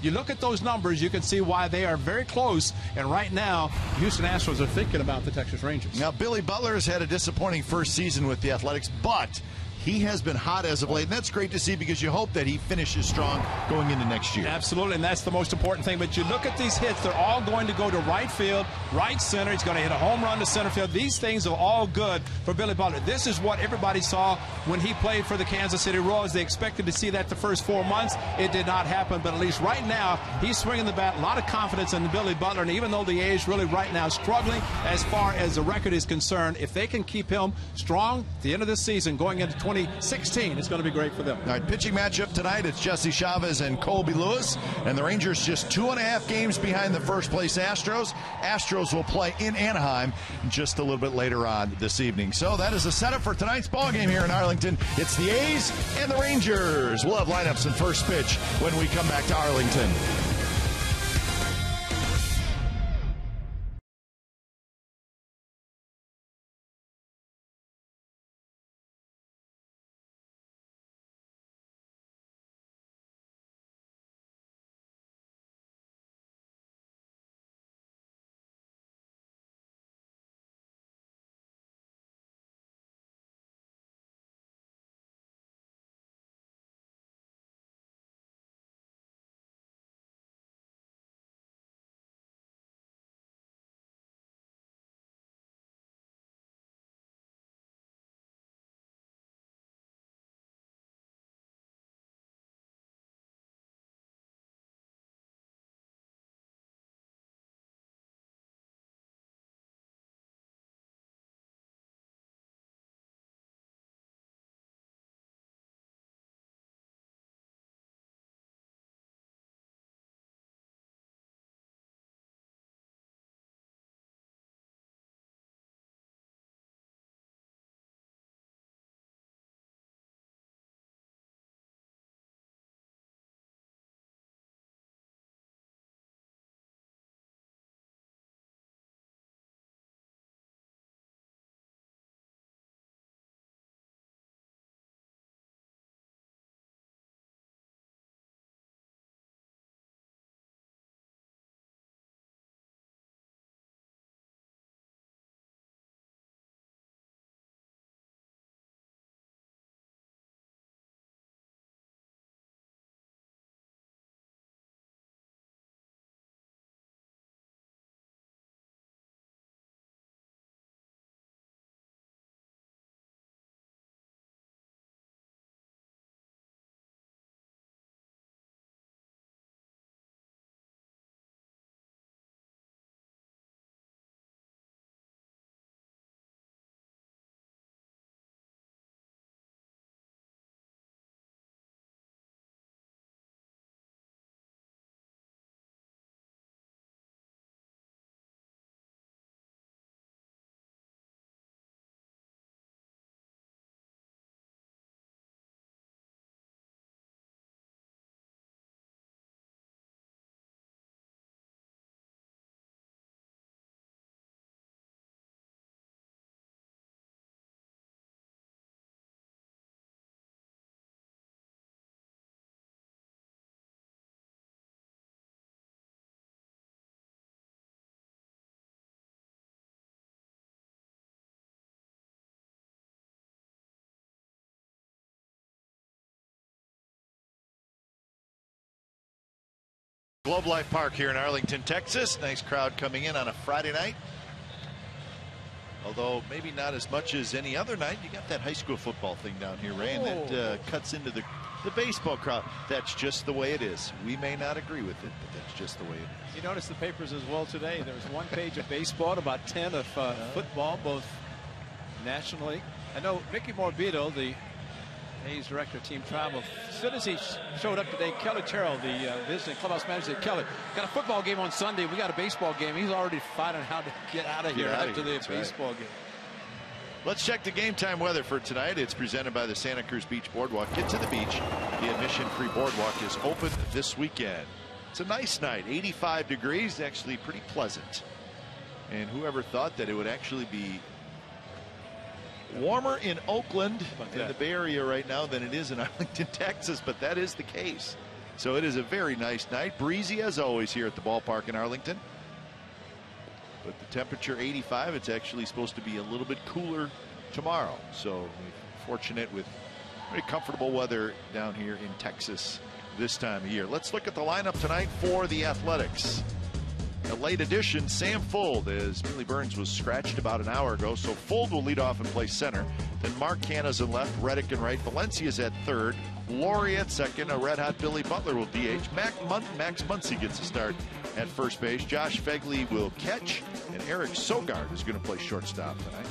you look at those numbers, you can see why they are very close. And right now, Houston Astros are thinking about the Texas Rangers. Now, Billy Butler has had a disappointing first season with the Athletics, but he has been hot as of late, and that's great to see because you hope that he finishes strong going into next year. Absolutely, and that's the most important thing. But you look at these hits, they're all going to go to right field, right center. He's going to hit a home run to center field. These things are all good for Billy Butler. This is what everybody saw when he played for the Kansas City Royals. They expected to see that the first 4 months. It did not happen, but at least right now, he's swinging the bat. A lot of confidence in Billy Butler, and even though the A's really right now struggling as far as the record is concerned, if they can keep him strong at the end of this season going into 2016, it's going to be great for them. All right, pitching matchup tonight, it's Jesse Chavez and Colby Lewis, and the Rangers just 2.5 games behind the first place Astros. Astros will play in Anaheim just a little bit later on this evening. So that is the setup for tonight's ball game here in Arlington. It's the A's and the Rangers. We'll have lineups and first pitch when we come back to Arlington. Globe Life Park here in Arlington, Texas. Nice crowd coming in on a Friday night. Although maybe not as much as any other night. You got that high school football thing down here, Ray, and that cuts into the baseball crowd. That's just the way it is. We may not agree with it, but that's just the way it is. You notice the papers as well today. There was one page of baseball, about 10 of football, both nationally. I know Mickey Morbido, the A's director of team travel, as soon as he showed up today, Kelly Terrell, the visiting clubhouse manager, said, Kelly, got a football game on Sunday. We got a baseball game. He's already finding how to get out of here after the baseball game. Let's check the game time weather for tonight. It's presented by the Santa Cruz Beach Boardwalk. Get to the beach. The admission-free boardwalk is open this weekend. It's a nice night, 85 degrees, actually pretty pleasant. And whoever thought that it would actually be warmer in Oakland, in the Bay Area right now, than it is in Arlington, Texas, but that is the case. So it is a very nice night. Breezy as always here at the ballpark in Arlington. But the temperature 85. It's actually supposed to be a little bit cooler tomorrow. So we're fortunate with very comfortable weather down here in Texas this time of year. Let's look at the lineup tonight for the Athletics. A late addition, Sam Fuld, as Billy Burns was scratched about an hour ago. So Fuld will lead off and play center. Then Mark Canha's in left, Reddick in right. Valencia's at third. Laurie at second. A red-hot Billy Butler will DH. Max Muncy gets a start at first base. Josh Fegley will catch. And Eric Sogard is going to play shortstop tonight.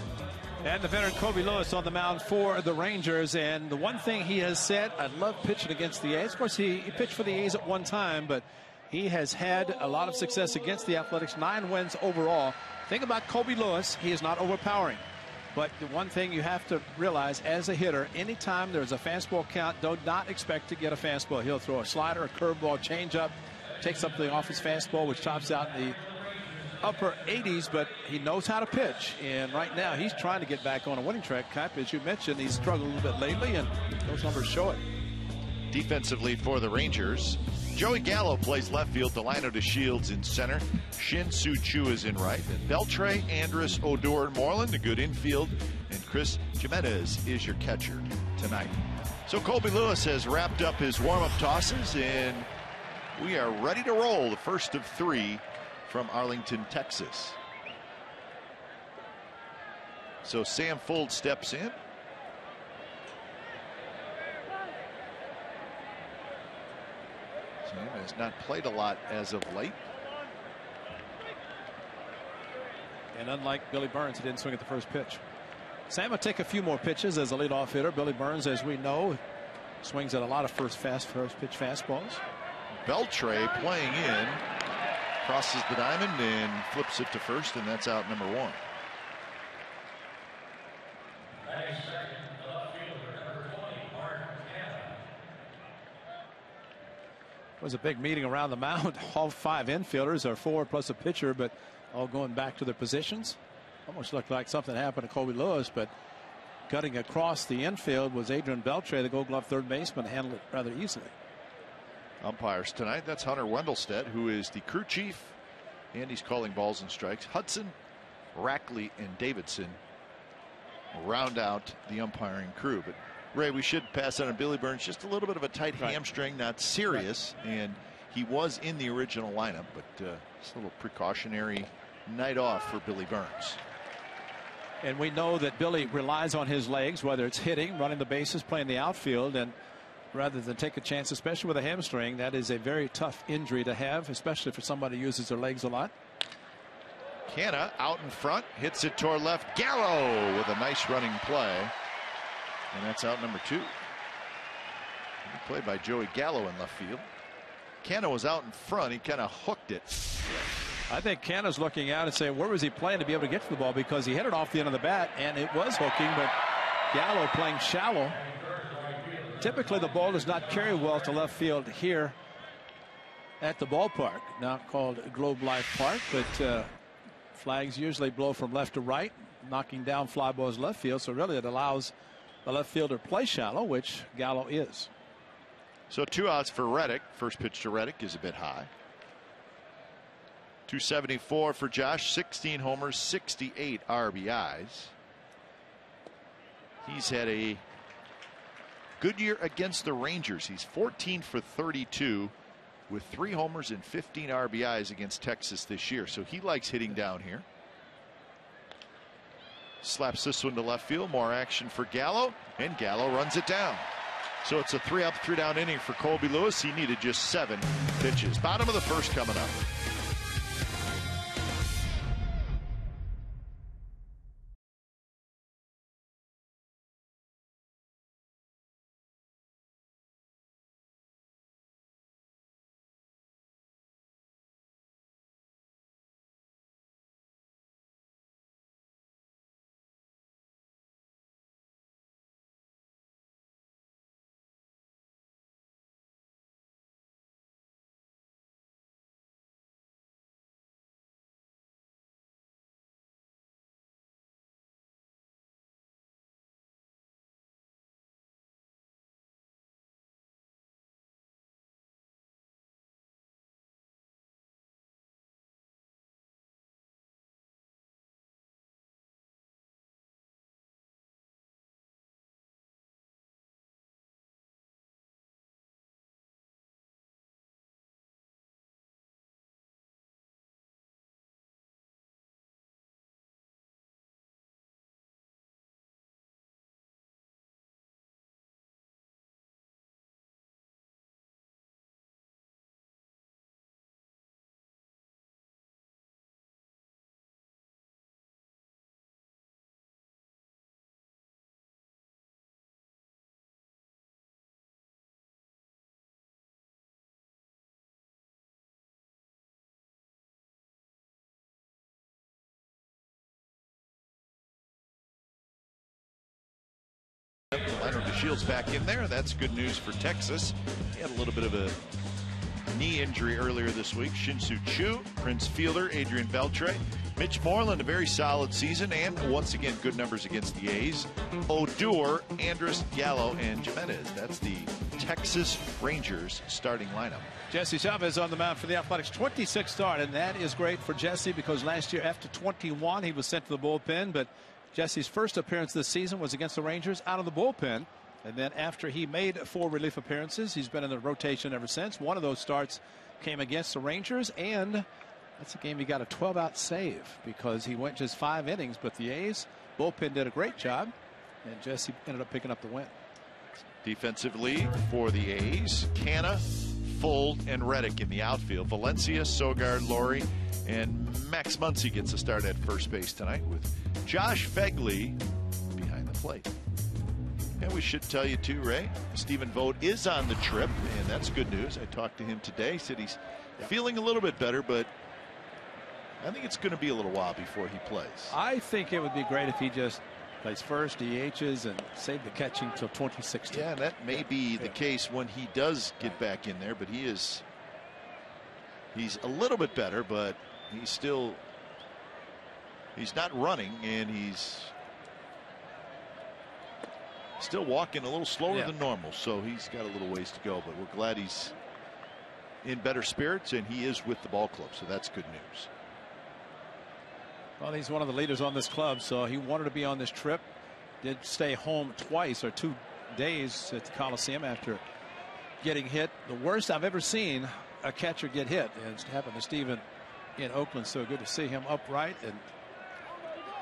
And the veteran Kobe Lewis on the mound for the Rangers. And the one thing he has said, I love pitching against the A's. Of course, he pitched for the A's at one time, but he has had a lot of success against the Athletics. 9 wins overall. Think about Kobe Lewis. He is not overpowering. But the one thing you have to realize as a hitter, anytime there's a fastball count, do not expect to get a fastball. He'll throw a slider, a curveball, changeup, take something off his fastball, which tops out in the upper 80s, but he knows how to pitch. And right now, he's trying to get back on a winning track. Cap, as you mentioned, he's struggled a little bit lately, and those numbers show it. Defensively for the Rangers, Joey Gallo plays left field. Delino to Shields in center. Shin Soo Choo is in right. And Beltre, Andrus, Odor, and Moreland, a good infield. And Chris Jimenez is your catcher tonight. So Colby Lewis has wrapped up his warm-up tosses, and we are ready to roll the first of 3 from Arlington, Texas. So Sam Fuld steps in. Sam has not played a lot as of late. And unlike Billy Burns, he didn't swing at the first pitch. Sam will take a few more pitches as a leadoff hitter. Billy Burns, as we know, swings at a lot of first pitch fastballs. Beltre playing in. Crosses the diamond and flips it to first, and that's out number 1. It was a big meeting around the mound. All 5 infielders are 4 plus a pitcher, but all going back to their positions. Almost looked like something happened to Kobe Lewis, but cutting across the infield was Adrian Beltre, the Gold Glove third baseman, handled it rather easily. Umpires tonight, that's Hunter Wendelstedt, who is the crew chief, and he's calling balls and strikes. Hudson, Rackley, and Davidson round out the umpiring crew. But Ray, we should pass on Billy Burns, just a little bit of a tight hamstring, not serious, and he was in the original lineup, but just a little precautionary night off for Billy Burns. And we know that Billy relies on his legs, whether it's hitting, running the bases, playing the outfield, and rather than take a chance, especially with a hamstring, that is a very tough injury to have, especially for somebody who uses their legs a lot. Canha out in front, hits it toward left. Gallo with a nice running play, and that's out number 2. Played by Joey Gallo in left field. Canha was out in front. He kind of hooked it. I think Canha's looking out and saying, where was he playing to be able to get to the ball, because he hit it off the end of the bat and it was hooking, but Gallo playing shallow. Typically, the ball does not carry well to left field here at the ballpark, now called Globe Life Park, but flags usually blow from left to right, knocking down fly balls left field, so really it allows the left fielder to play shallow, which Gallo is. So 2 outs for Reddick. First pitch to Reddick is a bit high. 274 for Josh, 16 homers, 68 RBIs. He's had a good year against the Rangers. He's 14 for 32 with 3 homers and 15 RBIs against Texas this year. So he likes hitting down here. Slaps this one to left field. More action for Gallo, and Gallo runs it down. So it's a 3-up, 3-down inning for Colby Lewis. He needed just 7 pitches. Bottom of the first coming up. Leonard DeShields back in there. That's good news for Texas. He had a little bit of a knee injury earlier this week. Shin-Soo Choo, Prince Fielder, Adrian Beltre. Mitch Moreland, a very solid season, and once again, good numbers against the A's. Odor, Andrus, Gallo, and Jimenez. That's the Texas Rangers starting lineup. Jesse Chavez on the mound for the Athletics. 26 start, and that is great for Jesse because last year after 21 he was sent to the bullpen, but Jesse's first appearance this season was against the Rangers out of the bullpen, and then after he made 4 relief appearances, he's been in the rotation ever since. One of those starts came against the Rangers, and that's a game he got a 12-out save because he went just 5 innings, but the A's bullpen did a great job, and Jesse ended up picking up the win. Defensively for the A's, Canna, Fold, and Reddick in the outfield. Valencia, Sogard, Laurie, and Max Muncy gets a start at first base tonight with Josh Fegley behind the plate. And we should tell you too, Ray, Stephen Vogt is on the trip, and that's good news. I talked to him today, said he's feeling a little bit better, but I think it's going to be a little while before he plays. I think it would be great if he just plays first, DHs, and save the catching till 2016. Yeah, that may be the case when he does get back in there, but he's a little bit better, but he's not running, and he's still walking a little slower than normal, so he's got a little ways to go, but we're glad he's in better spirits, and he is with the ball club, so that's good news. Well, he's one of the leaders on this club, so he wanted to be on this trip. Did stay home twice or 2 days at the Coliseum after getting hit. The worst I've ever seen a catcher get hit. And it's happened to Steven in Oakland, so good to see him upright and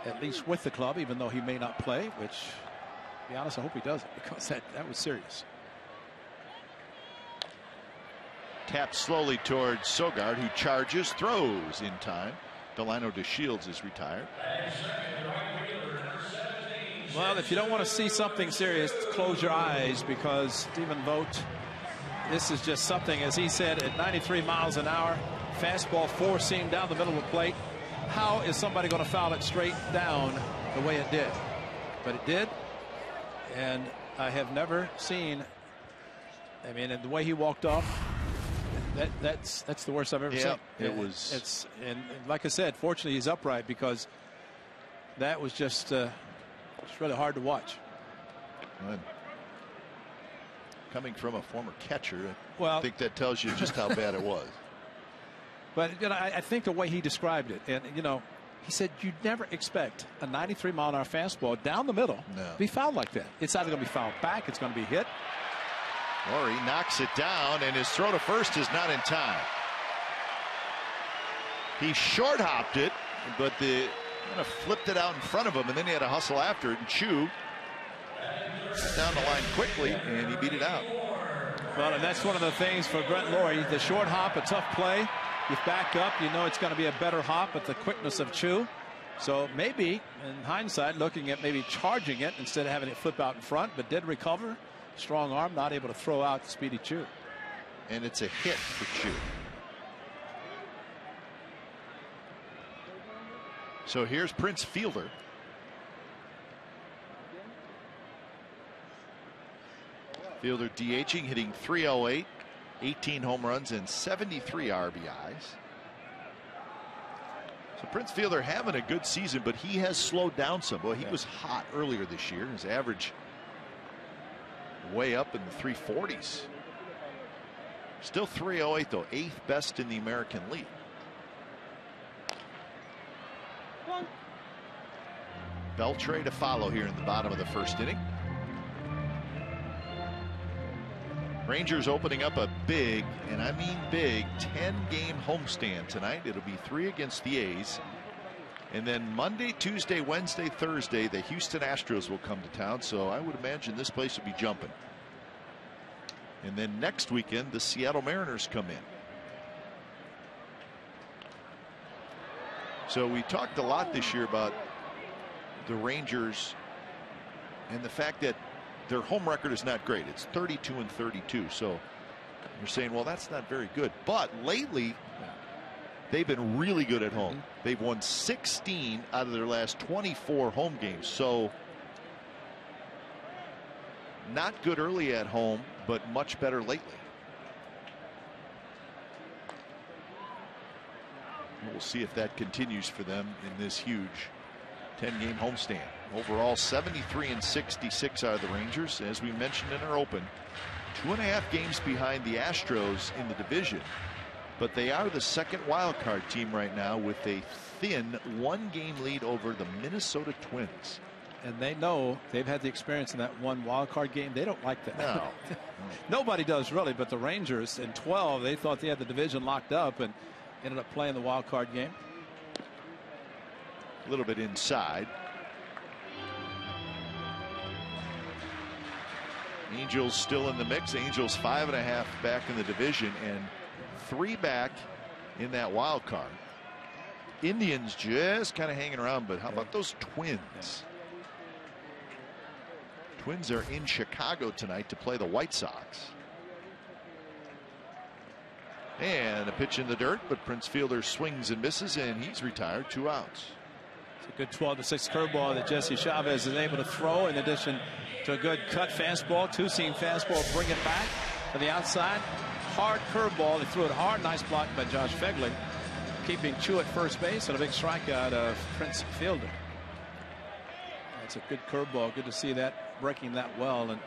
at least with the club, even though he may not play, which, to be honest, I hope he doesn't because that was serious. Tap slowly towards Sogard, who charges, throws in time. Delino DeShields is retired. Well, if you don't want to see something serious, close your eyes because Stephen Vogt, this is just something, as he said, at 93 miles an hour, fastball 4-seam down the middle of the plate. How is somebody going to foul it straight down the way it did? But it did, and I have never seen, I mean, and the way he walked off, that's the worst I've ever seen. It's like I said, fortunately he's upright because that was just it's really hard to watch. Coming from a former catcher, well, I think that tells you just how bad it was. But you know, I think the way he described it, and you know, he said you'd never expect a 93-mile-an-hour fastball down the middle to be fouled like that. It's either going to be fouled back, it's going to be hit. Or he knocks it down, and his throw to first is not in time. He short hopped it, but kind of flipped it out in front of him, and then he had to hustle after it. And Choo down the line quickly, and he beat it out. Well, and that's one of the things for Brent Laurie. The short hop, a tough play. You back up, you know it's going to be a better hop at the quickness of Choo. So maybe, in hindsight, looking at maybe charging it instead of having it flip out in front, but did recover. Strong arm, not able to throw out Speedy Choo. And it's a hit for Choo. So here's Prince Fielder. Fielder DHing, hitting .308, 18 home runs and 73 RBIs. So Prince Fielder having a good season, but he has slowed down some. Boy, he was hot earlier this year. His average way up in the 340s. Still .308 though, 8th best in the American League. Beltre to follow here in the bottom of the first inning. Rangers opening up a big, and I mean big, 10-game homestand tonight. It'll be 3 against the A's. And then Monday, Tuesday, Wednesday, Thursday, the Houston Astros will come to town. So I would imagine this place will be jumping. And then next weekend, the Seattle Mariners come in. So we talked a lot this year about the Rangers and the fact that their home record is not great. It's 32-32. So you're saying, well, that's not very good. But lately, they've been really good at home. They've won 16 out of their last 24 home games. So Not good early at home, but much better lately. We'll see if that continues for them in this huge 10-game homestand. Overall, 73-66 are the Rangers. As we mentioned in our open, 2.5 games behind the Astros in the division. But they are the second wild card team right now with a thin 1-game lead over the Minnesota Twins. And they know they've had the experience in that one wild card game. They don't like that. No. Nobody does really, but the Rangers in 12, they thought they had the division locked up and ended up playing the wild card game. A little bit inside. Angels still in the mix. Angels 5.5 back in the division and 3 back in that wild card. Indians just kind of hanging around, but how about those Twins? Twins are in Chicago tonight to play the White Sox. And a pitch in the dirt, but Prince Fielder swings and misses, and he's retired. 2 outs. It's a good 12-6 curveball that Jesse Chavez is able to throw, in addition to a good cut fastball, 2-seam fastball, bring it back to the outside. Hard curveball. He threw it hard. Nice block by Josh Phegley, keeping Chu at first base, and a big strikeout of Prince Fielder. That's a good curveball. Good to see that breaking that well. And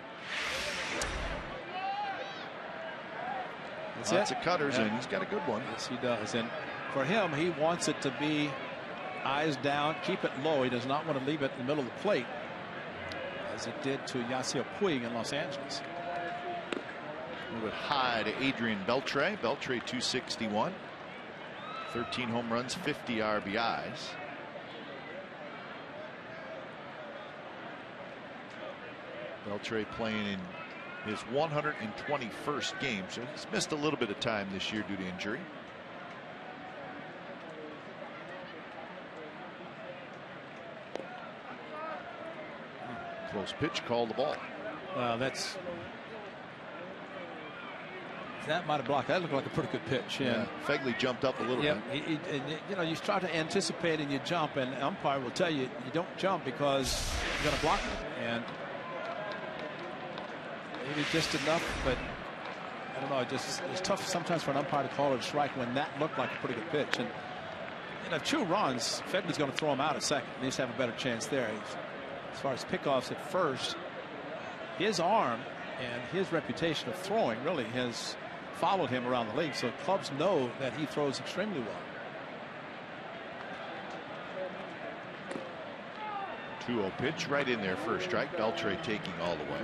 lots of cutters, and he's got a good one. Yes, he does. And for him, he wants it to be eyes down, keep it low. He does not want to leave it in the middle of the plate, as it did to Yasiel Puig in Los Angeles. Move it high to Adrian Beltre. Beltre 261. 13 home runs, 50 RBIs. Beltre playing in his 121st game, so he's missed a little bit of time this year due to injury. Close pitch, called the ball. Well, that might have blocked. That looked like a pretty good pitch. Yeah, Phegley jumped up a little bit. You know, you start to anticipate and you jump, and the umpire will tell you you don't jump because you're going to block it. And maybe just enough, but I don't know. It's tough sometimes for an umpire to call it a strike when that looked like a pretty good pitch. And if Chu runs, Phegley's going to throw him out at second. He needs to have a better chance there. As far as pickoffs at first, his arm and his reputation of throwing really has followed him around the league, so clubs know that he throws extremely well. 2-0 pitch right in there, first strike. Beltre taking all the way.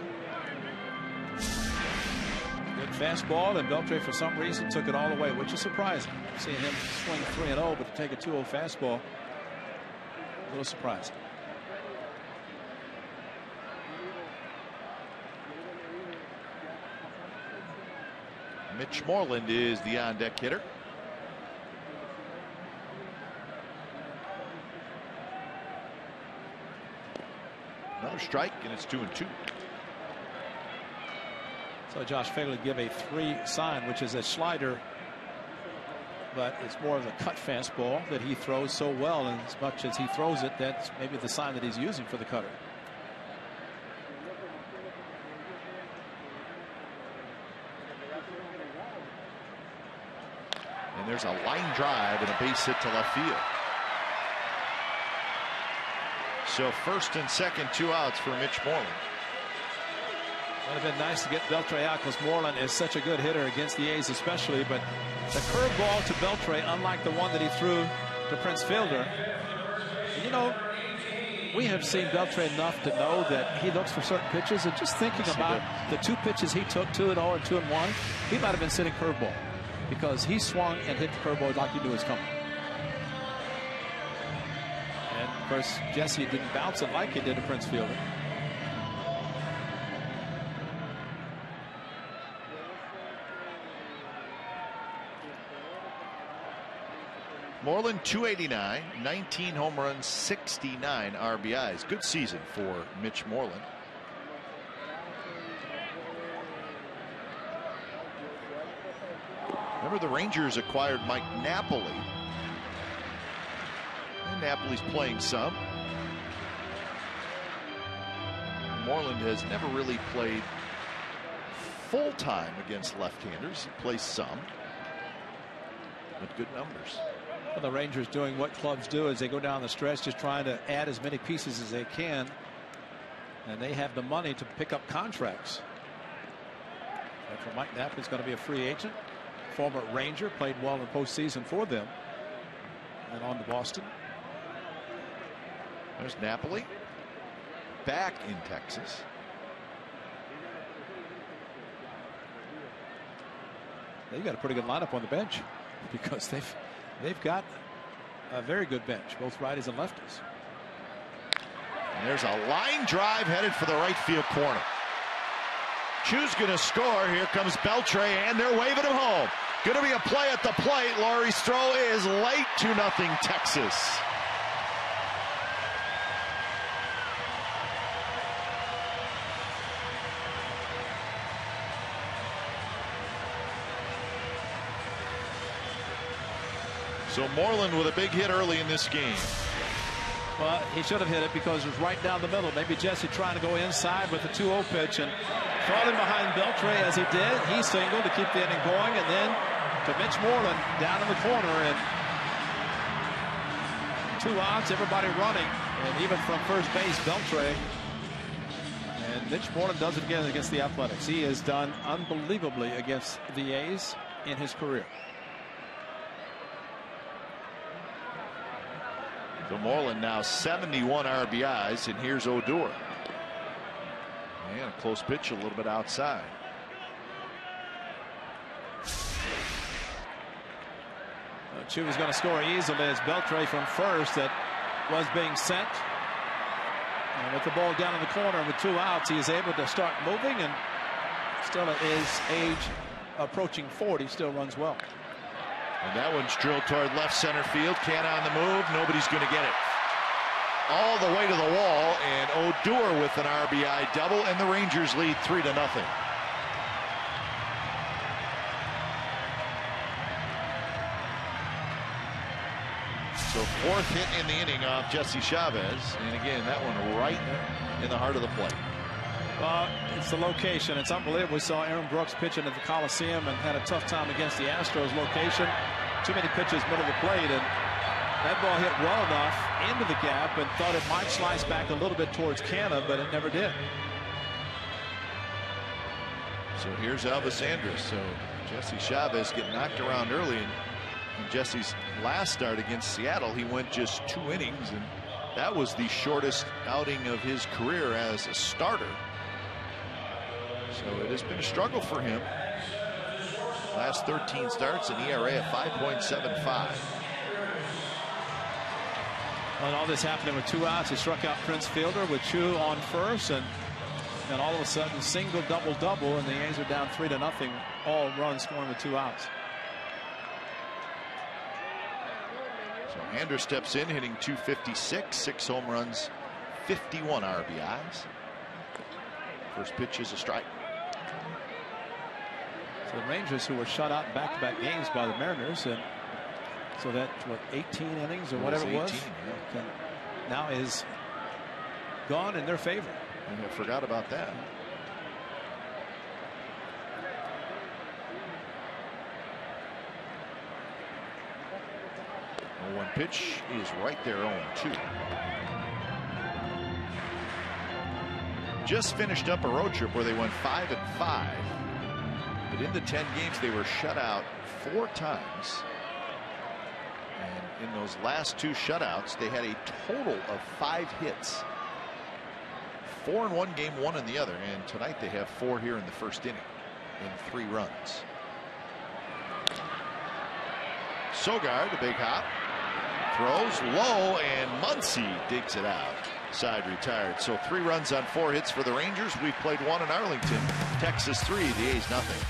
Good fastball, and Beltre for some reason took it all the way, which is surprising. Seeing him swing 3-0, but to take a 2-0 fastball, a little surprising. Mitch Moreland is the on-deck hitter. Another strike, and it's 2-2. So Josh Phegley give a 3 sign, which is a slider, but it's more of a cut fastball that he throws so well, and as much as he throws it, that's maybe the sign that he's using for the cutter. And there's a line drive and a base hit to left field. So first and second, 2 outs for Mitch Moreland. It would have been nice to get Beltre out because Moreland is such a good hitter against the A's especially, but the curveball to Beltre, unlike the one that he threw to Prince Fielder, you know, we have seen Beltre enough to know that he looks for certain pitches, and just thinking about the 2 pitches he took, 2-0 and 2-1, he might have been sitting curveball because he swung and hit the curveball like he knew was coming. And of course, Jesse didn't bounce it like he did to Prince Fielder. Moreland 289, 19 home runs, 69 RBIs. Good season for Mitch Moreland. Remember, the Rangers acquired Mike Napoli. And Napoli's playing some. Moreland has never really played full-time against left-handers. He plays some, but good numbers. Well, the Rangers doing what clubs do as they go down the stretch, just trying to add as many pieces as they can, and they have the money to pick up contracts. After Mike Knapp is going to be a free agent. Former Ranger, played well in the postseason for them, and on to Boston. There's Napoli back in Texas. They've got a pretty good lineup on the bench because they've got a very good bench, both righties and lefties. And there's a line drive headed for the right field corner. Chu's going to score. Here comes Beltre, and they're waving him home. Going to be a play at the plate. Laurie Stroh is late. 2-0 Texas. So Moreland with a big hit early in this game. Well, he should have hit it because it was right down the middle. Maybe Jesse trying to go inside with the 2-0 pitch and falling behind Beltre as he did. He singled to keep the inning going, and then to Mitch Moreland down in the corner, and 2 outs, everybody running, and even from first base, Beltre. And Mitch Moreland does it again against the Athletics. He has done unbelievably against the A's in his career. So Moreland now 71 RBIs, and here's Odor. And a close pitch a little bit outside. Chu was going to score easily as Beltre from first that was being sent. And with the ball down in the corner with 2 outs, he is able to start moving, and still at his age approaching 40, still runs well. And that one's drilled toward left center field. Can't on the move. Nobody's going to get it. All the way to the wall, and Odor with an RBI double, and the Rangers lead 3-0. So 4th hit in the inning off Jesse Chavez, and again that one right in the heart of the plate. Well, it's the location. It's unbelievable. We saw Aaron Brooks pitching at the Coliseum and had a tough time against the Astros location. Too many pitches middle of the plate, and that ball hit well enough into the gap and thought it might slice back a little bit towards Canna, but it never did. So here's Elvis Andrus. So Jesse Chavez getting knocked around early, and in Jesse's last start against Seattle, he went just 2 innings, and that was the shortest outing of his career as a starter. So it has been a struggle for him. Last 13 starts, an ERA of 5.75. And all this happening with 2 outs. He struck out Prince Fielder with Chu on first, and all of a sudden single, double, and the A's are down 3-0. All runs scoring with 2 outs. So Andrus steps in, hitting .256, 6 home runs, 51 RBIs. First pitch is a strike. So the Rangers, who were shut out in back-to-back games by the Mariners, and so that, what, 18 innings or whatever it was, yeah. now is gone in their favor. And I forgot about that. One pitch is right there, 0-2. Just finished up a road trip where they went 5-5. But in the 10 games, they were shut out 4 times. And in those last 2 shutouts, they had a total of 5 hits. 4 in one game, 1 in the other. And tonight they have 4 here in the first inning and 3 runs. Sogard, a big hop. Throws low, and Muncy digs it out. Side retired. So 3 runs on 4 hits for the Rangers. We've played 1 in Arlington. Texas 3, the A's nothing.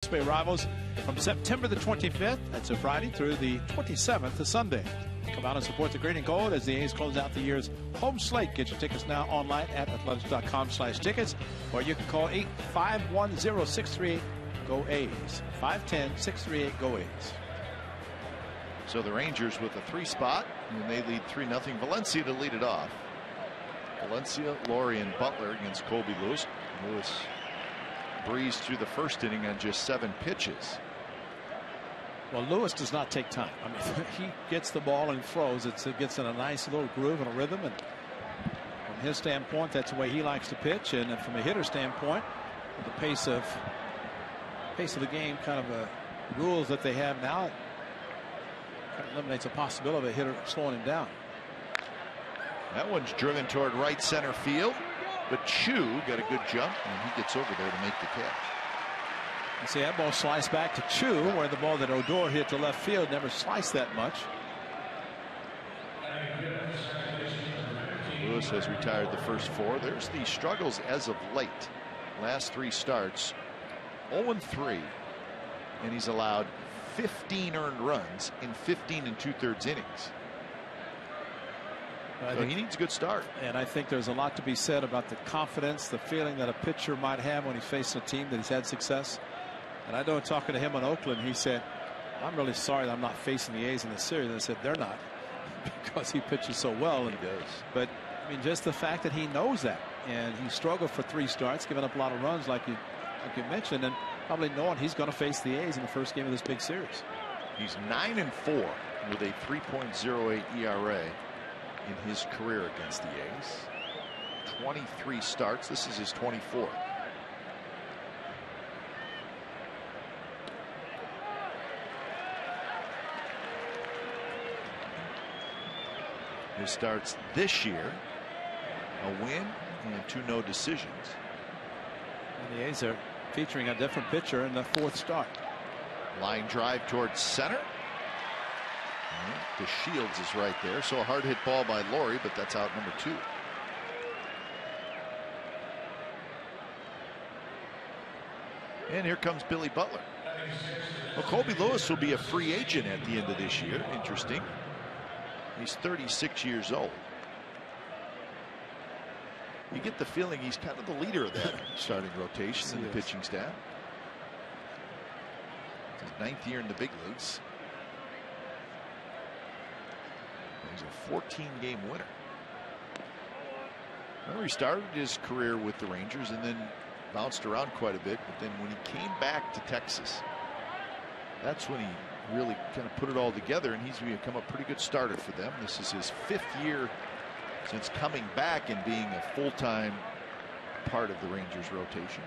Bay rivals from September the 25th, that's a Friday, through the 27th, a Sunday. Come out and support the green and gold as the A's close out the year's home slate. Get your tickets now online at athletics.com/tickets, or you can call 851-0638-GO-A's. 510-638-GO-A's. So the Rangers with a 3 spot, and they lead 3-0. Valencia to lead it off. Valencia, Laurie, and Butler against Colby Lewis. Lewis breezed through the first inning on just 7 pitches. Well, Lewis does not take time. I mean, he gets the ball and throws. It gets in a nice little groove and a rhythm. And from his standpoint, that's the way he likes to pitch. And from a hitter standpoint, with the pace of the game, kind of rules that they have now, it kind of eliminates a possibility of a hitter slowing him down. That one's driven toward right center field, but Chu got a good jump, and he gets over there to make the catch. You see that ball sliced back to Chu, where the ball that Odor hit to left field never sliced that much. Lewis has retired the first 4. There's the struggles as of late. Last 3 starts, 0-3, and he's allowed 15 earned runs in 15 2/3 innings. So he needs a good start. And I think there's a lot to be said about the confidence, the feeling that a pitcher might have when he's facing a team that he's had success. And I know, talking to him in Oakland, he said, I'm really sorry that I'm not facing the A's in the series. And I said, they're not, because he pitches so well. He does. But I mean, just the fact that he knows that, and he struggled for 3 starts, giving up a lot of runs like you mentioned, and probably knowing he's going to face the A's in the first game of this big series. He's 9-4 with a 3.08 ERA in his career against the A's. 23 starts. This is his 24th. His starts this year, a win and 2 no decisions. And the A's are featuring a different pitcher in the 4th start. Line drive towards center. The Shields is right there, so a hard hit ball by Laurie, but that's out number 2. And here comes Billy Butler. Well, Colby Lewis will be a free agent at the end of this year. Interesting. He's 36 years old. You get the feeling he's kind of the leader of that starting rotation in the pitching staff. His 9th year in the big leagues. He's a 14-game winner. Well, he started his career with the Rangers and then bounced around quite a bit. But then when he came back to Texas, that's when he really kind of put it all together, and he's become a pretty good starter for them. This is his 5th year since coming back and being a full-time part of the Rangers rotation.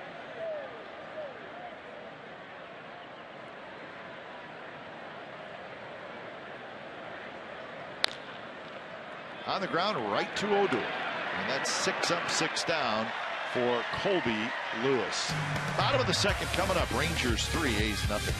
On the ground, right to Odor, and that's 6 up, 6 down for Colby Lewis. Bottom of the 2nd coming up. Rangers 3, A's nothing.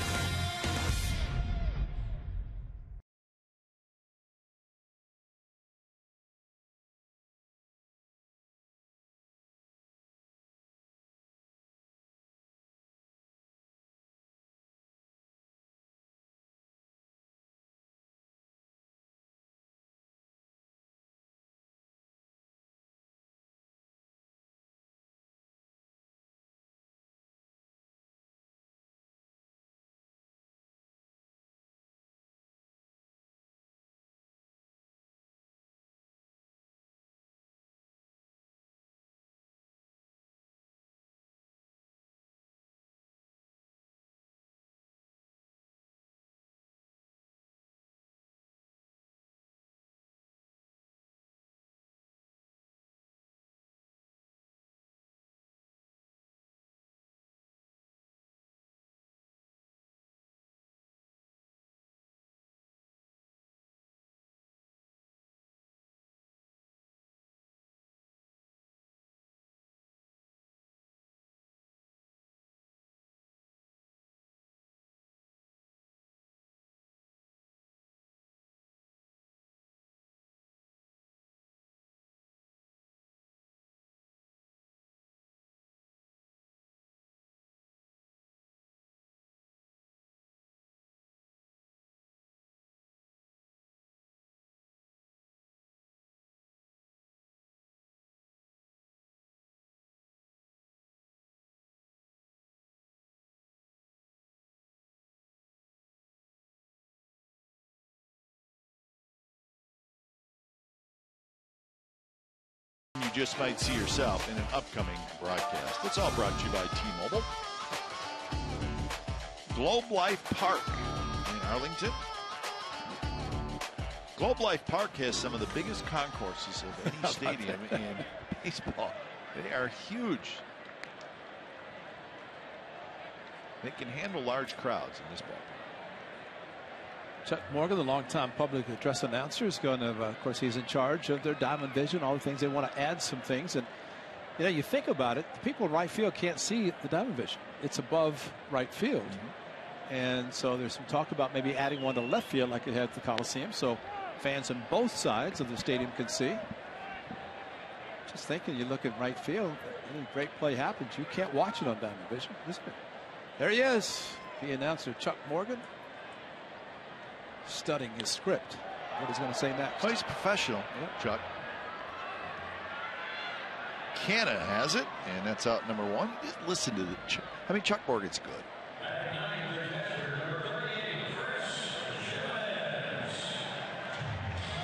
you just might see yourself in an upcoming broadcast. It's all brought to you by T-Mobile. Globe Life Park in Arlington. Globe Life Park has some of the biggest concourses of any stadium in baseball. They are huge. They can handle large crowds in this ballpark. Chuck Morgan, the longtime public address announcer, is going to, of course, he's in charge of their Diamond Vision, all the things. They want to add some things. And, you know, you think about it, the people in right field can't see the Diamond Vision. It's above right field. And so there's some talk about maybe adding one to left field like it had at the Coliseum, so fans on both sides of the stadium can see. Just thinking, you look at right field, any great play happens, you can't watch it on Diamond Vision. There he is, the announcer, Chuck Morgan, studying his script. What he's going to say next. Well, he's professional, Chuck. Canna has it, and that's out number one. Just listen to the. Chuck Morgan's good.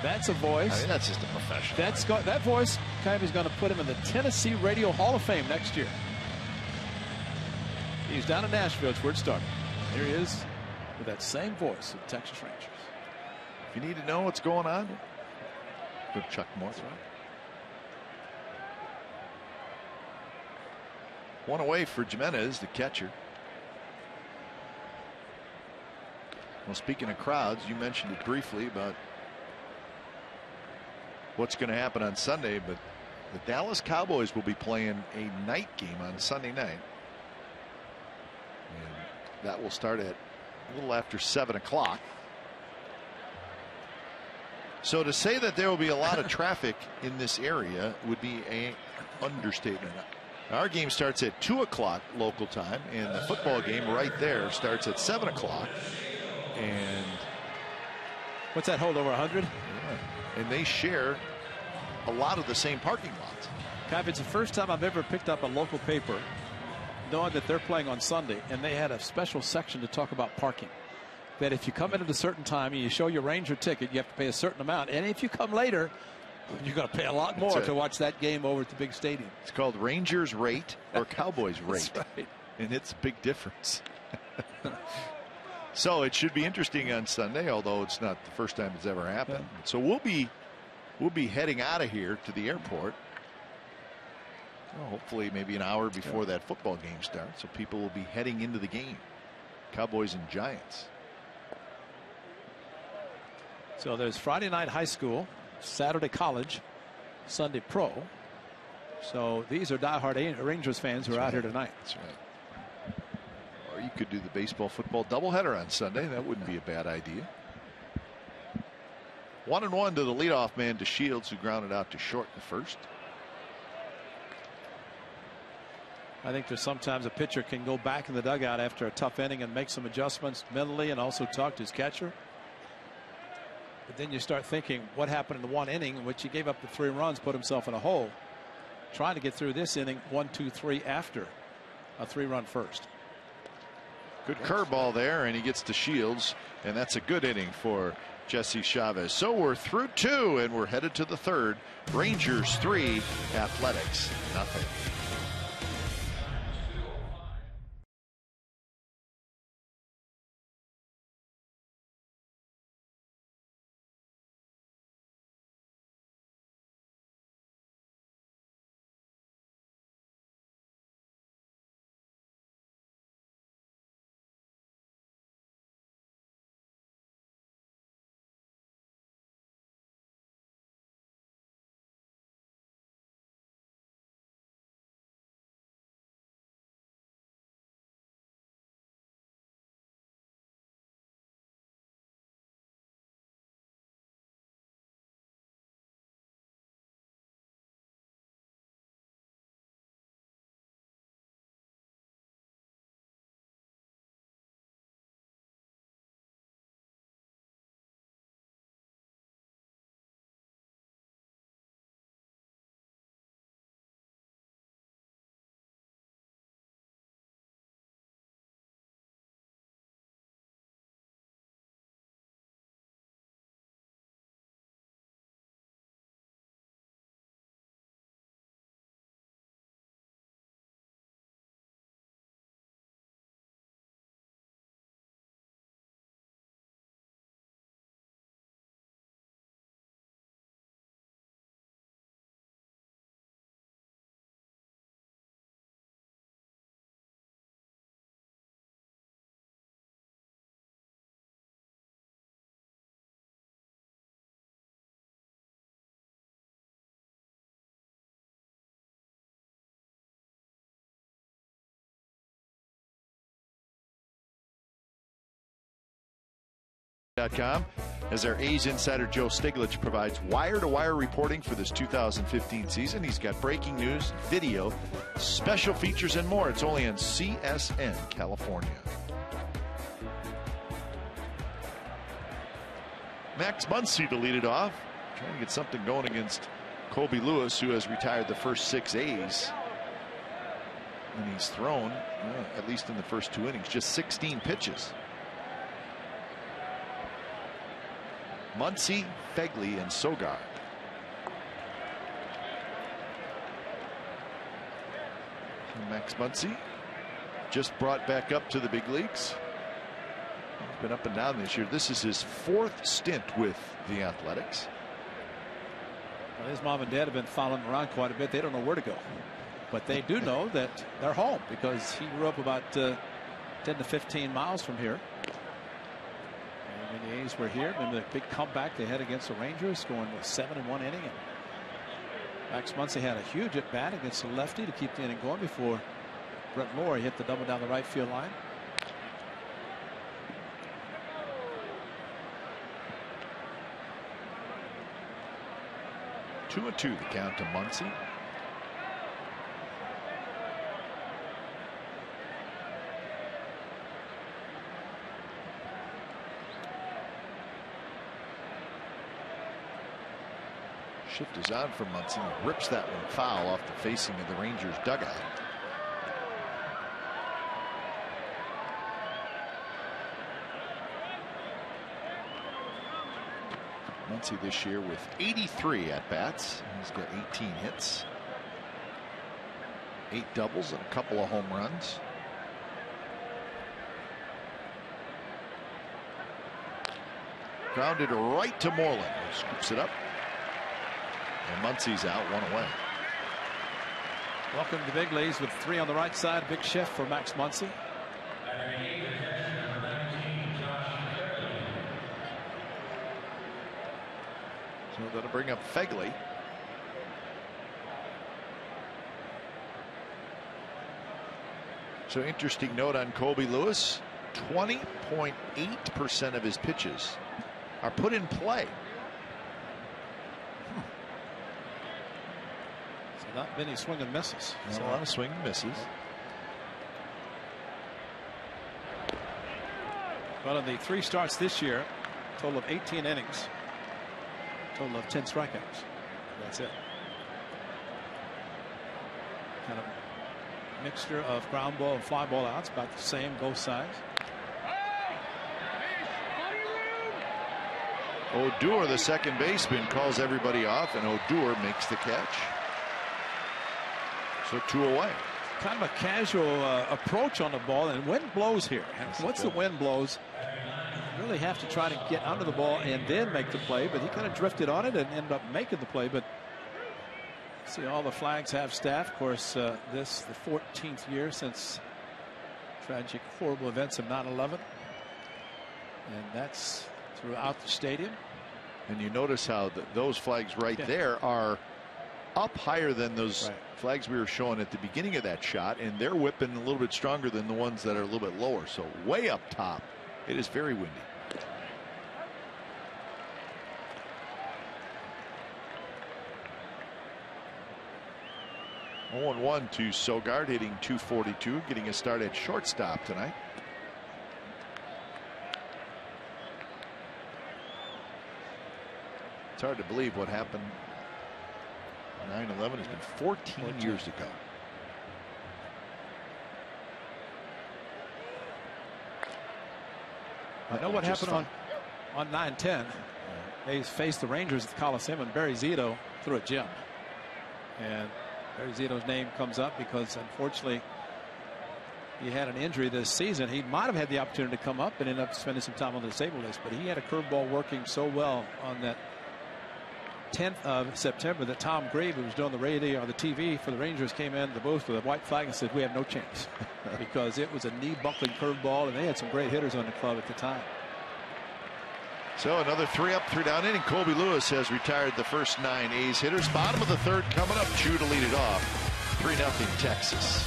That's a voice. That's just a professional. That voice kind of is going to put him in the Tennessee Radio Hall of Fame next year. He's down in Nashville. It's where it started. Here he is with that same voice of Texas Rangers. If you need to know what's going on, go to Chuck Morgan. One away for Jimenez, the catcher. Well, speaking of crowds, you mentioned it briefly about what's going to happen on Sunday, but the Dallas Cowboys will be playing a night game on Sunday night. And that will start at a little after 7 o'clock. So to say that there will be a lot of traffic in this area would be an understatement. Our game starts at 2 o'clock local time, and the football game right there starts at 7 o'clock. And what's that, hold over 100? Yeah. And they share a lot of the same parking lots. Kind it's the first time I've ever picked up a local paper knowing that they're playing on Sunday, and they had a special section to talk about parking. That if you come in at a certain time and you show your Ranger ticket, you have to pay a certain amount. And if you come later, you're going to pay a lot more to watch that game over at the big stadium. It's called Rangers rate or Cowboys rate. That's right. And it's a big difference. So it should be interesting on Sunday, although it's not the first time it's ever happened. Yeah. So we'll be heading out of here to the airport. Well, hopefully maybe an hour before that football game starts, so people will be heading into the game. Cowboys and Giants. So there's Friday night high school, Saturday college, Sunday pro. So these are diehard Rangers fans who are out here tonight. That's right. Or you could do the baseball football doubleheader on Sunday. That wouldn't be a bad idea. 1-1 to the leadoff man, to Shields, who grounded out to short in the first. I think there's sometimes a pitcher can go back in the dugout after a tough inning and make some adjustments mentally and also talk to his catcher. But then you start thinking, what happened in the one inning in which he gave up the 3 runs, put himself in a hole, trying to get through this inning 1, 2, 3 after a 3-run first. Good curveball there, and he gets to Shields, and that's a good inning for Jesse Chavez. So we're through 2, and we're headed to the 3rd. Rangers 3, Athletics nothing. .com as our A's insider Joe Stiglitz provides wire-to-wire reporting for this 2015 season. He's got breaking news, video, special features, and more. It's only on CSN California. Max Muncy to lead it off, trying to get something going against Colby Lewis, who has retired the first 6 A's. And he's thrown, at least in the first 2 innings, just 16 pitches. Muncy, Fegley, and Sogard. Max Muncy just brought back up to the big leagues. He's been up and down this year. This is his 4th stint with the Athletics. Well, his mom and dad have been following him around quite a bit. They don't know where to go, but they do know that they're home because he grew up about 10 to 15 miles from here. And when the A's were here, remember the big comeback they had against the Rangers, going with 7 in 1 inning. And Max Muncy had a huge at bat against the lefty to keep the inning going before Brett Lawrie hit the double down the right field line. Two and 2 the count to Muncy. Shift is on for Muncy. Rips that one foul off the facing of the Rangers dugout. Muncy this year with 83 at bats. He's got 18 hits, 8 doubles, and a couple of home runs. Grounded right to Moreland, who scoops it up. And Muncy's out, 1 away. Welcome to the big leagues with 3 on the right side. Big shift for Max Muncy. So that'll bring up Fegley. So interesting note on Colby Lewis. 20.8% of his pitches are put in play. Not many swing and misses. So a lot of swing and misses. Well, in the 3 starts this year, total of 18 innings, total of 10 strikeouts. That's it. Kind of mixture of ground ball and fly ball outs, about the same both sides. Odor, the second baseman, calls everybody off, and Odor makes the catch. So 2 away. Kind of a casual approach on the ball, and wind blows here. And once the wind blows, you really have to try to get under the ball and then make the play. But he kind of drifted on it and ended up making the play. But see, all the flags have staff. Of course, this the 14th year since tragic, horrible events of 9/11, and that's throughout the stadium. And you notice how those flags right there are up higher than those flags we were showing at the beginning of that shot, and they're whipping a little bit stronger than the ones that are a little bit lower. So way up top, it is very windy. Oh, 1 to Sogard, hitting .242, getting a start at shortstop tonight. It's hard to believe what happened. 9/11 has been 14 years ago. I know what happened on 9/10. They faced the Rangers at the Coliseum, and Barry Zito threw a gem. And Barry Zito's name comes up because, unfortunately, he had an injury this season. He might have had the opportunity to come up and end up spending some time on the disabled list, but he had a curveball working so well on that 10th of September that Tom Grave, who was doing the radio or the TV for the Rangers, came in the booth with a white flag and said, "We have no chance," because it was a knee buckling curveball, and they had some great hitters on the club at the time. So another 3 up, 3 down inning. Colby Lewis has retired the first 9 A's hitters. Bottom of the 3rd coming up. Chu to lead it off. 3-0 Texas.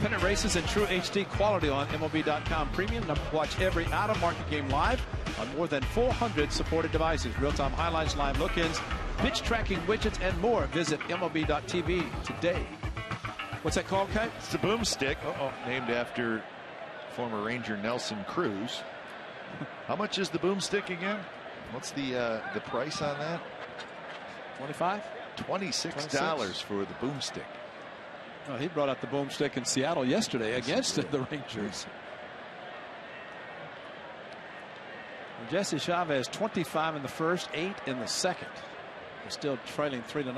pennant races in true HD quality on MLB.com Premium. Watch every out-of-market game live on more than 400 supported devices. Real-time highlights, live look-ins, pitch tracking widgets, and more. Visit MLB.tv today. What's that called, Kite? It's the boomstick, named after former Ranger Nelson Cruz. How much is the boomstick again? What's the price on that? $25? $26 for the boomstick. Well, he brought out the boomstick in Seattle yesterday against the Rangers. Jesse Chavez 25 in the first, 8 in the second. They're still trailing 3-0.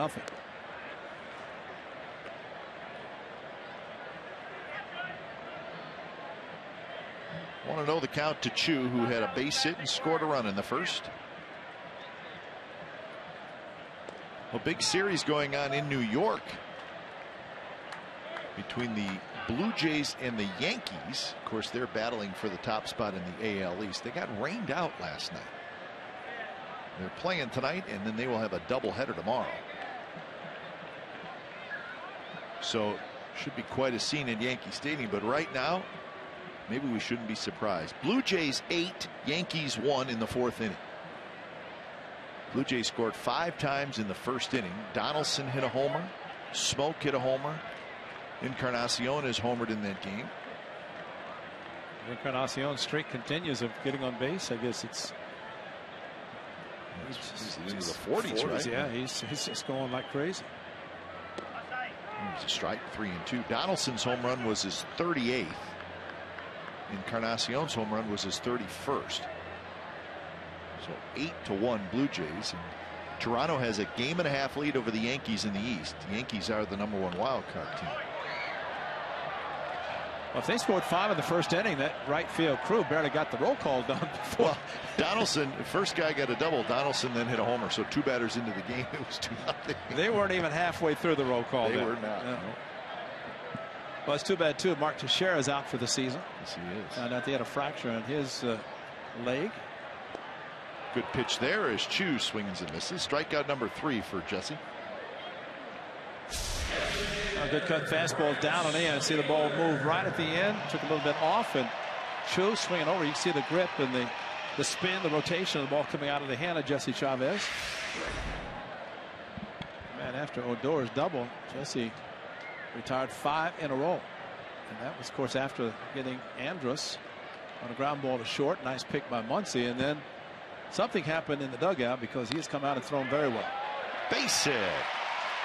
Want to know the count to Chu, who had a base hit and scored a run in the first. A big series going on in New York between the Blue Jays and the Yankees. Of course, they're battling for the top spot in the AL East. They got rained out last night. They're playing tonight, and then they will have a doubleheader tomorrow. So should be quite a scene at Yankee Stadium. But right now, maybe we shouldn't be surprised. Blue Jays 8, Yankees 1 in the 4th inning. Blue Jays scored 5 times in the first inning. Donaldson hit a homer. Smoke hit a homer. Encarnacion is homered in that game. Encarnacion's streak continues of getting on base. I guess he's into the 40s, right? Yeah, he's just going like crazy. It's a strike, 3-2. Donaldson's home run was his 38th. Encarnacion's home run was his 31st. So 8-1 Blue Jays. And Toronto has a 1.5 lead over the Yankees in the East. The Yankees are the #1 wild card team. Well, if they scored 5 in the first inning, that right field crew barely got the roll call done before. Well, Donaldson, the first guy got a double. Donaldson then hit a homer. So 2 batters into the game, it was 2-0. They weren't even halfway through the roll call. They were not. No. Well, it's too bad, too. Mark Teixeira is out for the season. Yes, he is. Found out they had a fracture in his leg. Good pitch there as Chu swings and misses. Strikeout number 3 for Jesse. A good cut fastball down and in. See the ball move right at the end. Took a little bit off, and Chu swinging over. You can see the grip and the spin, the rotation of the ball coming out of the hand of Jesse Chavez. Man, after Odor's double, Jesse retired 5 in a row. And that was, of course, after getting Andrus on a ground ball to short. Nice pick by Muncy. And then something happened in the dugout because he has come out and thrown very well. Base hit.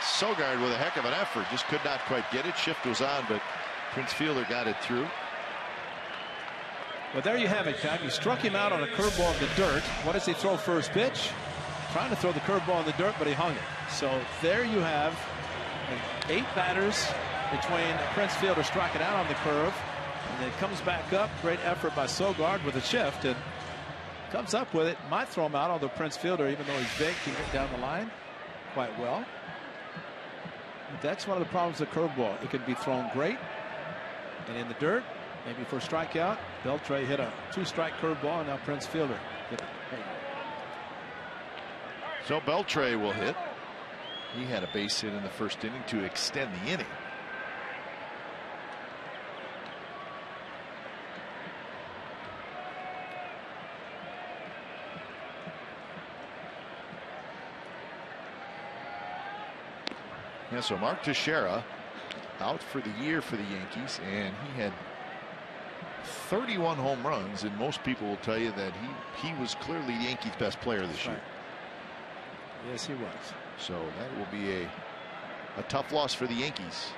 Sogard with a heck of an effort. Just could not quite get it. Shift was on, but Prince Fielder got it through. Well, there you have it, Cat. You struck him out on a curveball in the dirt. What does he throw first pitch? Trying to throw the curveball in the dirt, but he hung it. So there you have 8 batters between Prince Fielder striking out on the curve. And then it comes back up. Great effort by Sogard with a shift. And comes up with it. Might throw him out, although Prince Fielder, even though he's big, can get down the line quite well. But that's one of the problems with the curveball. It can be thrown great. And in the dirt, maybe for a strikeout. Beltre hit a 2-strike curveball, and now Prince Fielder hit it. So Beltre will hit. He had a base hit in the first inning to extend the inning. Yeah, so Mark Teixeira out for the year for the Yankees, and he had 31 home runs, and most people will tell you that he was clearly the Yankees' best player this year. Yes, he was. So that will be a tough loss for the Yankees.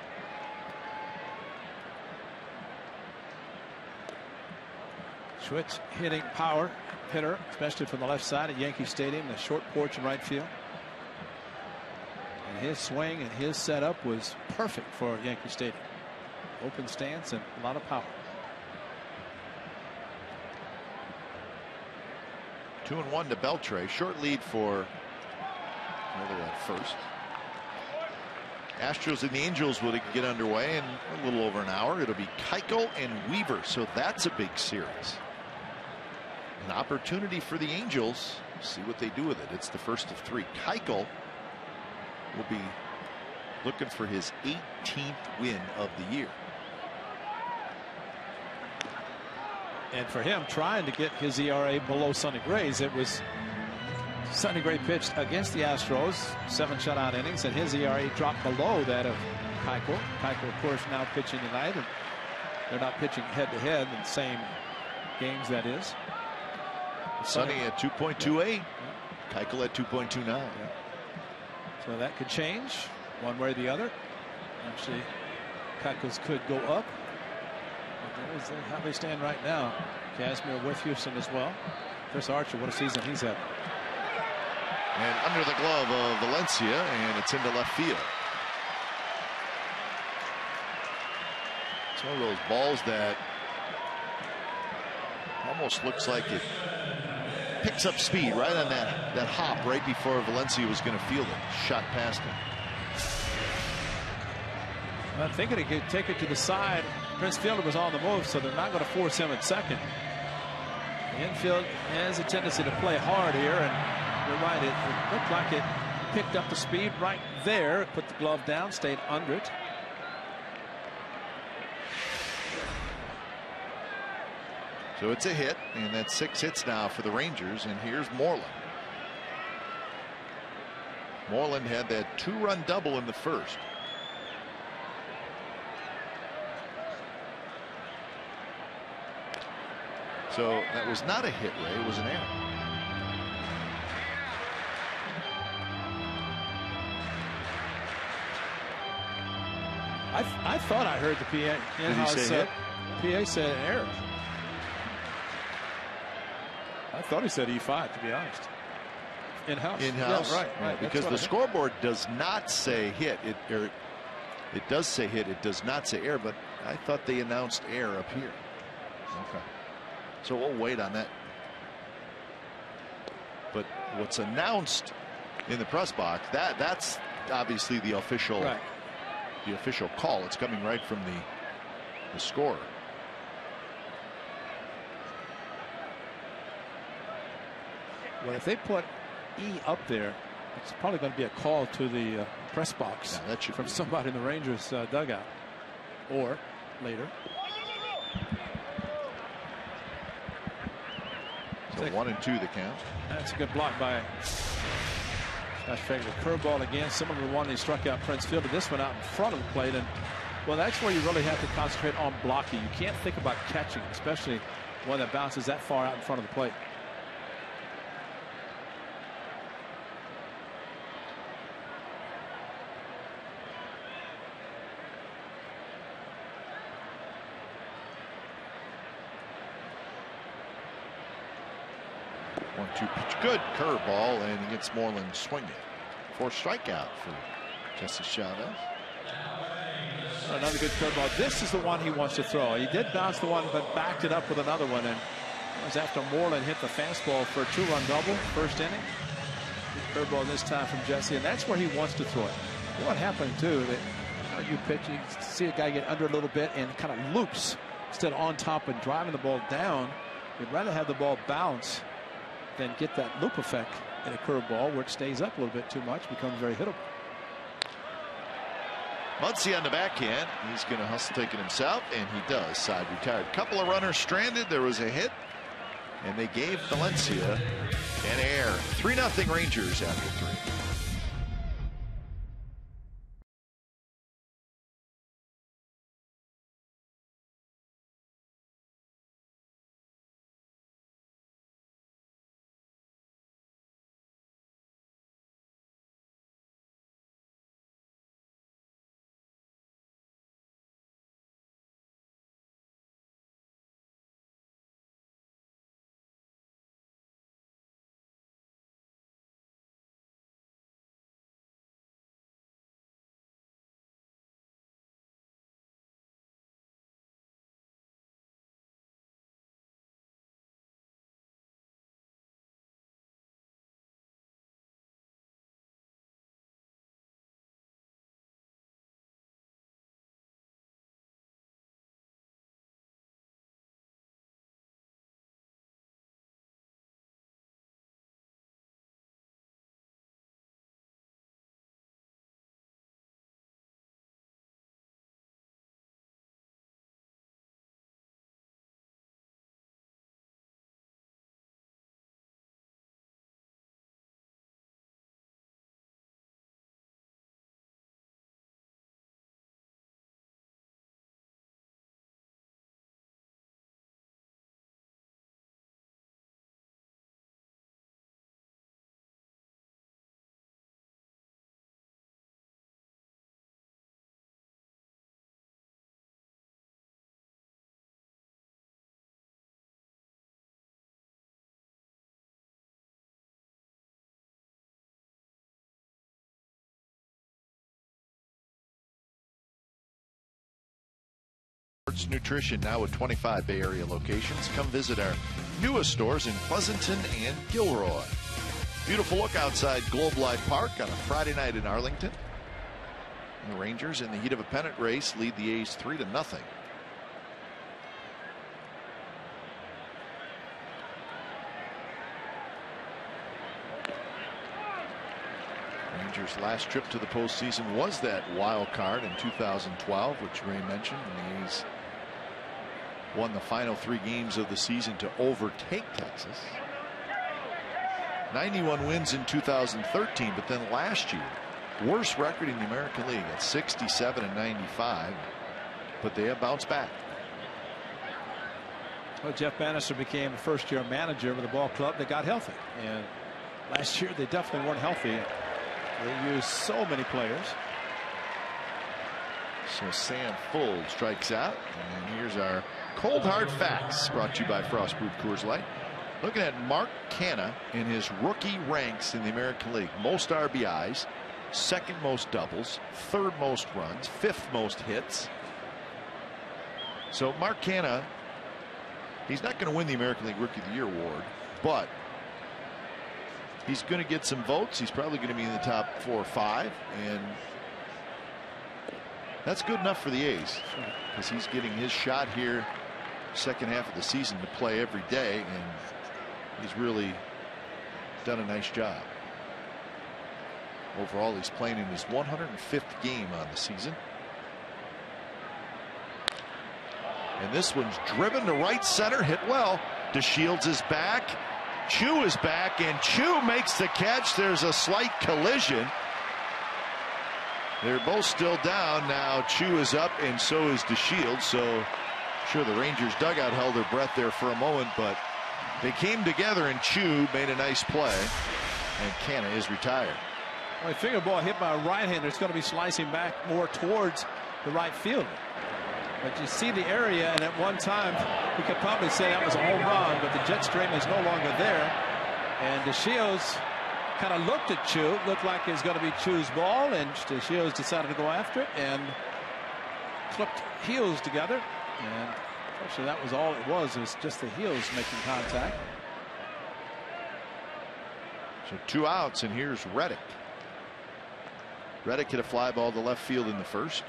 Switch hitting power hitter, especially from the left side at Yankee Stadium, the short porch in right field. And his swing and his setup was perfect for Yankee Stadium. Open stance and a lot of power. 2-1 to Beltre. Short lead for they're at first. Astros and the Angels will get underway in a little over an hour. It'll be Keuchel and Weaver. So that's a big series. An opportunity for the Angels. See what they do with it. It's the first of 3. Keuchel will be looking for his 18th win of the year. And for him, trying to get his ERA below Sonny Gray's, it was Sonny Gray pitched against the Astros, 7 shutout innings, and his ERA dropped below that of Keuchel. Keuchel, of course, now pitching tonight, and they're not pitching head-to-head in the same games, that is. Sonny at 2.28. Keuchel at 2.29. Yeah. So that could change one way or the other. Actually, Keuchel's could go up. But there's how they stand right now. Casimir with Houston as well. Chris Archer, what a season he's had. And under the glove of Valencia, and it's into left field. It's one of those balls that almost looks like it picks up speed right on that hop right before Valencia was going to field it. Shot past him. I'm thinking he could take it to the side. Prince Fielder was on the move, so they're not going to force him at second. The infield has a tendency to play hard here, and you're right, it looked like it picked up the speed right there. It put the glove down, stayed under it. So it's a hit, and that's 6 hits now for the Rangers, and here's Moreland. Moreland had that 2-run double in the first. So that was not a hit, Ray. It was an error. I thought I heard the PA in-house. Did he say hit? PA said error. I thought he said E5, to be honest. In-house. In-house, yeah, right. Because the scoreboard does not say hit. It does say hit. It does not say error. But I thought they announced error up here. Okay. So we'll wait on that. But what's announced in the press box, that's obviously the official call. It's coming right from the scorer. Well, if they put E up there, it's probably going to be a call to the press box from somebody in the Rangers dugout or later. So 1-2 the count. That's a good block by Josh Fager. Curveball again, similar to the one he struck out Prince Fielder. This one out in front of the plate, and well, that's where you really have to concentrate on blocking. You can't think about catching, especially one that bounces that far out in front of the plate. Pitch, good curveball, and he gets Moreland swinging. 4 strikeout for Jesse Chavez. Another good curveball. This is the one he wants to throw. He did bounce the one, but backed it up with another one, and it was after Moreland hit the fastball for a 2-run double first inning. Good curveball this time from Jesse, and that's where he wants to throw it. You know what happened too? That you pitch, you see a guy get under a little bit and kind of loops instead of on top and driving the ball down. You'd rather have the ball bounce than get that loop effect in a curveball where it stays up a little bit too much, becomes very hittable. Muncy on the backhand. He's going to hustle take it himself, and he does. Side retired. Couple of runners stranded. There was a hit, and they gave Valencia an error. 3-0 Rangers after 3. Rangers Nutrition, now with 25 Bay Area locations. Come visit our newest stores in Pleasanton and Gilroy. Beautiful look outside Globe Life Park on a Friday night in Arlington. And the Rangers, in the heat of a pennant race, lead the A's 3-0. Rangers' last trip to the postseason was that wild card in 2012, which Ray mentioned, and the A's won the final 3 games of the season to overtake Texas. 91 wins in 2013, but then last year, worst record in the American League at 67 and 95, but they have bounced back. Well, Jeff Bannister became a first-year manager of the ball club that got healthy, and last year they definitely weren't healthy. They used so many players. So Sam Fuld strikes out, and here's our cold hard facts brought to you by Frostproof Coors Light. Looking at Mark Canha in his rookie ranks in the American League: most RBIs, second most doubles, third most runs, fifth most hits. So Mark Canha, he's not going to win the American League Rookie of the Year award, but he's going to get some votes. He's probably going to be in the top 4 or 5, and that's good enough for the A's, because he's getting his shot here second half of the season to play every day, and he's really done a nice job. Overall, he's playing in his 105th game on the season. And this one's driven to right center, hit well. DeShields is back. Chu is back, and Chu makes the catch. There's a slight collision. They're both still down. Now Chu is up, and so is DeShields. So sure, the Rangers dugout held their breath there for a moment, but they came together, and Chu made a nice play, and Canha is retired. Well, I figure ball hit by a right-hander, it's going to be slicing back more towards the right fielder. But you see the area, and at one time we could probably say that was a home run, but the jet stream is no longer there. And DeShields kind of looked at Chu, looked like it was going to be Chu's ball, and DeShields decided to go after it and flipped heels together. And actually, that was all it was just the heels making contact. So 2 outs, and here's Reddick. Reddick hit a fly ball to left field in the first.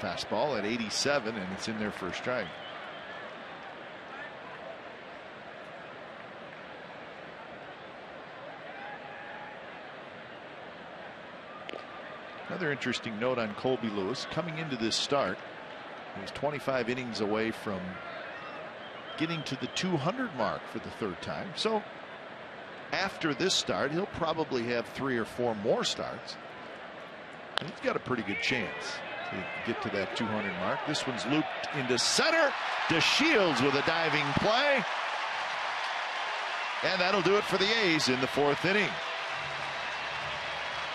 Fastball at 87, and it's in there for a strike. Another interesting note on Colby Lewis. Coming into this start, he was 25 innings away from getting to the 200 mark for the 3rd time. So after this start, he'll probably have 3 or 4 more starts. And he's got a pretty good chance to get to that 200 mark. This one's looped into center. DeShields with a diving play. And that'll do it for the A's in the 4th inning.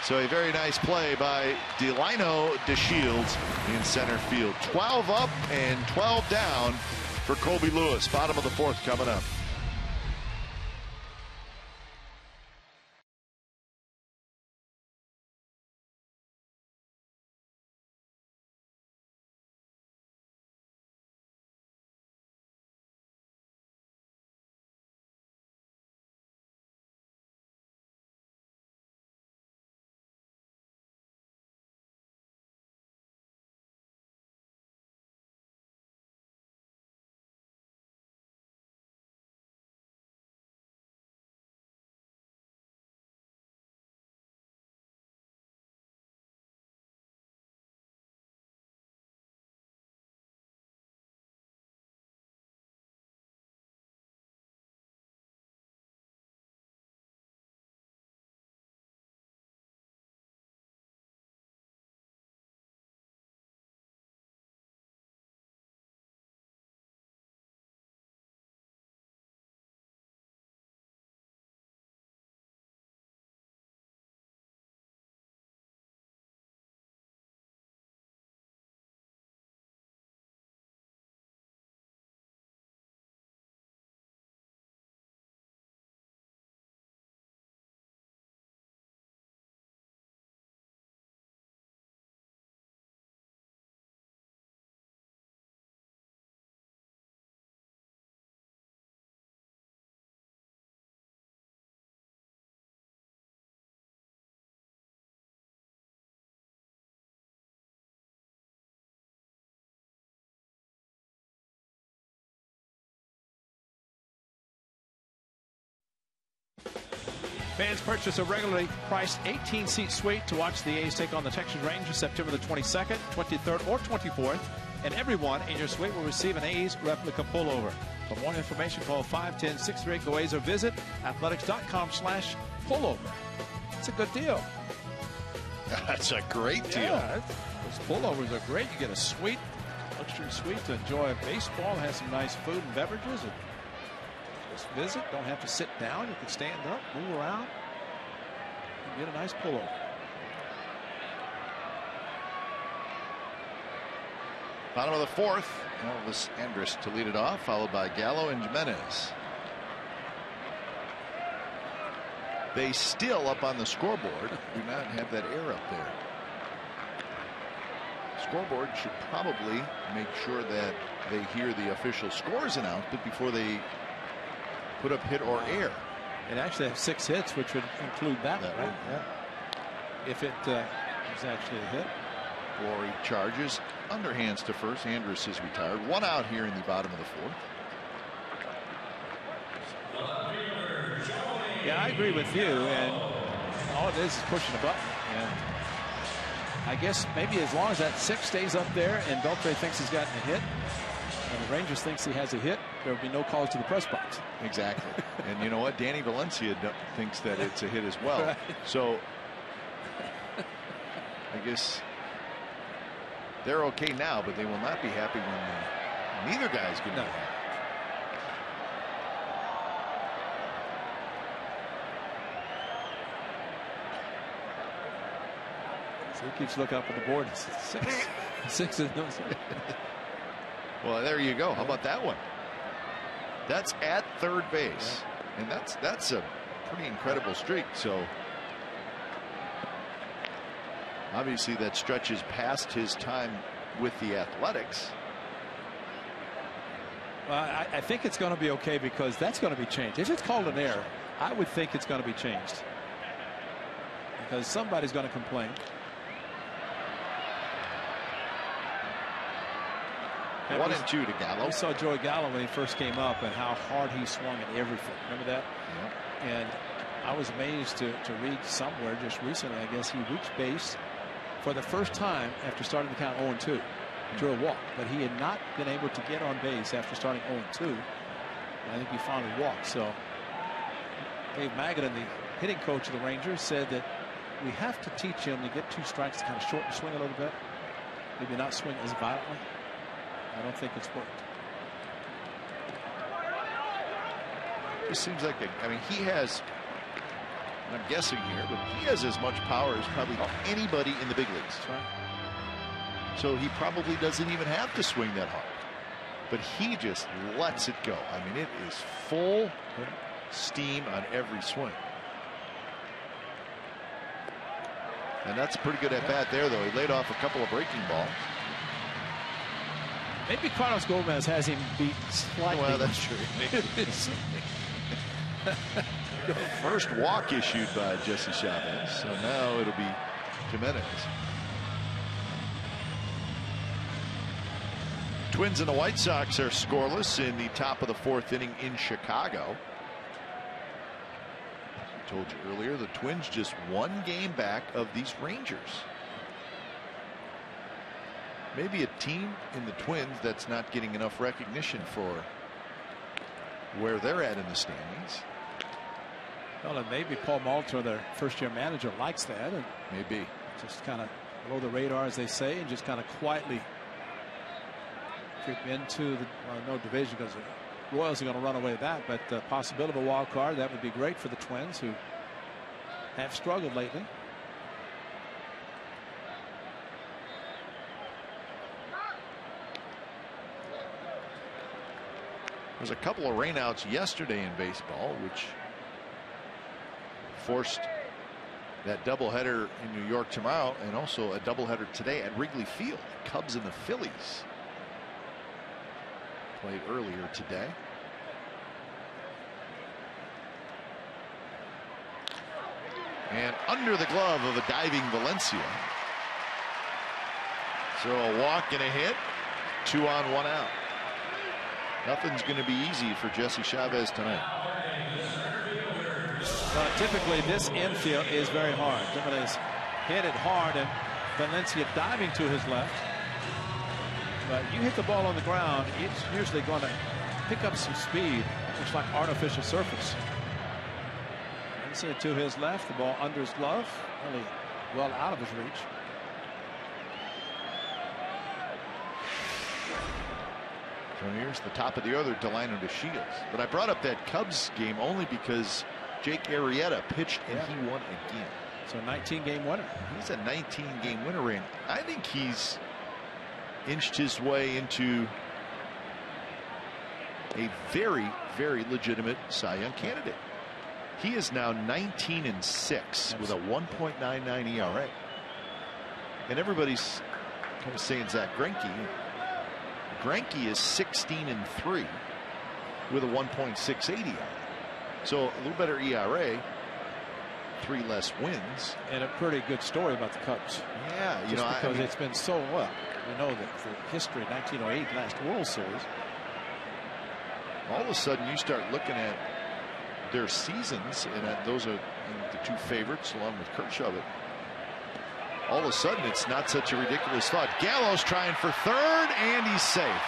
So a very nice play by Delino DeShields in center field. 12 up and 12 down for Colby Lewis. Bottom of the 4th coming up. Fans purchase a regularly priced 18-seat suite to watch the A's take on the Texas Rangers September the 22nd, 23rd, or 24th. And everyone in your suite will receive an A's replica pullover. For more information, call 510-638-GO-A's or visit athletics.com/pullover. It's a good deal. That's a great deal. Yeah, those pullovers are great. You get a suite, luxury suite to enjoy baseball. Has some nice food and beverages. And just visit. Don't have to sit down. You can stand up, move around, and get a nice pullover. Bottom of the fourth, Elvis Andrus to lead it off, followed by Gallo and Jimenez. They still, up on the scoreboard, do not have that air up there. Scoreboard should probably make sure that they hear the official scores announcement before they put up hit or air. It actually has 6 hits, which would include that one, right? Yeah. If it was actually a hit. Rory charges, underhands to first. Andrus is retired. 1 out here in the bottom of the fourth. Yeah, I agree with you. And all it is pushing a button. And I guess maybe as long as that 6 stays up there and Beltre thinks he's gotten a hit, and the Rangers thinks he has a hit, there will be no calls to the press box. Exactly. And you know what? Danny Valencia thinks that it's a hit as well. Right. So I guess they're okay now, but they will not be happy when neither guy is going to be happy. So he keeps looking up at the board. 6 of those. Well, there you go. How about that one? That's at third base, and that's a pretty incredible streak. So obviously that stretches past his time with the Athletics. I think it's going to be okay because that's going to be changed. If it's called an error, I would think it's going to be changed because somebody's going to complain. 1-2 to Gallo. We saw Joey Gallo when he first came up and how hard he swung at everything. Remember that? Yep. And I was amazed to read somewhere just recently, I guess he reached base for the first time after starting to count 0-2. Drew a walk, but he had not been able to get on base after starting 0-2. I think he finally walked. So Dave Magadan, the hitting coach of the Rangers, said that we have to teach him to get 2 strikes to kind of shorten the swing a little bit. Maybe not swing as violently. I don't think it's worked. It seems like he has, I'm guessing here, but he has as much power as probably anybody in the big leagues. That's right. So he probably doesn't even have to swing that hard. But he just lets it go. I mean, it is full steam on every swing. And that's a pretty good at bat there, though. He laid off a couple of breaking balls. Maybe Carlos Gomez has him beat slightly. Well, that's true. First walk issued by Jesse Chavez. So now it'll be Jimenez. Twins and the White Sox are scoreless in the top of the 4th inning in Chicago. I told you earlier, the Twins just 1 game back of these Rangers. Maybe a team in the Twins that's not getting enough recognition for where they're at in the standings. Well, and maybe Paul Malter, their first-year manager, likes that, and maybe just kind of below the radar, as they say, and just kind of quietly creep into the no division, because the Royals are going to run away with that. But the possibility of a wild card, that would be great for the Twins, who have struggled lately. There's a couple of rainouts yesterday in baseball, which forced that doubleheader in New York tomorrow, and also a doubleheader today at Wrigley Field. The Cubs and the Phillies played earlier today. And under the glove of a diving Valencia. So a walk and a hit. 2 on, 1 out. Nothing's going to be easy for Jesse Chavez tonight. Typically, this infield is very hard. Jimenez hit it hard, and Valencia diving to his left. But you hit the ball on the ground, it's usually going to pick up some speed. Looks like artificial surface. Valencia to his left, the ball under his glove, really well out of his reach. So here's the top of the order, Delino to Shields. But I brought up that Cubs game only because Jake Arrieta pitched and he won again. So 19-game winner. He's a 19-game winner, and I think he's inched his way into a very, very legitimate Cy Young candidate. He is now 19-6 with a 1.99 ERA. And everybody's kind of saying Zach Greinke. Greinke is 16-3 with a 1.68 ERA. So a little better ERA, 3 less wins. And a pretty good story about the Cubs. Yeah, you just know, because it's been so well. We know that the history, 1908, last World Series. All of a sudden, you start looking at their seasons, and those are the two favorites, along with Kershaw. But all of a sudden, it's not such a ridiculous thought. Gallo's trying for third, and he's safe.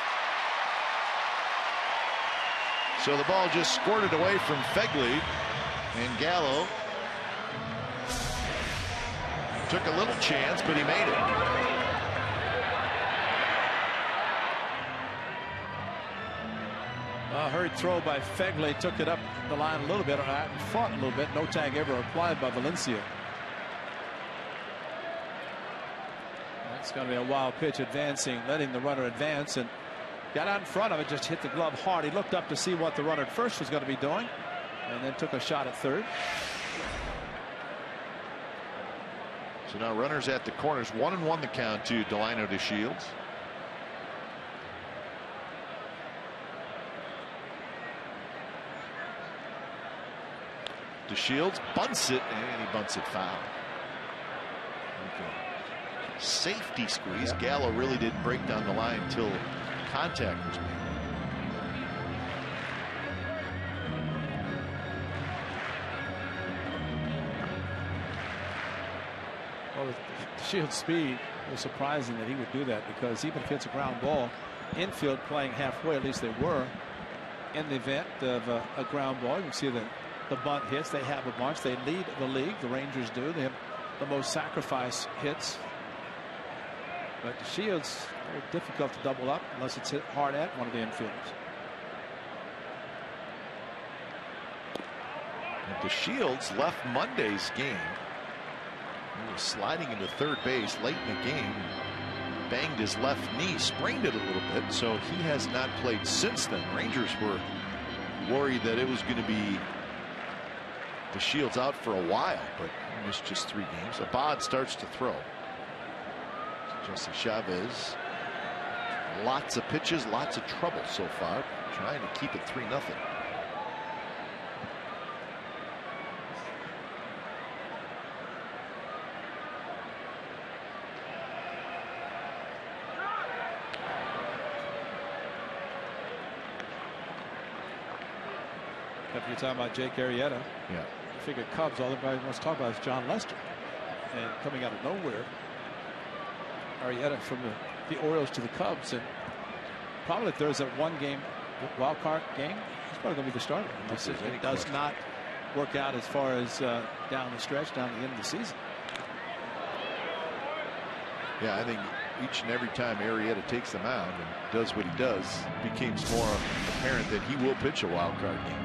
So the ball just squirted away from Fegley, and Gallo took a little chance, but he made it. A hurried throw by Fegley took it up the line a little bit, out in front a little bit. No tag ever applied by Valencia. That's going to be a wild pitch, advancing, letting the runner advance, and got out in front of it, just hit the glove hard. He looked up to see what the runner at first was going to be doing, and then took a shot at third. So now runners at the corners, 1-1 the count to Delino to Shields. DeShields bunts it, and he bunts it foul. Okay. Safety squeeze. Yeah. Gallo really didn't break down the line until contact was made. Well, DeShields' speed, it was surprising that he would do that, because even if it's a ground ball, infield playing halfway, at least they were, in the event of a ground ball. You can see that the bunt hits, they have a bunch. They lead the league. The Rangers do. They have the most sacrifice hits. But DeShields, very difficult to double up unless it's hit hard at one of the infielders. And DeShields left Monday's game. He was sliding into third base late in the game. Banged his left knee, sprained it a little bit, so he has not played since then. Rangers were worried that it was going to be DeShields out for a while, but he missed just 3 games. Abad starts to throw. Jesse Chavez, lots of pitches, lots of trouble so far, trying to keep it 3-0. If you're talking about Jake Arrieta, yeah, I figure Cubs, all everybody wants to talk about is John Lester. And coming out of nowhere, Arrieta from the Orioles to the Cubs, and probably if there's a 1-game wild card game, he's probably going to be the starter unless it does not work out as far as down the stretch, down the end of the season. Yeah, I think each and every time Arrieta takes the mound and does what he does, it becomes more apparent that he will pitch a wild card game.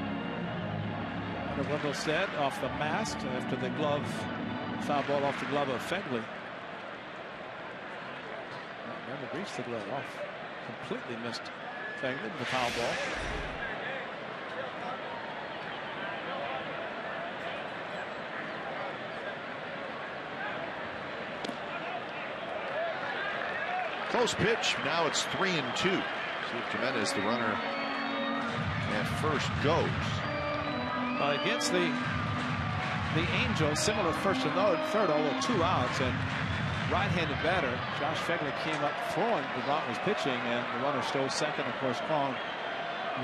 Wendell said off the mask after the glove, foul ball off the glove of Fegley. Never reached the glove off. Completely missed Fegley with the foul ball. Close pitch. Now it's 3-2. See if Jimenez, the runner at first, goes. Against the Angels, similar first and third, although 2 outs, and right-handed batter Josh Fegley came up throwing. DeGrom was pitching, and the runner stole second. Of course, Kong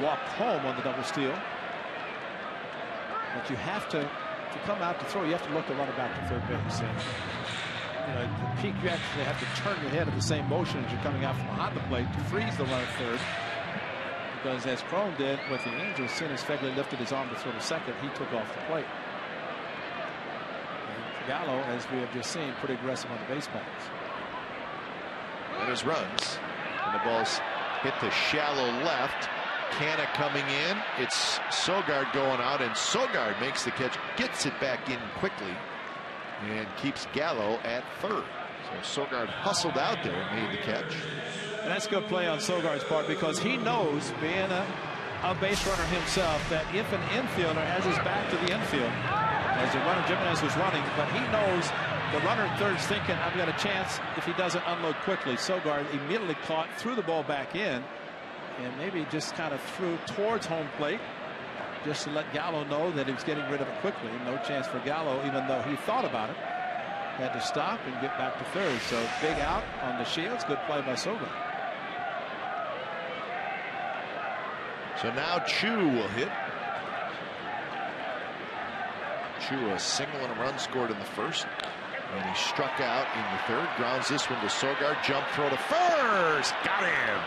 walked home on the double steal. But you have to to come out to throw, you have to look the runner back to third base. And, you know, the peak, you actually have to turn your head in the same motion as you're coming out from behind the plate to freeze the runner third. Because as Cron did with the Angels, as soon as Fegley lifted his arm to throw to second, he took off the plate. And Gallo, as we have just seen, pretty aggressive on the base paths. And his runs. And the ball's hit to shallow left. Canna coming in. It's Sogard going out, and Sogard makes the catch, gets it back in quickly, and keeps Gallo at third. So Sogard hustled out there and made the catch. And that's good play on Sogard's part, because he knows, being a base runner himself, that if an infielder has his back to the infield, as the runner Jimenez was running, but he knows the runner at third is thinking, I've got a chance if he doesn't unload quickly. Sogard immediately caught, threw the ball back in, and maybe just kind of threw towards home plate just to let Gallo know that he was getting rid of it quickly. No chance for Gallo, even though he thought about it. Had to stop and get back to third. So big out on the Shields. Good play by Sogard. So now Chu will hit. Chu a single and a run scored in the first. And he struck out in the third. Grounds this one to Sogard. Jump throw to first. Got him.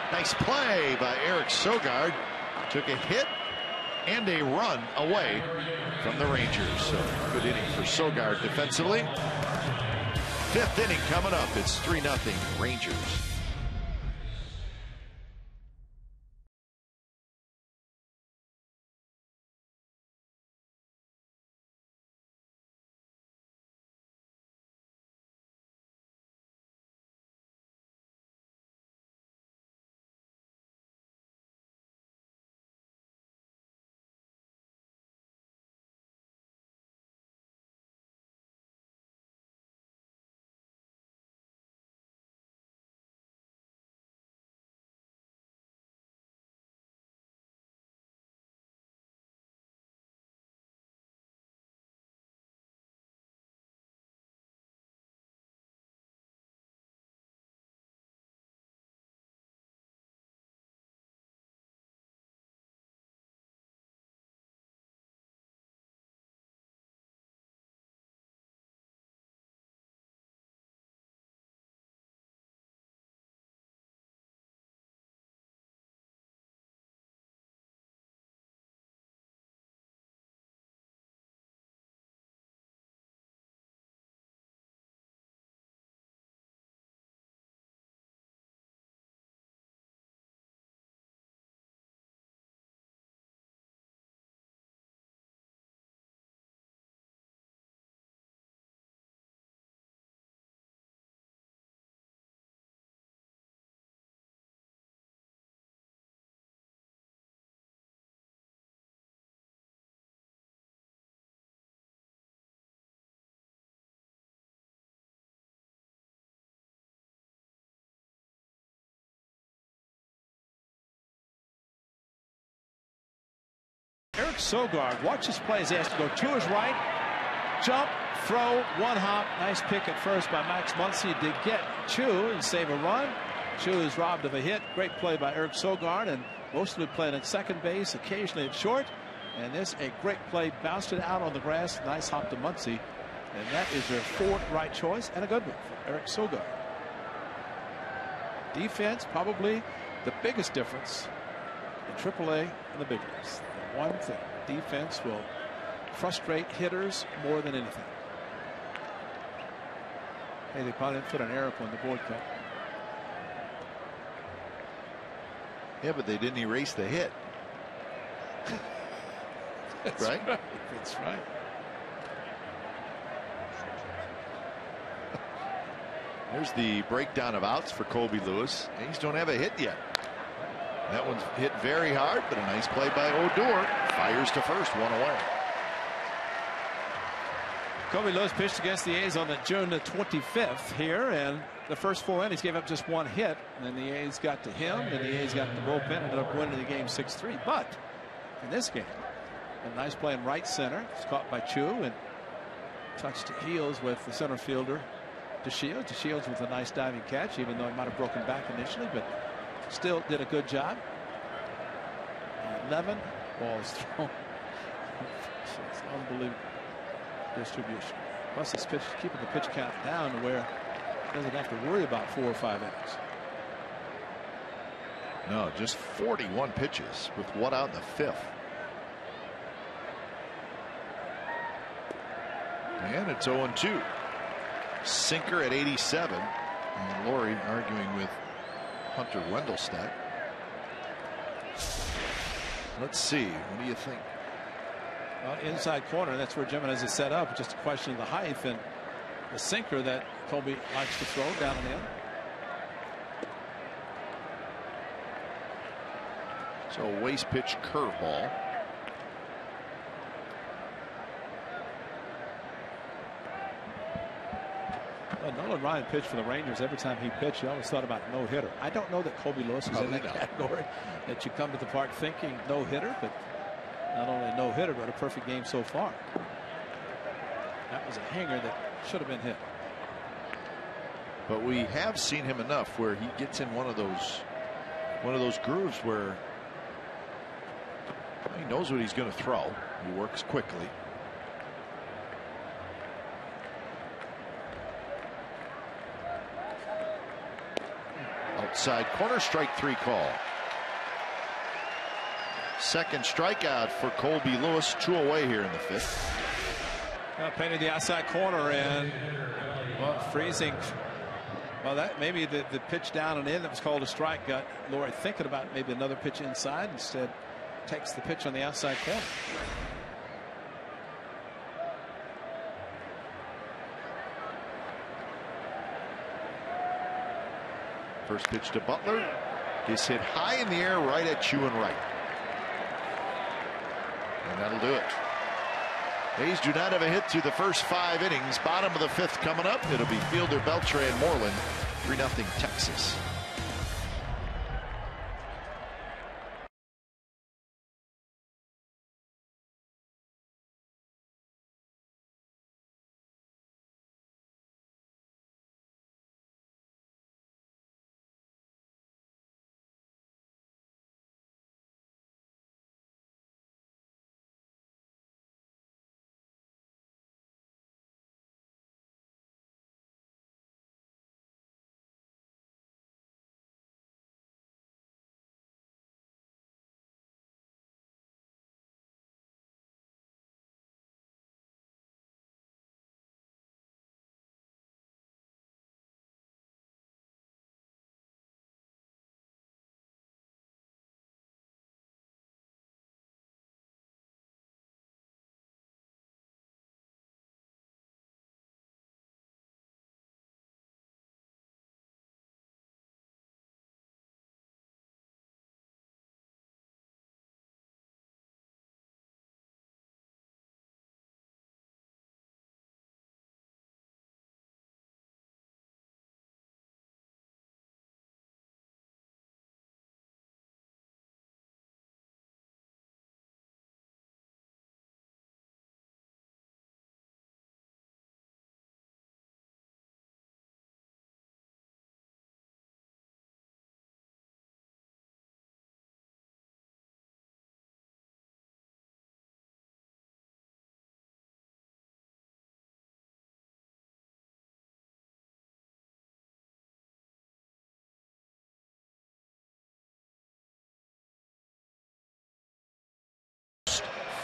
Nice play by Eric Sogard. Took a hit and a run away from the Rangers. So good inning for Sogard defensively. Fifth inning coming up. It's 3-0 Rangers. Eric Sogard, watch his plays. He has to go to his right, jump, throw, one hop. Nice pick at first by Max Muncy to get Chu and save a run. Chu is robbed of a hit. Great play by Eric Sogard, and mostly playing at second base, occasionally at short. And this a great play, bounced it out on the grass. Nice hop to Muncy. And that is their fourth right choice, and a good one for Eric Sogard. Defense, probably the biggest difference in AAA and the big leagues. The one thing, defense will frustrate hitters more than anything. Hey, they probably didn't put an error on the board cut. Yeah, but they didn't erase the hit. That's right? That's right. There's the breakdown of outs for Colby Lewis. A's don't have a hit yet. That one's hit very hard, but a nice play by Odor. Fires to first, one away. Colby Lewis pitched against the A's on June the 25th here, and the first 4 innings gave up just 1 hit. And then the A's got to him, and the A's got the bullpen, ended up winning the game 6-3. But in this game, a nice play in right center. It's caught by Chu and touched heels with the center fielder DeShields. DeShields with a nice diving catch, even though he might have broken back initially, but still did a good job. 11 balls thrown. It's unbelievable. distribution. Plus, it's keeping the pitch count down to where he doesn't have to worry about 4 or 5 innings. No, just 41 pitches with 1 out in the 5th. And it's 0-2. Sinker at 87. And Laurie arguing with Hunter Wendelstedt. Let's see. What do you think? Well, inside corner, that's where Jimenez is set up. Just a question of the height and the sinker that Colby likes to throw down and in. So a waste pitch curveball. Well, Nolan Ryan pitched for the Rangers. Every time he pitched, you always thought about no-hitter. I don't know that Colby Lewis is in that category, that you come to the park thinking no-hitter, but not only no-hitter, but a perfect game so far. That was a hanger that should have been hit. But we have seen him enough where he gets in one of those grooves where he knows what he's going to throw. He works quickly. Outside corner, strike 3 call. Second strikeout for Colby Lewis. 2 away here in the 5th. Painted the outside corner and freezing. Well, that maybe the pitch down and in that was called a strike got Laurie thinking about maybe another pitch inside. Instead, takes the pitch on the outside corner. First pitch to Butler is hit high in the air right at Chewin Wright. And that'll do it. A's do not have a hit through the first 5 innings. Bottom of the 5th coming up. It'll be Fielder, Beltran, Moreland. 3-0 Texas.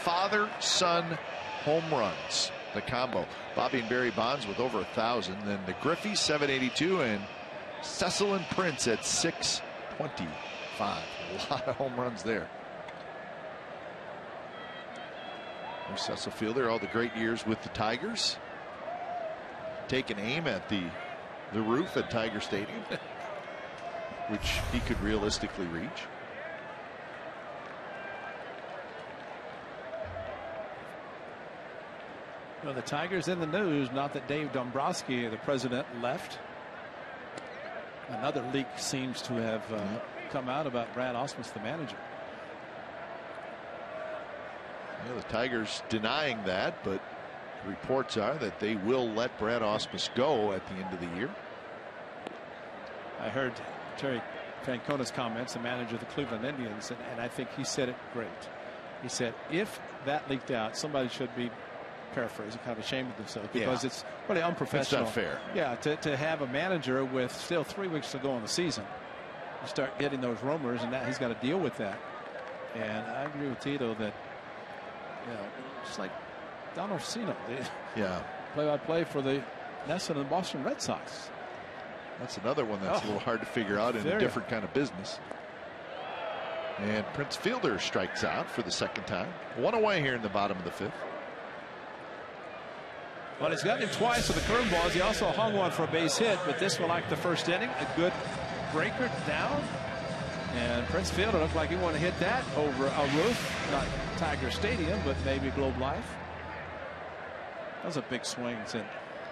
Father-son home runs, the combo. Bobby and Barry Bonds with over 1,000. Then the Griffey 782 and Cecil and Prince at 625. A lot of home runs there. There's Cecil Fielder, all the great years with the Tigers. Taking aim at the roof at Tiger Stadium, which he could realistically reach. Well, the Tigers in the news, not that Dave Dombrowski, the president, left. Another leak seems to have come out about Brad Ausmus, the manager. Yeah, the Tigers denying that, but reports are that they will let Brad Ausmus go at the end of the year. I heard Terry Francona's comments, the manager of the Cleveland Indians, and I think he said it great. He said if that leaked out, somebody should be paraphrasing, kind of ashamed of themselves because it's really unprofessional. It's not fair. Yeah, to have a manager with still 3 weeks to go in the season, you start getting those rumors, and now he's got to deal with that. And I agree with Tito that, it's like Don Orsino, play-by-play for the Nets and the Boston Red Sox. That's another one that's a little hard to figure out in a different kind of business. And Prince Fielder strikes out for the second time. 1 away here in the bottom of the 5th. Well, he's gotten him twice with the curveballs. He also hung one for a base hit, but this one, like the first inning, a good breaker down. And Prince Fielder looked like he wanted to hit that over a roof, not Tiger Stadium, but maybe Globe Life. Those are big swings, and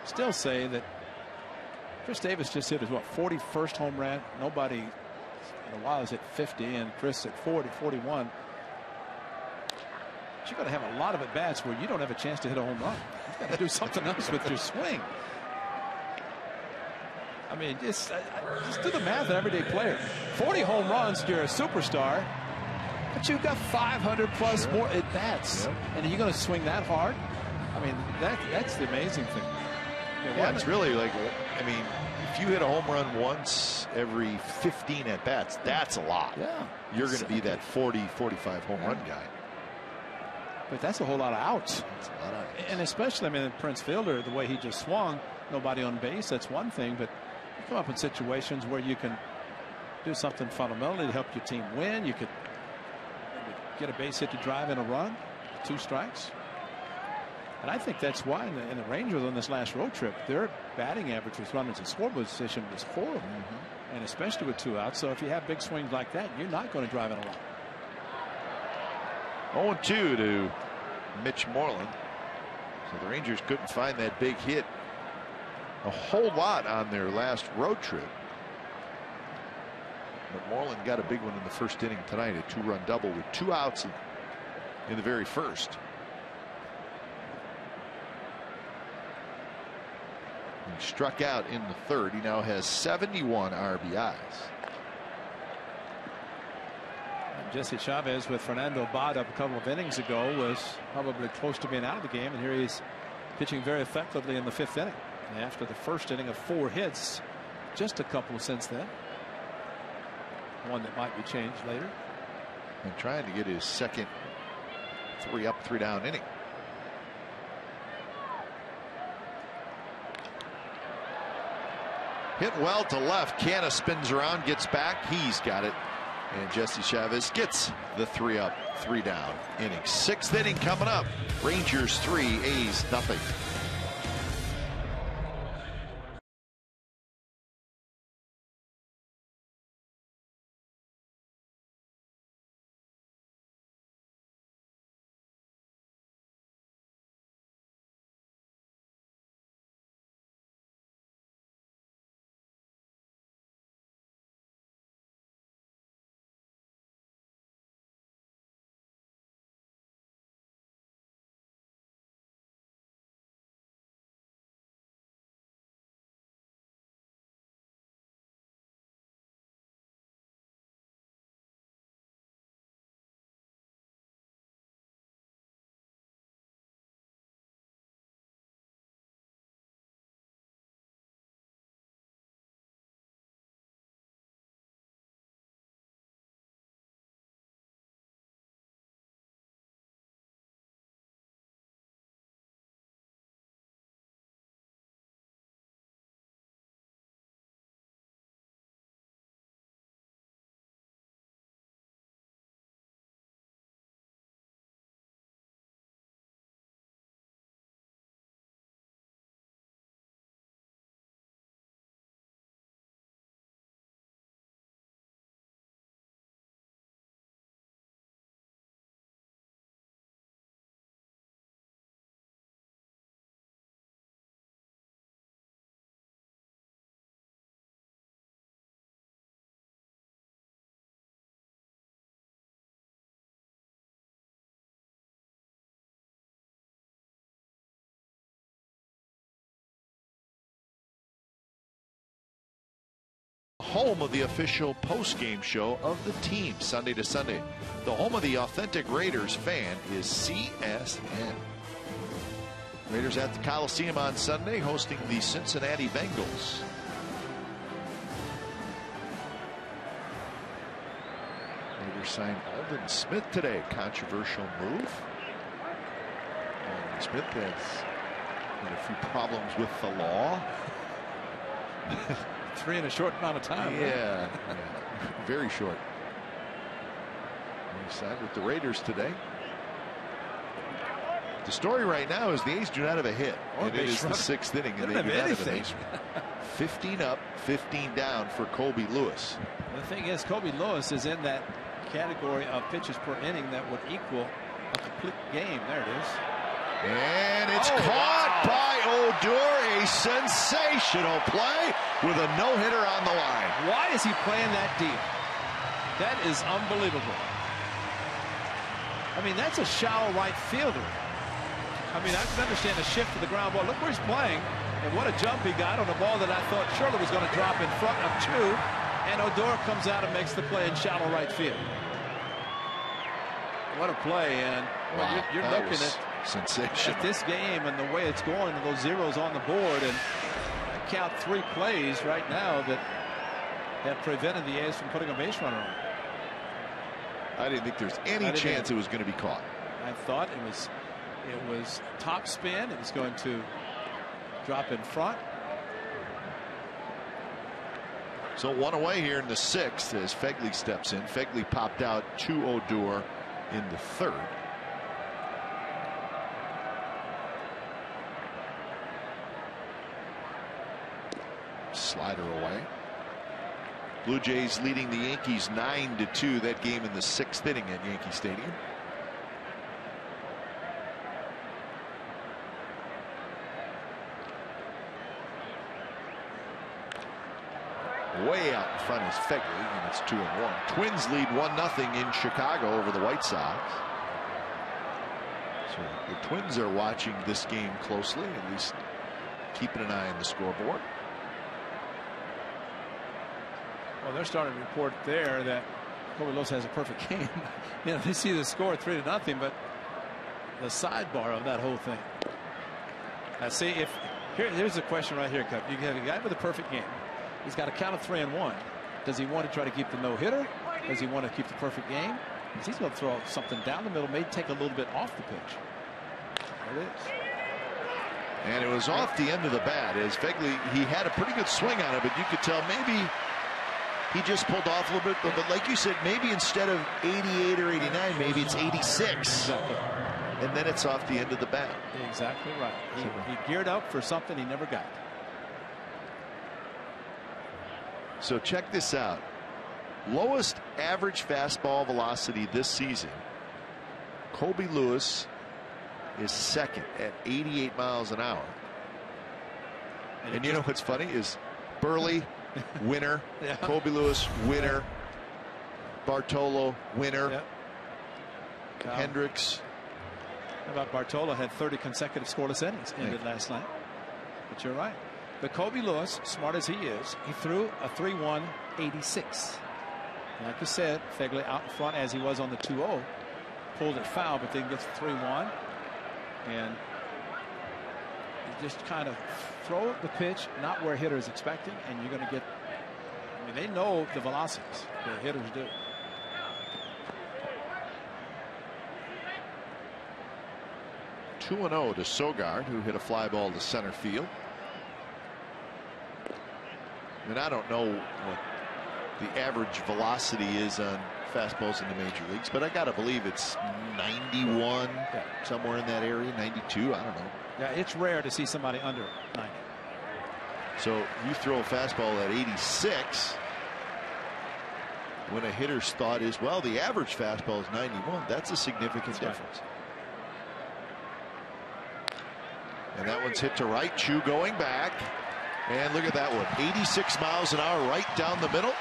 still say that Chris Davis just hit his 41st home run. Nobody in a while has hit 50, and Chris at 40, 41. But you got to have a lot of at bats where you don't have a chance to hit a home run. You got to do something else with your swing. I mean, just do the math, an everyday player. 40 home runs, you're a superstar, but you've got 500 plus more at bats, and you're going to swing that hard. I mean, that's the amazing thing. It's really like, I mean, if you hit a home run once every 15 at bats, that's a lot. Yeah, you're going to be that 40, 45 home run guy. But that's a whole lot of outs. That's a lot of outs. And especially, I mean, Prince Fielder, the way he just swung, nobody on base, that's one thing. But you come up in situations where you can do something fundamentally to help your team win. You could get a base hit to drive in a run, 2 strikes. And I think that's why in the Rangers on this last road trip, their batting average with runners in scoreboard position was horrible. And especially with 2 outs. So if you have big swings like that, you're not going to drive in a lot. 0-2 to Mitch Moreland. So the Rangers couldn't find that big hit a whole lot on their last road trip. But Moreland got a big one in the first inning tonight, a 2-run double with 2 outs in the very first. He struck out in the 3rd. He now has 71 RBIs. Jesse Chavez with Fernando Abad up a couple of innings ago was probably close to being out of the game, and here he's pitching very effectively in the 5th inning. And after the first inning of 4 hits, just a couple since then. One that might be changed later. And trying to get his second 3 up, 3 down inning. Hit well to left. Canna spins around, gets back. He's got it. And Jesse Chavez gets the 3 up, 3 down inning. 6th inning coming up. Rangers 3, A's nothing. Home of the official post-game show of the team, Sunday to Sunday. The home of the authentic Raiders fan is CSN. Raiders at the Coliseum on Sunday, hosting the Cincinnati Bengals. Raiders signed Aldon Smith today. Controversial move. Aldon Smith has had a few problems with the law. 3 in a short amount of time. Yeah, yeah. Very short. He signed with the Raiders today. The story right now is the A's do not have a hit. And it is the 6th inning, and they do not have an ace. 15 up, 15 down for Colby Lewis. The thing is, Colby Lewis is in that category of pitches per inning that would equal a complete game. There it is. And it's caught by Odor. A sensational play with a no-hitter on the line. Why is he playing that deep? That is unbelievable. I mean, that's a shallow right fielder. I mean, I can understand the shift to the ground ball. Look where he's playing, and what a jump he got on a ball that I thought surely was going to drop in front of 2, and Odor comes out and makes the play in shallow right field. What a play, and wow, you're looking at sensation. At this game and the way it's going, and those zeros on the board, and I count 3 plays right now that have prevented the A's from putting a base runner on. I didn't think there's any chance it was going to be caught. I thought it was top spin. It was going to drop in front. So 1 away here in the 6th as Fegley steps in. Fegley popped out to Odor in the 3rd. Slider away. Blue Jays leading the Yankees 9-2. That game in the 6th inning at Yankee Stadium. Way out in front is Fegley, and it's 2-1. Twins lead 1-0 in Chicago over the White Sox. So the Twins are watching this game closely, at least keeping an eye on the scoreboard. Well, they're starting to report there that Colby Lewis has a perfect game. You know, they see the score 3-0, but the sidebar of that whole thing. Now, see, if here's the question right here, Cup. You have a guy with a perfect game. He's got a count of 3-1. Does he want to try to keep the no-hitter? Does he want to keep the perfect game? Because he's going to throw something down the middle, maybe take a little bit off the pitch. There it is. And it was off the end of the bat as Fegley, he had a pretty good swing on it, but you could tell maybe he just pulled off a little bit. But like you said, maybe instead of 88 or 89, maybe it's 86. Exactly. And then it's off the end of the bat. Exactly right. He geared up for something he never got. So check this out. Lowest average fastball velocity this season. Colby Lewis is 2nd at 88 miles an hour. And you know what's funny is Burley, winner. Yeah. Colby Lewis, winner. Bartolo, winner. Yep. Hendricks. How about Bartolo had 30 consecutive scoreless innings ended last night. But you're right. But Colby Lewis, smart as he is, he threw a 3-1 86. Like you said, Fegley out in front as he was on the 2-0. Pulled it foul, but then gets the 3-1. And you just kind of throw the pitch not where a hitter is expecting, and you're going to get, I mean, they know the velocities, the hitters do. Two 2-0 to Sogard, who hit a fly ball to center field. And I don't know what the average velocity is on fastballs in the major leagues, but I got to believe it's 91, somewhere in that area, 92. I don't know. Yeah, it's rare to see somebody under 90. So you throw a fastball at 86 when a hitter's thought is, well, the average fastball is 91. That's a significant difference. And that one's hit to right. Chu going back. And look at that one. 86 miles an hour right down the middle.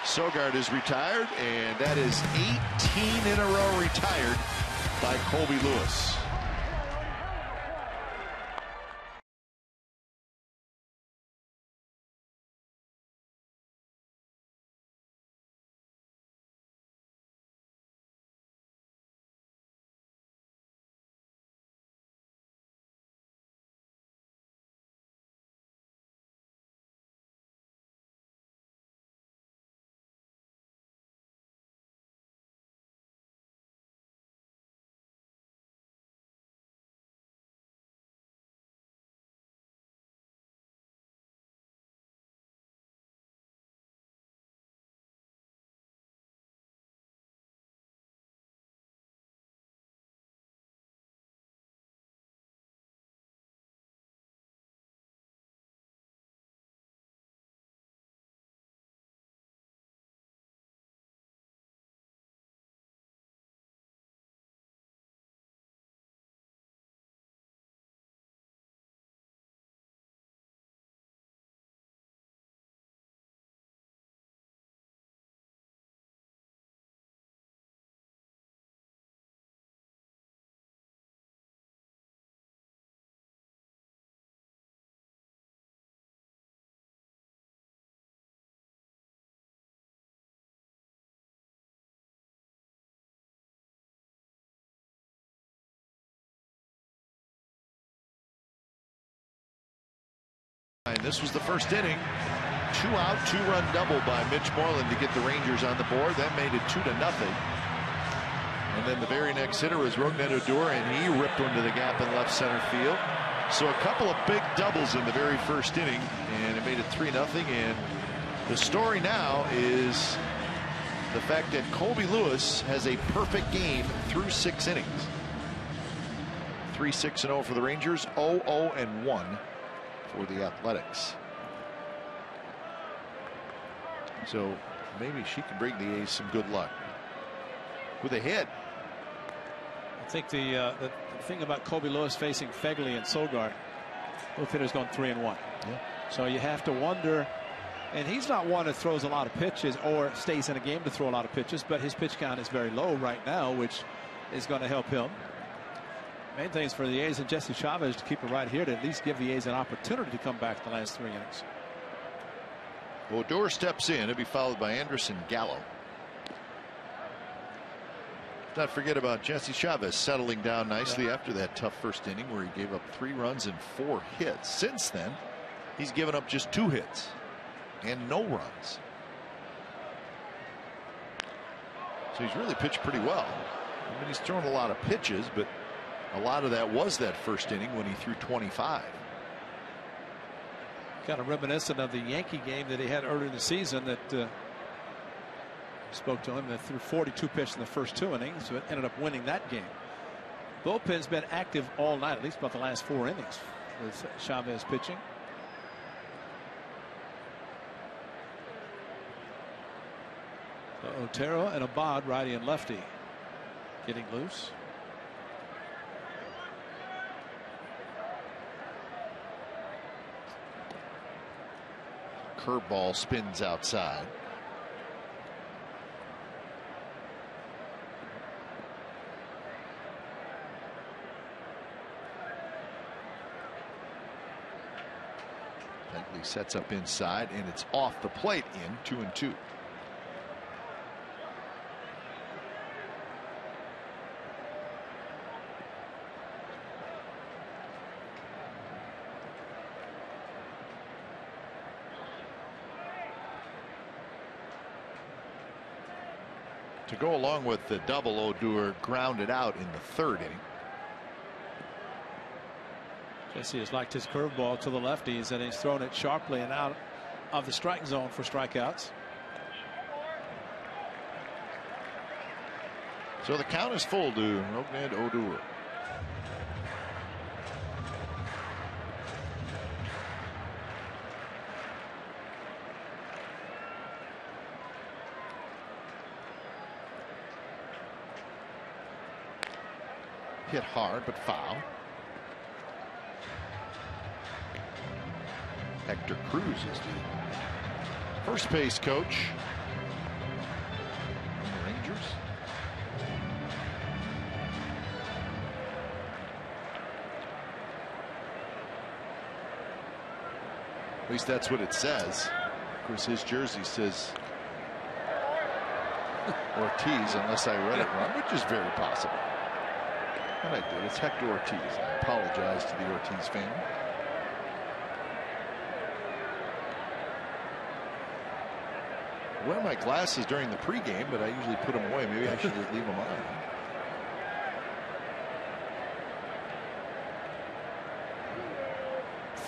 Sogard is retired, and that is 18 in a row retired by Colby Lewis. This was the first inning. 2-out, 2-run double by Mitch Moreland to get the Rangers on the board. That made it 2-0. And then the very next hitter was Odor, and he ripped one to the gap in left center field. So a couple of big doubles in the very first inning, and it made it 3-0. And the story now is the fact that Colby Lewis has a perfect game through 6 innings. 3-6-0 for the Rangers, 0-0-1 for the Athletics. So maybe she can bring the A's some good luck with a hit. I think the thing about Colby Lewis facing Fegley and Sogard, both hitters going 3-1. Yeah. So you have to wonder, and he's not one that throws a lot of pitches or stays in a game to throw a lot of pitches, but his pitch count is very low right now, which is going to help him. Main thing is for the A's and Jesse Chavez to keep it right here to at least give the A's an opportunity to come back the last 3 innings. Odor steps in. It'll be followed by Anderson Gallo. Not forget about Jesse Chavez settling down nicely after that tough first inning where he gave up 3 runs and 4 hits. Since then, he's given up just 2 hits and no runs. So he's really pitched pretty well. I mean, he's thrown a lot of pitches, but a lot of that was that first inning when he threw 25. Kind of reminiscent of the Yankee game that he had earlier in the season that spoke to him, that threw 42 pitches in the first 2 innings, but ended up winning that game. Bullpen's been active all night, at least about the last 4 innings with Chavez pitching. So Otero and Abad, righty and lefty, getting loose. Curveball spins outside. Bentley sets up inside, and it's off the plate in 2-2. To go along with the double, Odor grounded out in the 3rd inning. Jesse has liked his curveball to the lefties, and he's thrown it sharply and out of the strike zone for strikeouts. So the count is full to Oakland Odor. Hit hard, but foul. Hector Cruz is the first base coach for the Rangers. At least that's what it says. Of course, his jersey says Ortiz, unless I read it wrong, which is very possible. And I did. It's Hector Ortiz. I apologize to the Ortiz family. I wear my glasses during the pregame, but I usually put them away. Maybe I should just leave them on.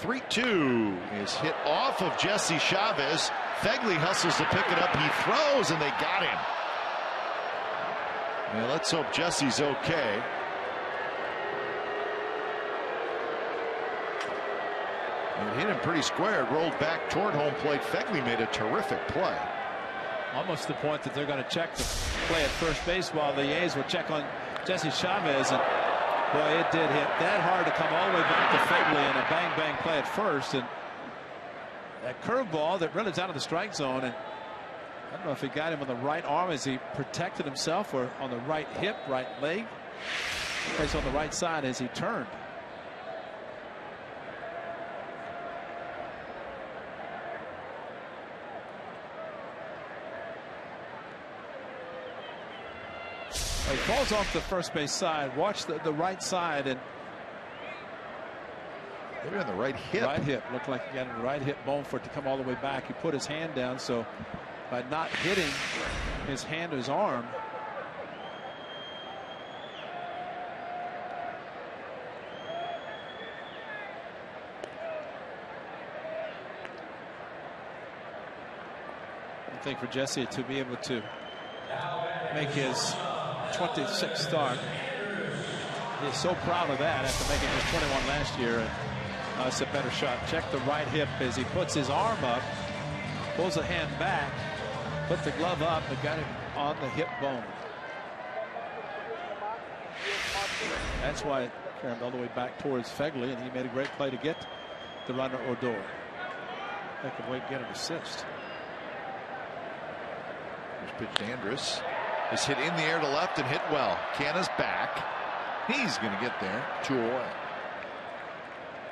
3-2 is hit off of Jesse Chavez. Fegley hustles to pick it up. He throws, and they got him. Now let's hope Jesse's okay. It hit him pretty square. It rolled back toward home plate. Fegley made a terrific play. Almost to the point that they're going to check the play at first base while the A's will check on Jesse Chavez. And boy, it did hit that hard to come all the way back to Fegley, and a bang bang play at first. And that curveball that really is out of the strike zone. And I don't know if he got him on the right arm as he protected himself, or on the right hip, right leg. Placed on the right side as he turned. He falls off the first base side. Watch the right side, and Maybe on the right hip. Right hip. Looked like he got a right hip bone for it to come all the way back. He put his hand down, so by not hitting his hand or his arm, I think for Jesse to be able to make his 26th start, he's so proud of that after making his 21 last year. And it's a better shot. Check the right hip as he puts his arm up, pulls the hand back, put the glove up, but got it on the hip bone. That's why it carried all the way back towards Fegley, and he made a great play to get the runner Odor. Heck of a way to get an assist. Pitch to Andrus. Is hit in the air to left and hit well. Canna's back. He's going to get there. 2 away.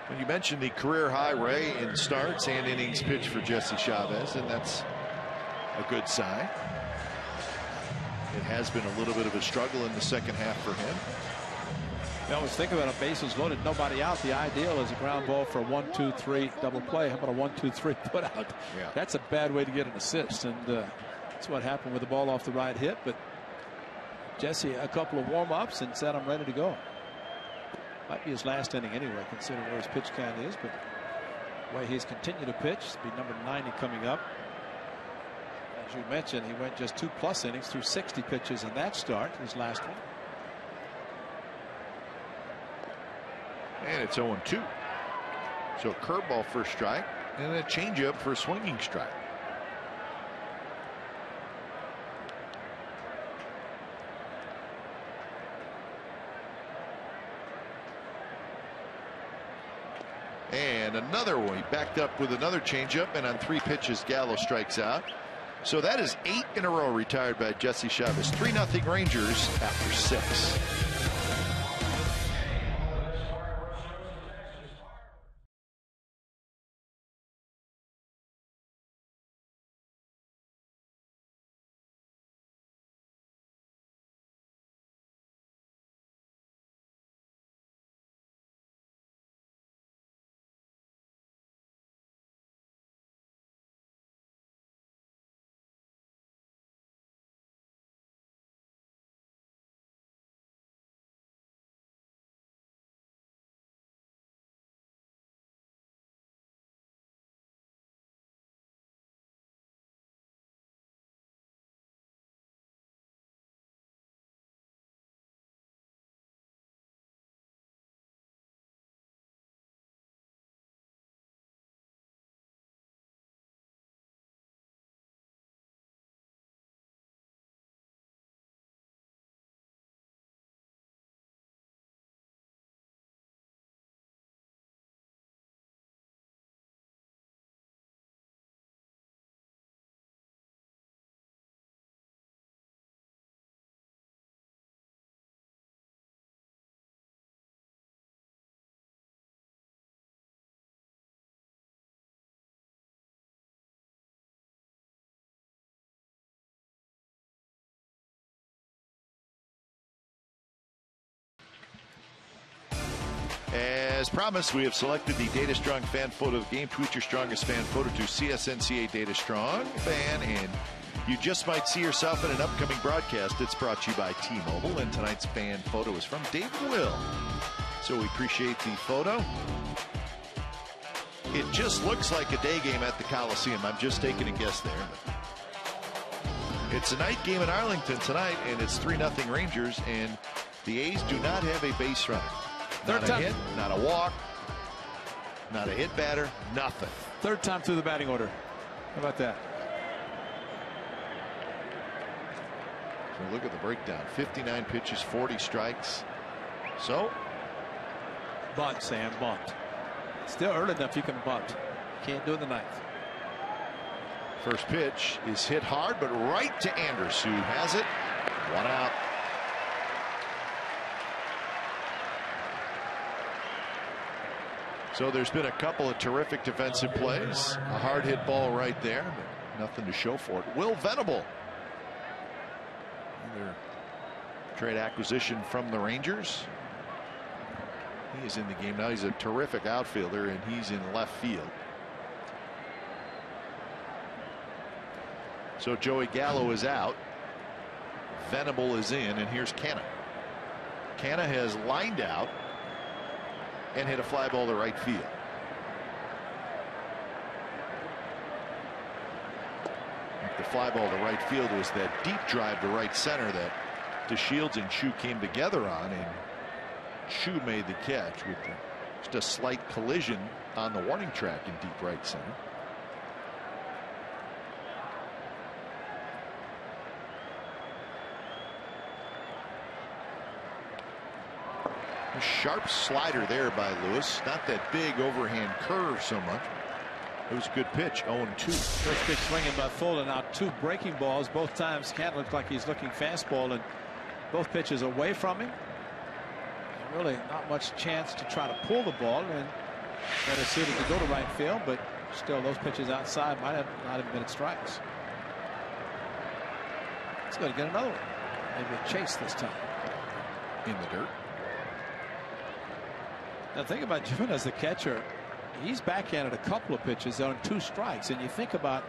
When you mentioned the career high, Ray, in starts and innings pitched for Jesse Chavez, and that's a good sign. It has been a little bit of a struggle in the second half for him. You always think about a bases loaded, nobody out. The ideal is a ground ball for a 1-2-3 double play. How about a 1-2-3 put out? Yeah. That's a bad way to get an assist, and that's what happened with the ball off the right hip. But Jesse, a couple of warm-ups and said, I'm ready to go. Might be his last inning anyway, considering where his pitch count is, but the way he's continued to pitch, be number 90 coming up. As you mentioned, he went just 2+ innings through 60 pitches in that start, his last one. And it's 0-2. So a curveball for a strike and a changeup for a swinging strike. And another one. He backed up with another changeup, and on 3 pitches, Gallo strikes out. So that is 8 in a row retired by Jesse Chavez. 3-0 Rangers after 6. As promised, we have selected the Data Strong fan photo of the game. Tweet your strongest fan photo to CSNCA Data Strong fan, and you just might see yourself in an upcoming broadcast. It's brought to you by T-Mobile, and tonight's fan photo is from David Will. So we appreciate the photo. It just looks like a day game at the Coliseum. I'm just taking a guess there. It's a night game in Arlington tonight, and it's 3-0 Rangers, and the A's do not have a base runner. Not a hit, not a walk, not a hit batter, nothing. Third time through the batting order. How about that? So look at the breakdown. 59 pitches, 40 strikes. So bunt, Sam, bunt. Still early enough you can bunt. Can't do it in the ninth. First pitch is hit hard, but right to Andrus, who has it. 1 out. So there's been a couple of terrific defensive plays. A hard hit ball right there, but nothing to show for it. Will Venable, another trade acquisition from the Rangers. He is in the game now. He's a terrific outfielder, and he's in left field. So Joey Gallo is out. Venable is in, and here's Canha. Canha has lined out and hit a fly ball to right field. The fly ball to right field was that deep drive to right center that DeShields and Chu came together on, and Chu made the catch with just a slight collision on the warning track in deep right center. A sharp slider there by Lewis. Not that big overhand curve so much. It was a good pitch. 0-2. First pitch swinging by Fuller. Now 2 breaking balls. Both times Canha looked like he's looking fastball, and both pitches away from him. Really not much chance to try to pull the ball, and better suited to go to right field, but still those pitches outside might have not have been strikes. He's going to get another one. Maybe a chase this time. In the dirt. Now think about Jimenez, the catcher. He's backhanded a couple of pitches on 2 strikes, and you think about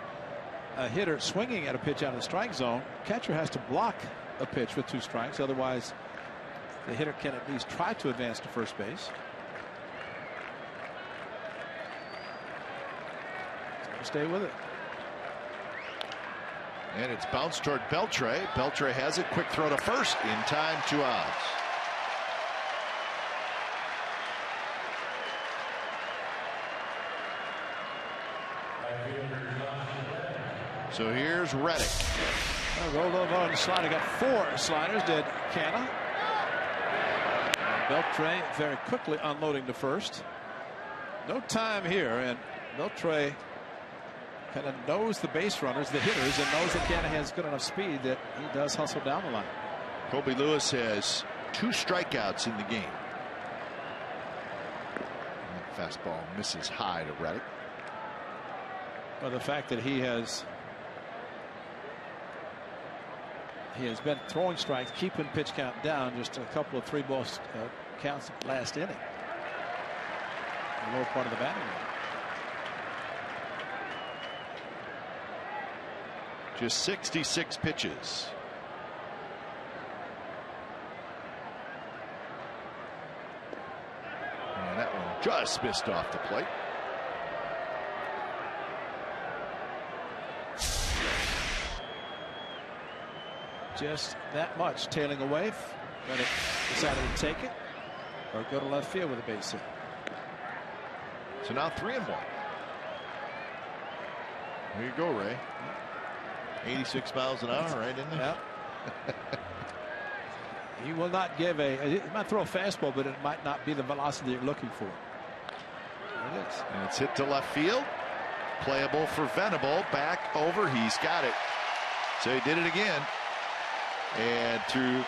a hitter swinging at a pitch out of the strike zone. Catcher has to block a pitch with 2 strikes, otherwise the hitter can at least try to advance to first base. Stay with it. And it's bounced toward Beltre. Beltre has it. Quick throw to first. In time, 2 outs. So here's Reddick. Rolled over on the slider. Got 4 sliders. Did Canha. Beltre very quickly unloading to first. No time here, and Beltre kind of knows the base runners, the hitters, and knows that Canha has good enough speed that he does hustle down the line. Colby Lewis has 2 strikeouts in the game. And that fastball misses high to Reddick. Well, the fact that he has been throwing strikes, keeping pitch count down, just a couple of 3-ball counts last inning. The lower part of the batting order. Just 66 pitches. And that one just missed off the plate. Just that much tailing away. Reddick decided to take it or go to left field with a base hit. So now 3-1. Here you go, Ray. 86 miles an hour, right in there. Yep. He will not give he might throw a fastball, but it might not be the velocity you're looking for. There it is. And it's hit to left field. Playable for Venable. Back over. He's got it. So he did it again. And through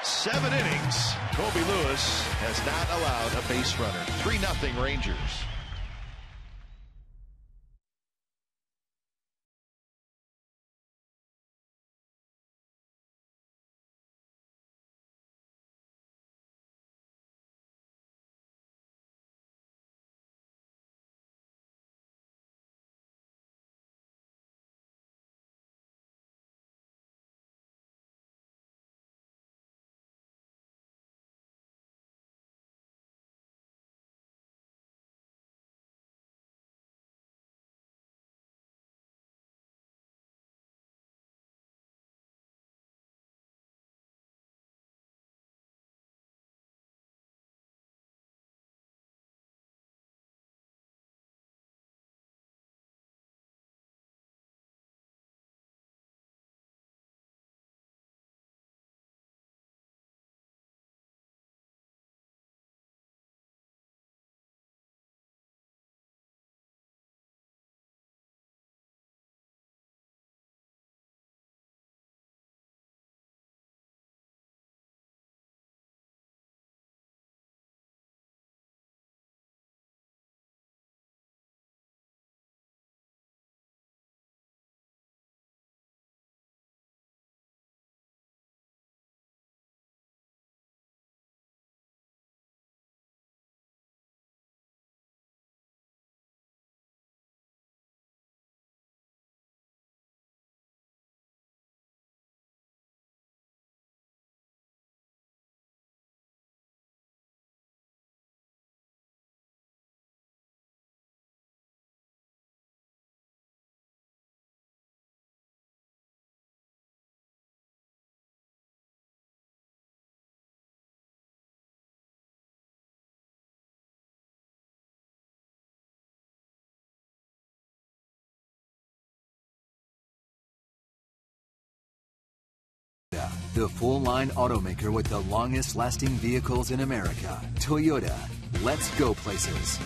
7 innings, Colby Lewis has not allowed a base runner. 3-0 Rangers. the full-line automaker with the longest-lasting vehicles in America, Toyota. Let's go places.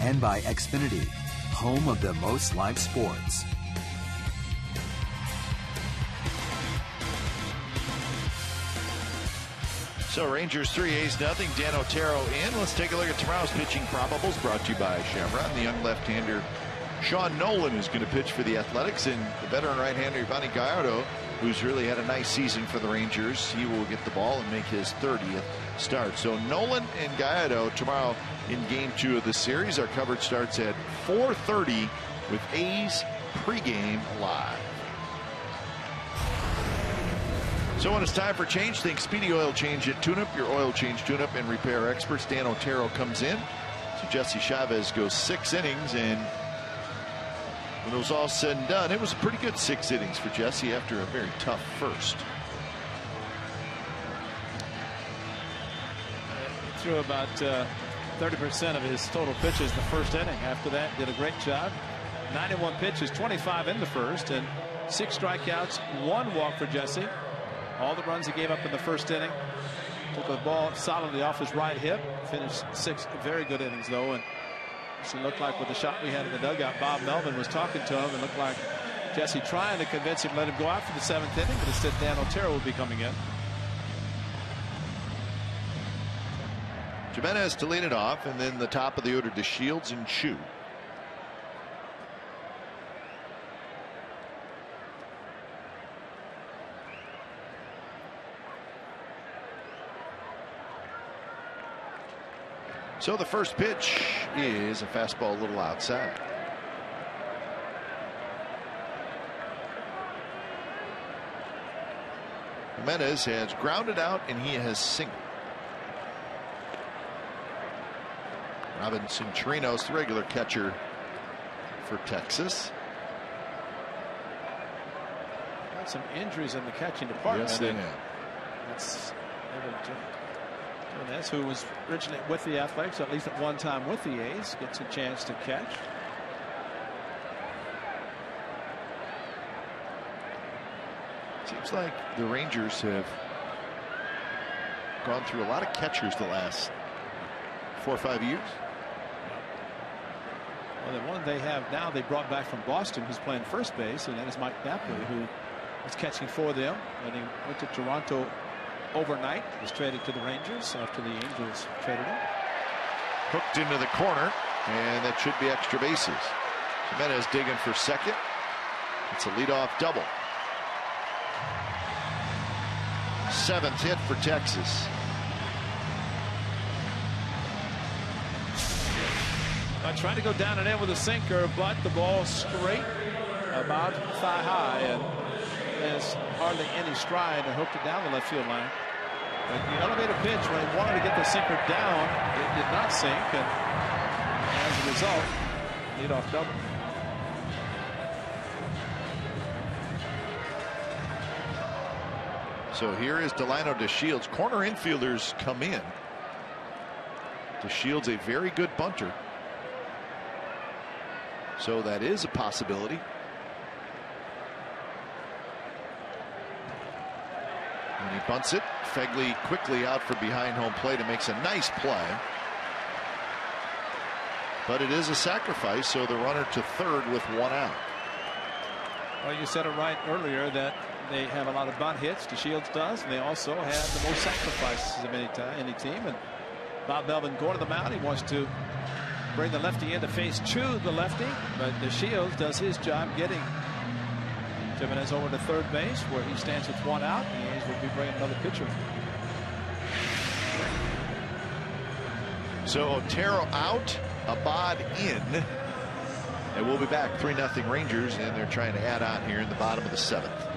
And by Xfinity, home of the most live sports. So Rangers 3-0, Dan Otero in. Let's take a look at tomorrow's pitching probables, brought to you by Chevron. The young left-hander Sean Nolan is going to pitch for the Athletics, and the veteran right-hander Yvonne Gallardo, who's really had a nice season for the Rangers. He will get the ball and make his 30th start. So Nolan and Gallardo tomorrow in Game 2 of the series. Our coverage starts at 4:30 with A's pregame live. So when it's time for change, think Speedy Oil Change at Tune-Up, your oil change tune-up and repair experts. Dan Otero comes in. So Jesse Chavez goes 6 innings, and when it was all said and done, it was a pretty good 6 innings for Jesse after a very tough first. He threw about 30% of his total pitches in the first inning. After that, did a great job. 91 pitches, 25 in the first, and 6 strikeouts, 1 walk for Jesse. All the runs he gave up in the first inning. Took the ball solidly off his right hip. Finished 6 very good innings, though. And it looked like with the shot we had in the dugout, Bob Melvin was talking to him. It looked like Jesse trying to convince him to let him go out for the 7th inning, but instead Dan Otero will be coming in. Jimenez to lead it off, and then the top of the order to Shields and Chu. So the first pitch is a fastball a little outside. Jimenez has grounded out, and he has singled. Robinson Chirinos, the regular catcher for Texas. Got some injuries in the catching department. Yes, they have. That's Jimenez, who was originally with the Athletics, at least at one time with the A's, gets a chance to catch. Seems like the Rangers have gone through a lot of catchers the last 4 or 5 years. Well, the one they have now, they brought back from Boston, who's playing first base, and that is Mike Napoli, who was catching for them, and he went to Toronto overnight. Was traded to the Rangers after the Angels traded him. Hooked into the corner, and that should be extra bases. Jimenez digging for second. It's a leadoff double. 7th hit for Texas. I tried to go down and in with a sinker, but the ball straight about thigh high, and there's hardly any stride, and hooked it down the left field line. But the elevator pitch, when he wanted to get the sinker down, it did not sink, and as a result, leadoff double. So here is Delano DeShields. Corner infielders come in. DeShields, a very good bunter. So that is a possibility. And he bunts it. Fegley quickly out for behind home plate and makes a nice play. But it is a sacrifice, so the runner to third with 1 out. Well, you said it right earlier that they have a lot of bunt hits. DeShields does, and they also have the most sacrifices of any team. And Bob Melvin going to the mound. He wants to bring the lefty in to face Chu, the lefty, but DeShields does his job getting Jimenez over to third base, where he stands with 1 out. The A's will be bringing another pitcher. So Otero out, Abad in, and we'll be back 3-0 Rangers, and they're trying to add on here in the bottom of the 7th.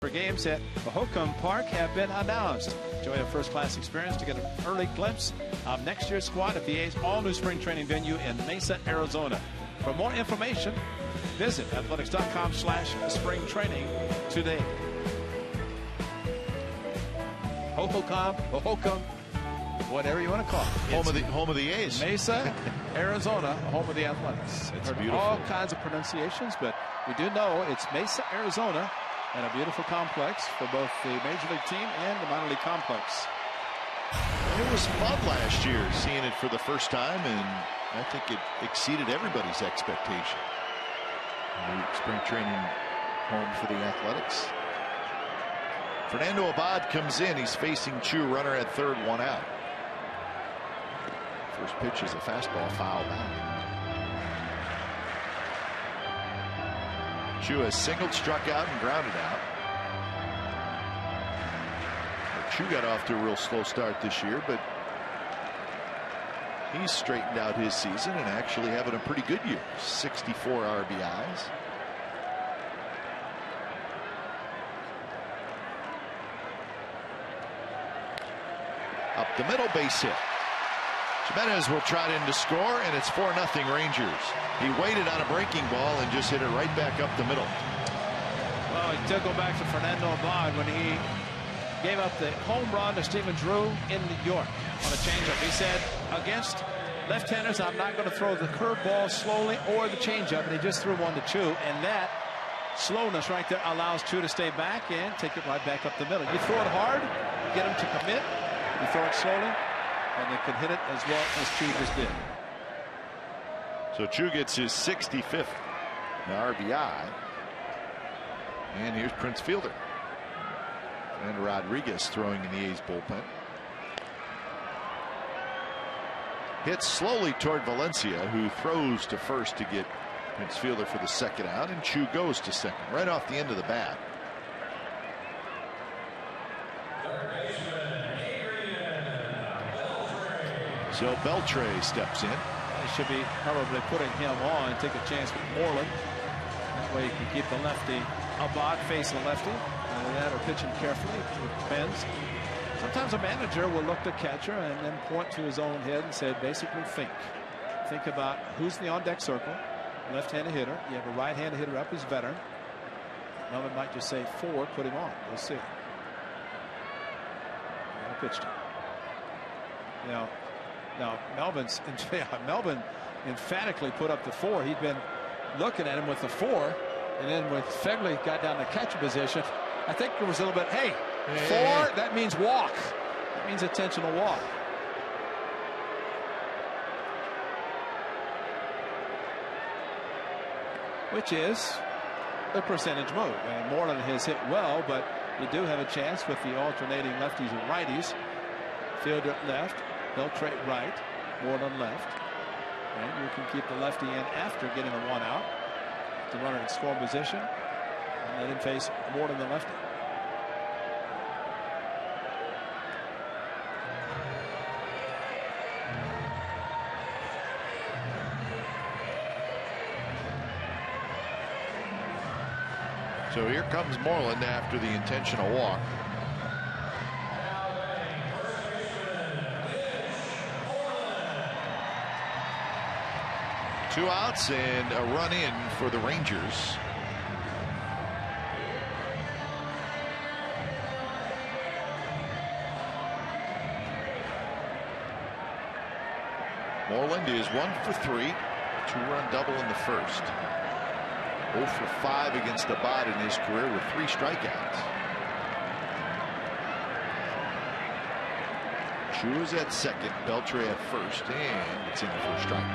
Games at Hokum Park have been announced. Enjoy a first-class experience to get an early glimpse of next year's squad at the A's all-new spring training venue in Mesa, Arizona. For more information, visit athletics.com/springtraining today. Hokum, whatever you want to call it. Home of the A's. Mesa, Arizona, home of the Athletics. It's beautiful. All kinds of pronunciations, but we do know it's Mesa, Arizona, and a beautiful complex for both the Major League team and the minor league complex. It was fun last year seeing it for the first time, and I think it exceeded everybody's expectation. New spring training home for the Athletics. Fernando Abad comes in. He's facing Chu, runner at third, one out. First pitch is a fastball, foul back. Chu has singled, struck out, and grounded out. Chu got off to a real slow start this year, but he's straightened out his season and actually having a pretty good year. 64 RBIs. Up the middle, base hit. Jimenez will trot in to score, and it's 4-0 Rangers. He waited on a breaking ball and just hit it right back up the middle. Well, it did go back to Fernando Abad when he gave up the home run to Stephen Drew in New York on a changeup. He said, against left-handers, I'm not going to throw the curveball slowly or the changeup, and he just threw one to Chu, and that slowness right there allows Chu to stay back and take it right back up the middle. You throw it hard, get him to commit. You throw it slowly, and they could hit it as well as Chu just did. So Chu gets his 65th RBI. And here's Prince Fielder. And Rodriguez throwing in the A's bullpen. Hits slowly toward Valencia, who throws to first to get Prince Fielder for the second out, and Chu goes to second right off the end of the bat. So Beltre steps in. They should be probably putting him on and take a chance with Moreland. That way you can keep the lefty Abad facing lefty. Either that or pitching carefully. It depends. Sometimes a manager will look to catcher and then point to his own head and say, basically think. Think about who's in the on-deck circle. Left-handed hitter. You have a right-handed hitter up as veteran. Melvin might just say forward, put him on. We'll see. And I pitched him. Now Melvin emphatically put up the 4. He'd been looking at him with the 4, and then when Fegley got down to catcher position, I think there was a little bit, hey, 4, that means walk. That means intentional walk. Which is a percentage move. And Moreland has hit well, but you do have a chance with the alternating lefties and righties. Fielder left. Beltre right, Moreland left, and you can keep the lefty in after getting a 1 out. The runner in score position, and let him face Moreland the lefty. So here comes Moreland after the intentional walk. Two outs and a run in for the Rangers. Moreland is 1 for 3. 2-run double in the first. 0 for 5 against Abad in his career with 3 strikeouts. Chu is at second, Beltre at first, and it's in the first strike.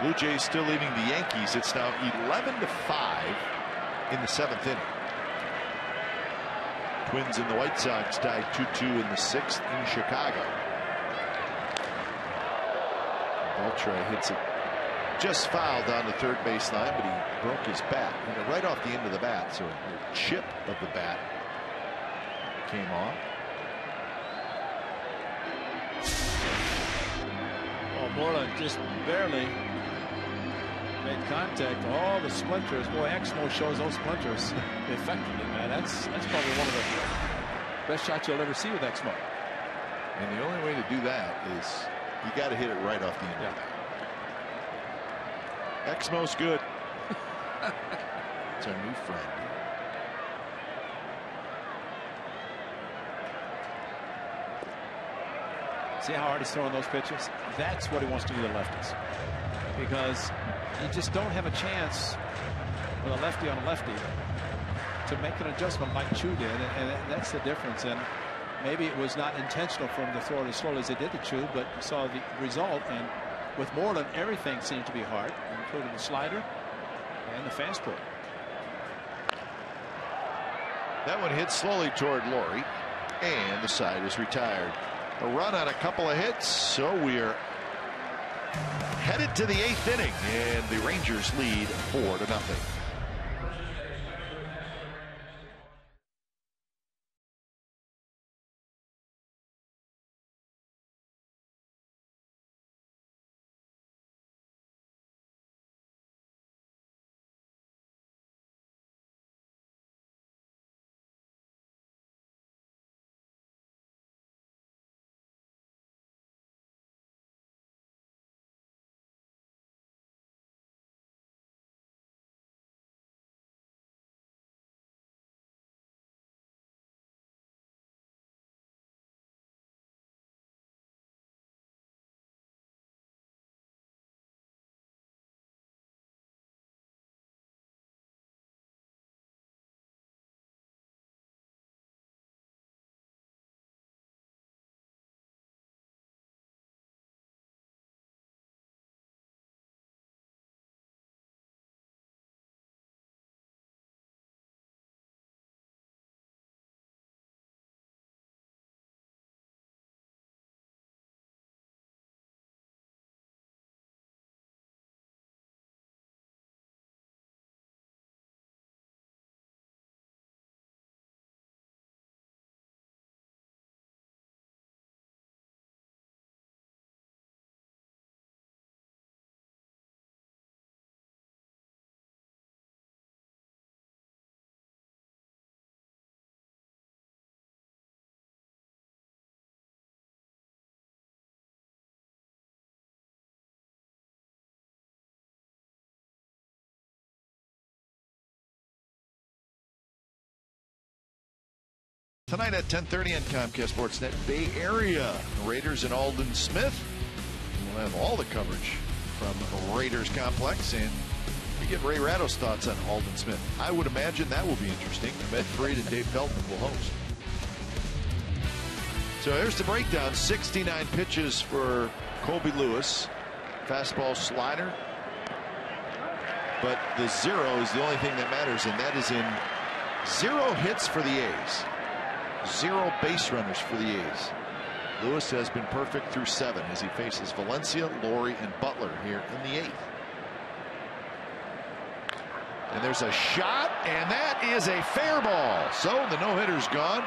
Blue Jays still leading the Yankees. It's now 11-5 in the 7th inning. Twins and the White Sox tied 2-2 in the 6th in Chicago. Beltre hits it just foul down the third baseline, but he broke his bat right off the end of the bat, so the chip of the bat came off. Oh, Moreland just barely made contact. All the splinters. Boy, Exmo shows those splinters effectively, man. That's probably one of the best shots you'll ever see with Exmo. And the only way to do that is you got to hit it right off the end. Yeah. Exmo's good. It's our new friend. See how hard he's throwing those pitches? That's what he wants to do to lefties. Because you just don't have a chance with a lefty on a lefty to make an adjustment like Chu did. And that's the difference. And maybe it was not intentional for him to throw it as slowly as they did to Chu, but you saw the result. And with Moreland, everything seemed to be hard, including the slider and the fastball. That one hit slowly toward Laurie, and the side is retired. A run on a couple of hits, so we're headed to the 8th inning, and the Rangers lead 4-0. Tonight at 10:30 on Comcast Sportsnet Bay Area, Raiders and Alden Smith. We'll have all the coverage from Raiders Complex, and we get Ray Ratto's thoughts on Alden Smith. I would imagine that will be interesting. Ahmed Freed and Dave Feldman will host. So here's the breakdown. 69 pitches for Colby Lewis. Fastball, slider. But the 0 is the only thing that matters, and that is in 0 hits for the A's. 0 base runners for the A's. Lewis has been perfect through 7 as he faces Valencia, Laurie, and Butler here in the 8th. And there's a shot, and that is a fair ball. So the no-hitter's gone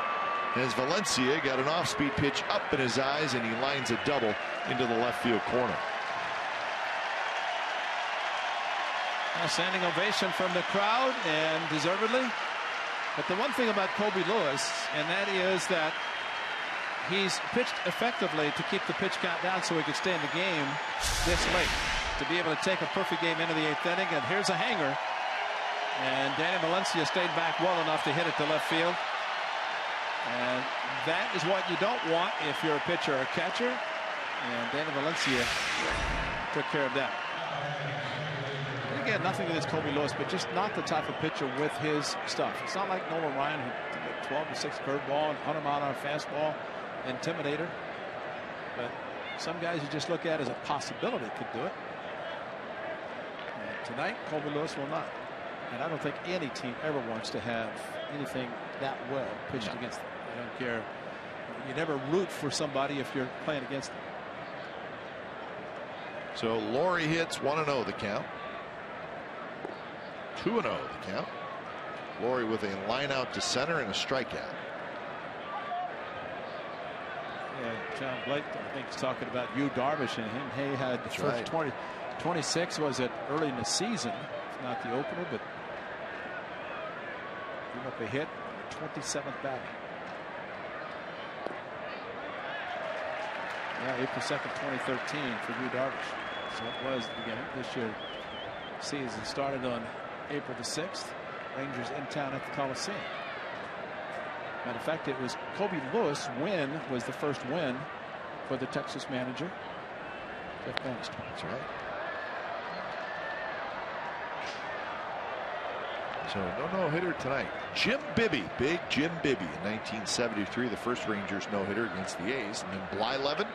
as Valencia got an off-speed pitch up in his eyes, and he lines a double into the left field corner. A standing ovation from the crowd, and deservedly. But the one thing about Colby Lewis, and that is that he's pitched effectively to keep the pitch count down so he could stay in the game this late. To be able to take a perfect game into the 8th inning, and here's a hanger. And Danny Valencia stayed back well enough to hit it to left field. And that is what you don't want if you're a pitcher or a catcher. And Danny Valencia took care of that. Again, nothing against Colby Lewis, but just not the type of pitcher with his stuff. It's not like Nolan Ryan, who threw 12-6 curveball and 100-mile-an-hour fastball, intimidator. But some guys you just look at as a possibility could do it. And tonight, Colby Lewis will not. And I don't think any team ever wants to have anything that well pitched against them. I don't care. You never root for somebody if you're playing against them. So Laurie hits 1-0 the count. 2-0 the count. Laurie with a line out to center and a strikeout. Yeah, John Blake, I think, is talking about Yu Darvish and him. Hay had the first 26 was it early in the season, not the opener, but gave up a hit, 27th batting. Yeah, April 2nd, 2013 for Yu Darvish. So it was the beginning. This year, season started on April the 6th. Rangers in town at the Coliseum. Matter of fact, it was Kobe Lewis' win was the first win for the Texas manager, Jeff Bannister. That's right. So no-hitter tonight. Jim Bibby, big Jim Bibby in 1973, the first Rangers no-hitter against the A's. And then Blyleven,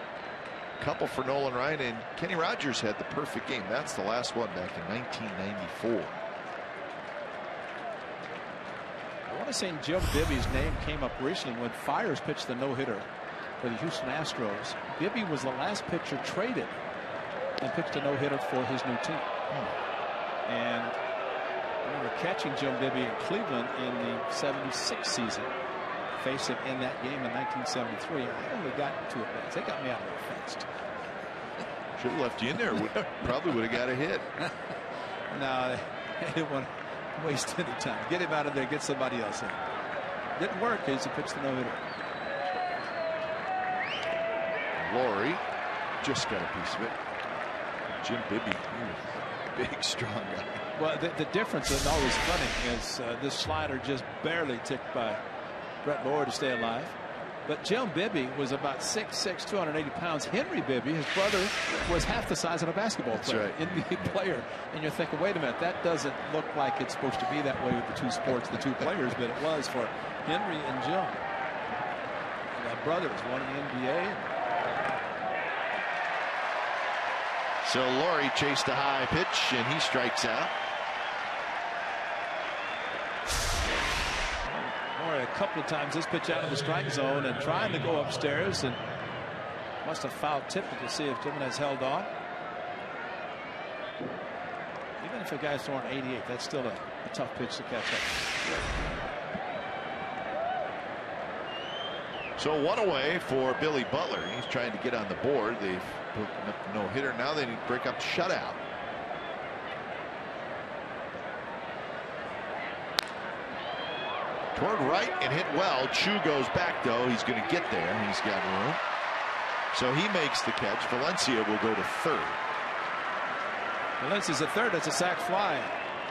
couple for Nolan Ryan, and Kenny Rogers had the perfect game. That's the last one back in 1994. I want to say Jim Bibby's name came up recently when Fiers pitched the no-hitter for the Houston Astros. Bibby was the last pitcher traded and pitched a no-hitter for his new team. And I remember catching Jim Bibby in Cleveland in the '76 season. Faced him in that game in 1973. I only got 2 at bats. They got me out of there fast. Should have left you in there. Probably would have got a hit. No, they didn't want to waste any time. Get him out of there. Get somebody else in. Didn't work because he pitched the no-hitter. Laurie just got a piece of it. Jim Bibby, big, strong guy. Well, the difference, and always funny, is this slider just barely ticked by Brett Laurie to stay alive. But Jim Bibby was about 6'6", 280 pounds. Henry Bibby, his brother, was half the size of a basketball player, NBA player. And you're thinking, wait a minute, that doesn't look like it's supposed to be that way with the two sports, the two players, but it was for Henry and Jim. And that brother was one in the NBA. So Laurie chased a high pitch, and he strikes out. A couple of times this pitch out of the strike zone and trying to go upstairs, and must have foul tipped it to see if Jimenez held on. Even if a guy's throwing 88, that's still a tough pitch to catch up. So one away for Billy Butler. He's trying to get on the board. They've put up no hitter. Now they need to break up the shutout. Toward right and hit well. Chu goes back though. He's going to get there. He's got room. So he makes the catch. Valencia will go to third. Valencia's at third. That's a sac fly.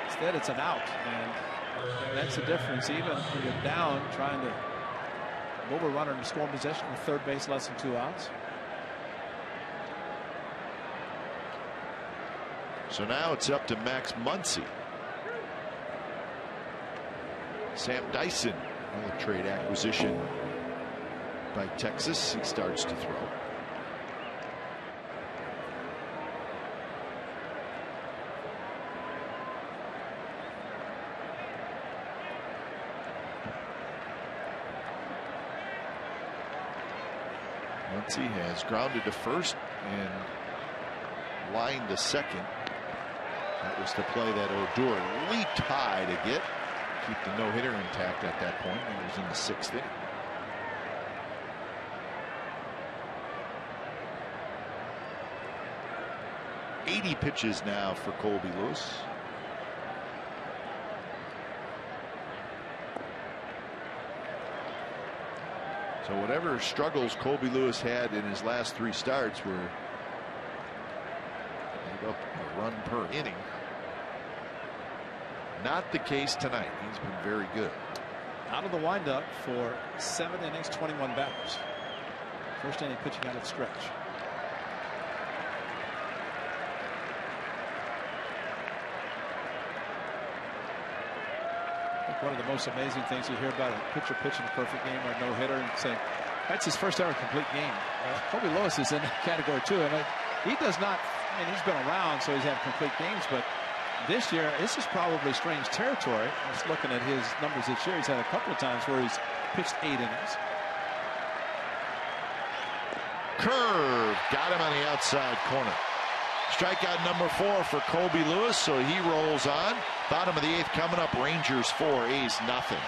Instead it's an out. And that's the difference. Even when you're down trying to move a runner in scoring possession with third base less than 2 outs. So now it's up to Max Muncy. Sam Dyson, another trade acquisition by Texas. He starts to throw. Muncy has grounded to first and lined to second. That was the play that Odor leaped high to get. Keep the no-hitter intact at that point. He was in the 6th inning. .80 pitches now for Colby Lewis. So whatever struggles Colby Lewis had in his last 3 starts were up a run per inning. Not the case tonight. He's been very good. Out of the windup for 7 innings, 21 batters. First inning pitching out of the stretch. I think one of the most amazing things you hear about a pitcher pitching a perfect game or a no-hitter and saying that's his first ever complete game. Colby Lewis is in that category too. I mean, he does not. I mean, he's been around, so he's had complete games, but this year, this is probably strange territory. Just looking at his numbers this year, he's had a couple of times where he's pitched 8 innings. Curve got him on the outside corner. Strikeout number 4 for Colby Lewis, so he rolls on. Bottom of the 8th coming up. Rangers 4, A's nothing.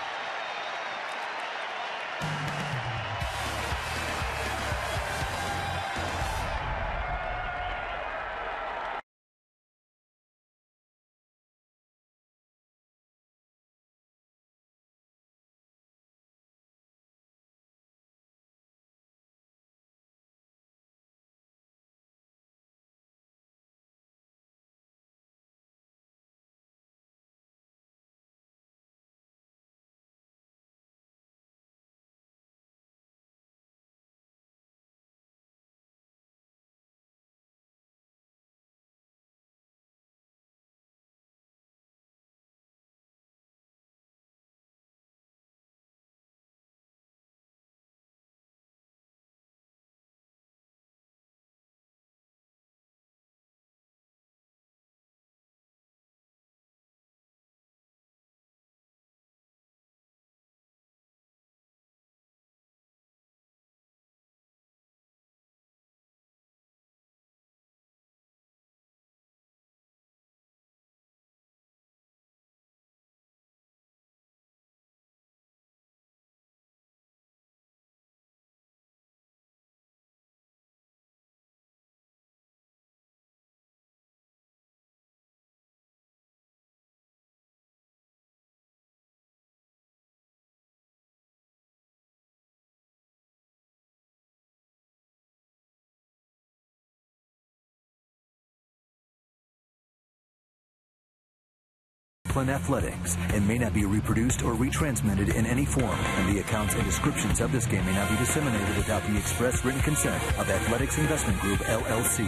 Oakland Athletics and may not be reproduced or retransmitted in any form, and the accounts and descriptions of this game may not be disseminated without the express written consent of Athletics Investment Group, LLC.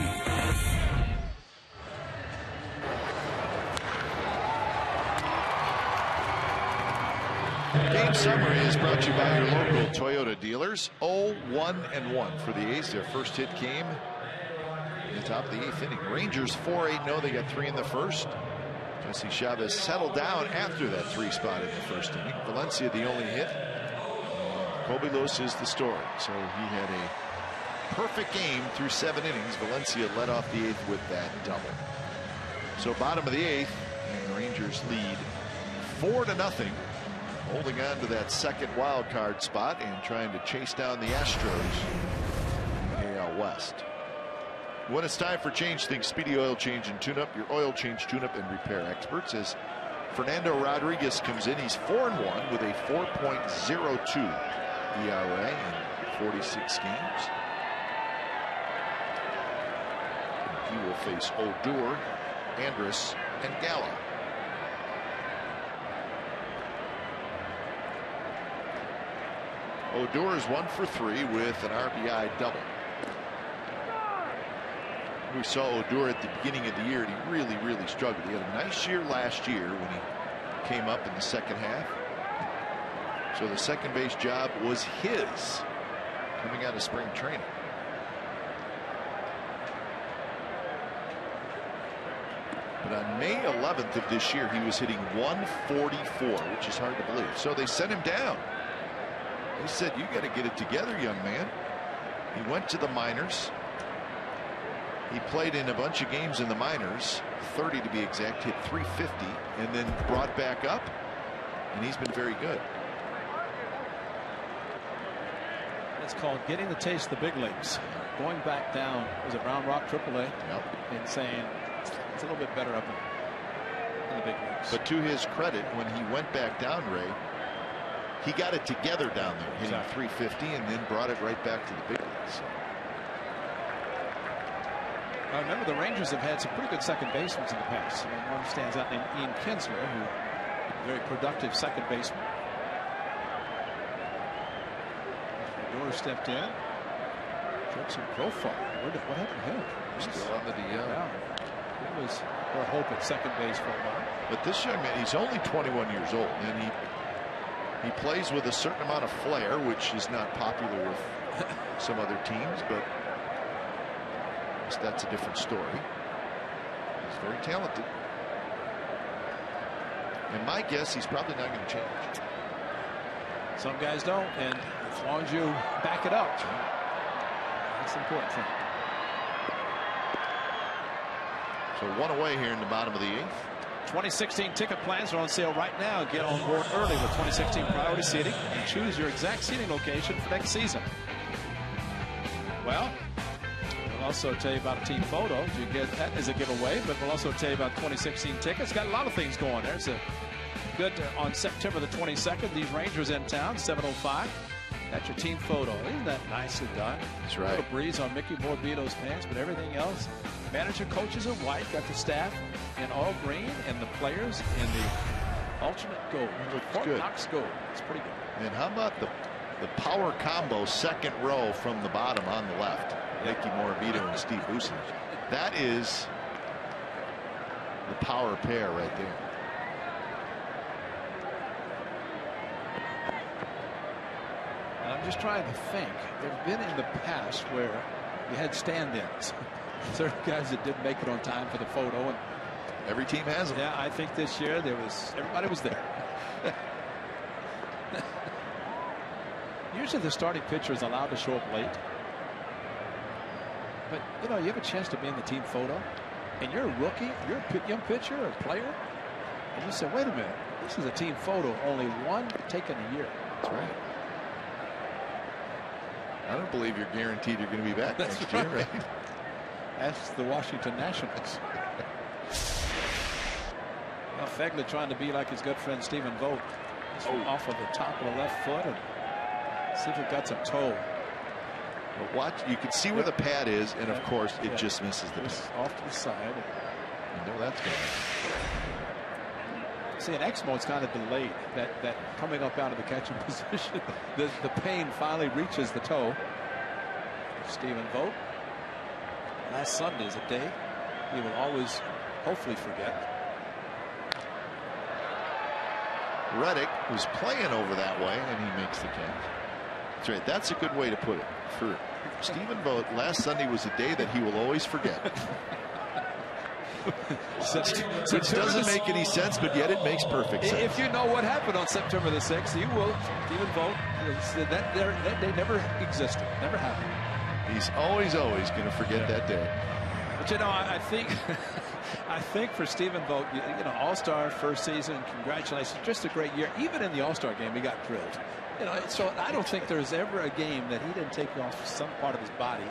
Game summary is brought to you by your local Toyota dealers. 0-1-1 for the A's. Their first hit came in the top of the 8th inning. Rangers 4-8-0. They got 3 in the first. Jesse Chavez settled down after that 3 spot in the first inning. Valencia the only hit. Colby Lewis is the story. So he had a perfect game through 7 innings. Valencia led off the 8th with that double. So bottom of the 8th, and the Rangers lead 4-0. Holding on to that second wild card spot and trying to chase down the Astros in the AL West. When it's time for change things, Speedy Oil Change and Tune-Up, your oil change, tune-up, and repair experts. As Fernando Rodriguez comes in, he's 4-1 with a 4.02 ERA in 46 games. He will face Odor, Andrus, and Gallo. Odor is 1 for 3 with an RBI double. We saw Odor at the beginning of the year, and he really struggled. He had a nice year last year when he came up in the second half. So the second base job was his coming out of spring training. But on May 11th of this year, he was hitting 144, which is hard to believe. So they sent him down. He said, "You got to get it together, young man." He went to the minors. He played in a bunch of games in the minors, 30 to be exact, hit 350, and then brought back up, and he's been very good. It's called getting the taste of the big leagues. Going back down, was it Round Rock AAA? Yep. And saying it's a little bit better up in the big leagues. But to his credit, when he went back down, Ray, he got it together down there, hitting 350, and then brought it right back to the big leagues. I remember the Rangers have had some pretty good second basemen in the past. One stands out named Ian Kinsler, who very productive second baseman. Odor stepped in. Judson Profile. What happened to him? Still on the DL. Yeah. It was their hope at second base for a while. But this young man, he's only 21 years old, and he plays with a certain amount of flair, which is not popular with some other teams, but that's a different story. He's very talented. And my guess, he's probably not going to change. Some guys don't, and as long as you back it up, that's the important thing. So 1 away here in the bottom of the 8th. 2016 ticket plans are on sale right now. Get on board early with 2016 priority seating and choose your exact seating location for next season. Well, we'll also tell you about a team photo. You get that as a giveaway, but we'll also tell you about 2016 tickets. Got a lot of things going there. It's a good on September the 22nd. These Rangers in town, 7:05. That's your team photo. Isn't that nicely done? That's right. A little breeze on Mickey Morbido's pants, but everything else. Manager coaches in white, got the staff in all green, and the players in the alternate gold. Looks good. Knox gold. It's pretty good. And how about the power combo second row from the bottom on the left? Mickey Morbido and Steve Buscemi. That is the power pair right there. And I'm just trying to think. There have been in the past where you had stand-ins. Certain guys that didn't make it on time for the photo, and every team has them. Yeah, I think this year everybody was there. Usually the starting pitcher is allowed to show up late, but you have a chance to be in the team photo, and you're a rookie, you're a young pitcher or player, and you say, wait a minute, this is a team photo, only one taken a year. That's right. I don't believe you're guaranteed you're going to be back next year, right? That's the Washington Nationals. Well, Fegley trying to be like his good friend Stephen Vogt. Off of the top of the left foot and see if it got some toe. But watch, you can see where the pad is, and of course it just misses the pad. Off to the side. You know that's going See, in X mode, it's kind of delayed. That coming up out of the catching position, the pain finally reaches the toe. Stephen Vogt. Last Sunday is a day he will always, hopefully, forget. Reddick was playing over that way, and he makes the catch. That's right. That's a good way to put it. For Stephen Vogt, last Sunday was a day that he will always forget. Which doesn't make any sense, but yet it makes perfect sense. If you know what happened on September the 6th, you will. Stephen Vogt, that day never existed, never happened. He's always going to forget that day. But you know, I think for Stephen Vogt, you know, All-Star first season, congratulations, just a great year. Even in the All-Star game, he got drilled. You know, so I don't think there's ever a game that he didn't take off some part of his body.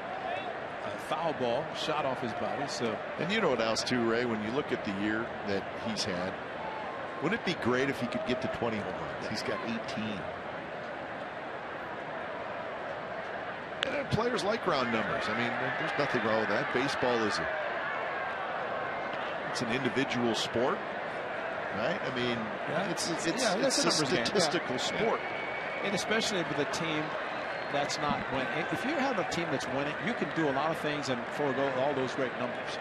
A foul ball shot off his body. So, and you know what else too, Ray? When you look at the year that he's had, wouldn't it be great if he could get to 20 home runs? He's got 18. And players like round numbers. I mean, there's nothing wrong with that. Baseball is it's an individual sport, right? I mean, it's a statistical sport. And especially with a team that's not winning. If you have a team that's winning, you can do a lot of things and forego all those great numbers.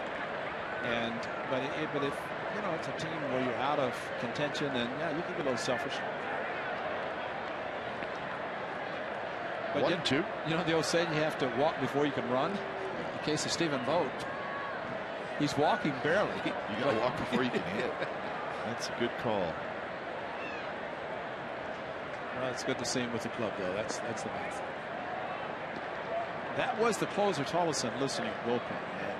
But if you know, it's a team where you're out of contention, then yeah, you can be a little selfish. But 1-2. You know the old saying, you have to walk before you can run. In the case of Stephen Vogt, he's walking barely. You got to walk before you can hit. That's a good call. Well, it's good to see him with the club, though. That's the main thing. That was the closer, Tollison, listening bullpen. And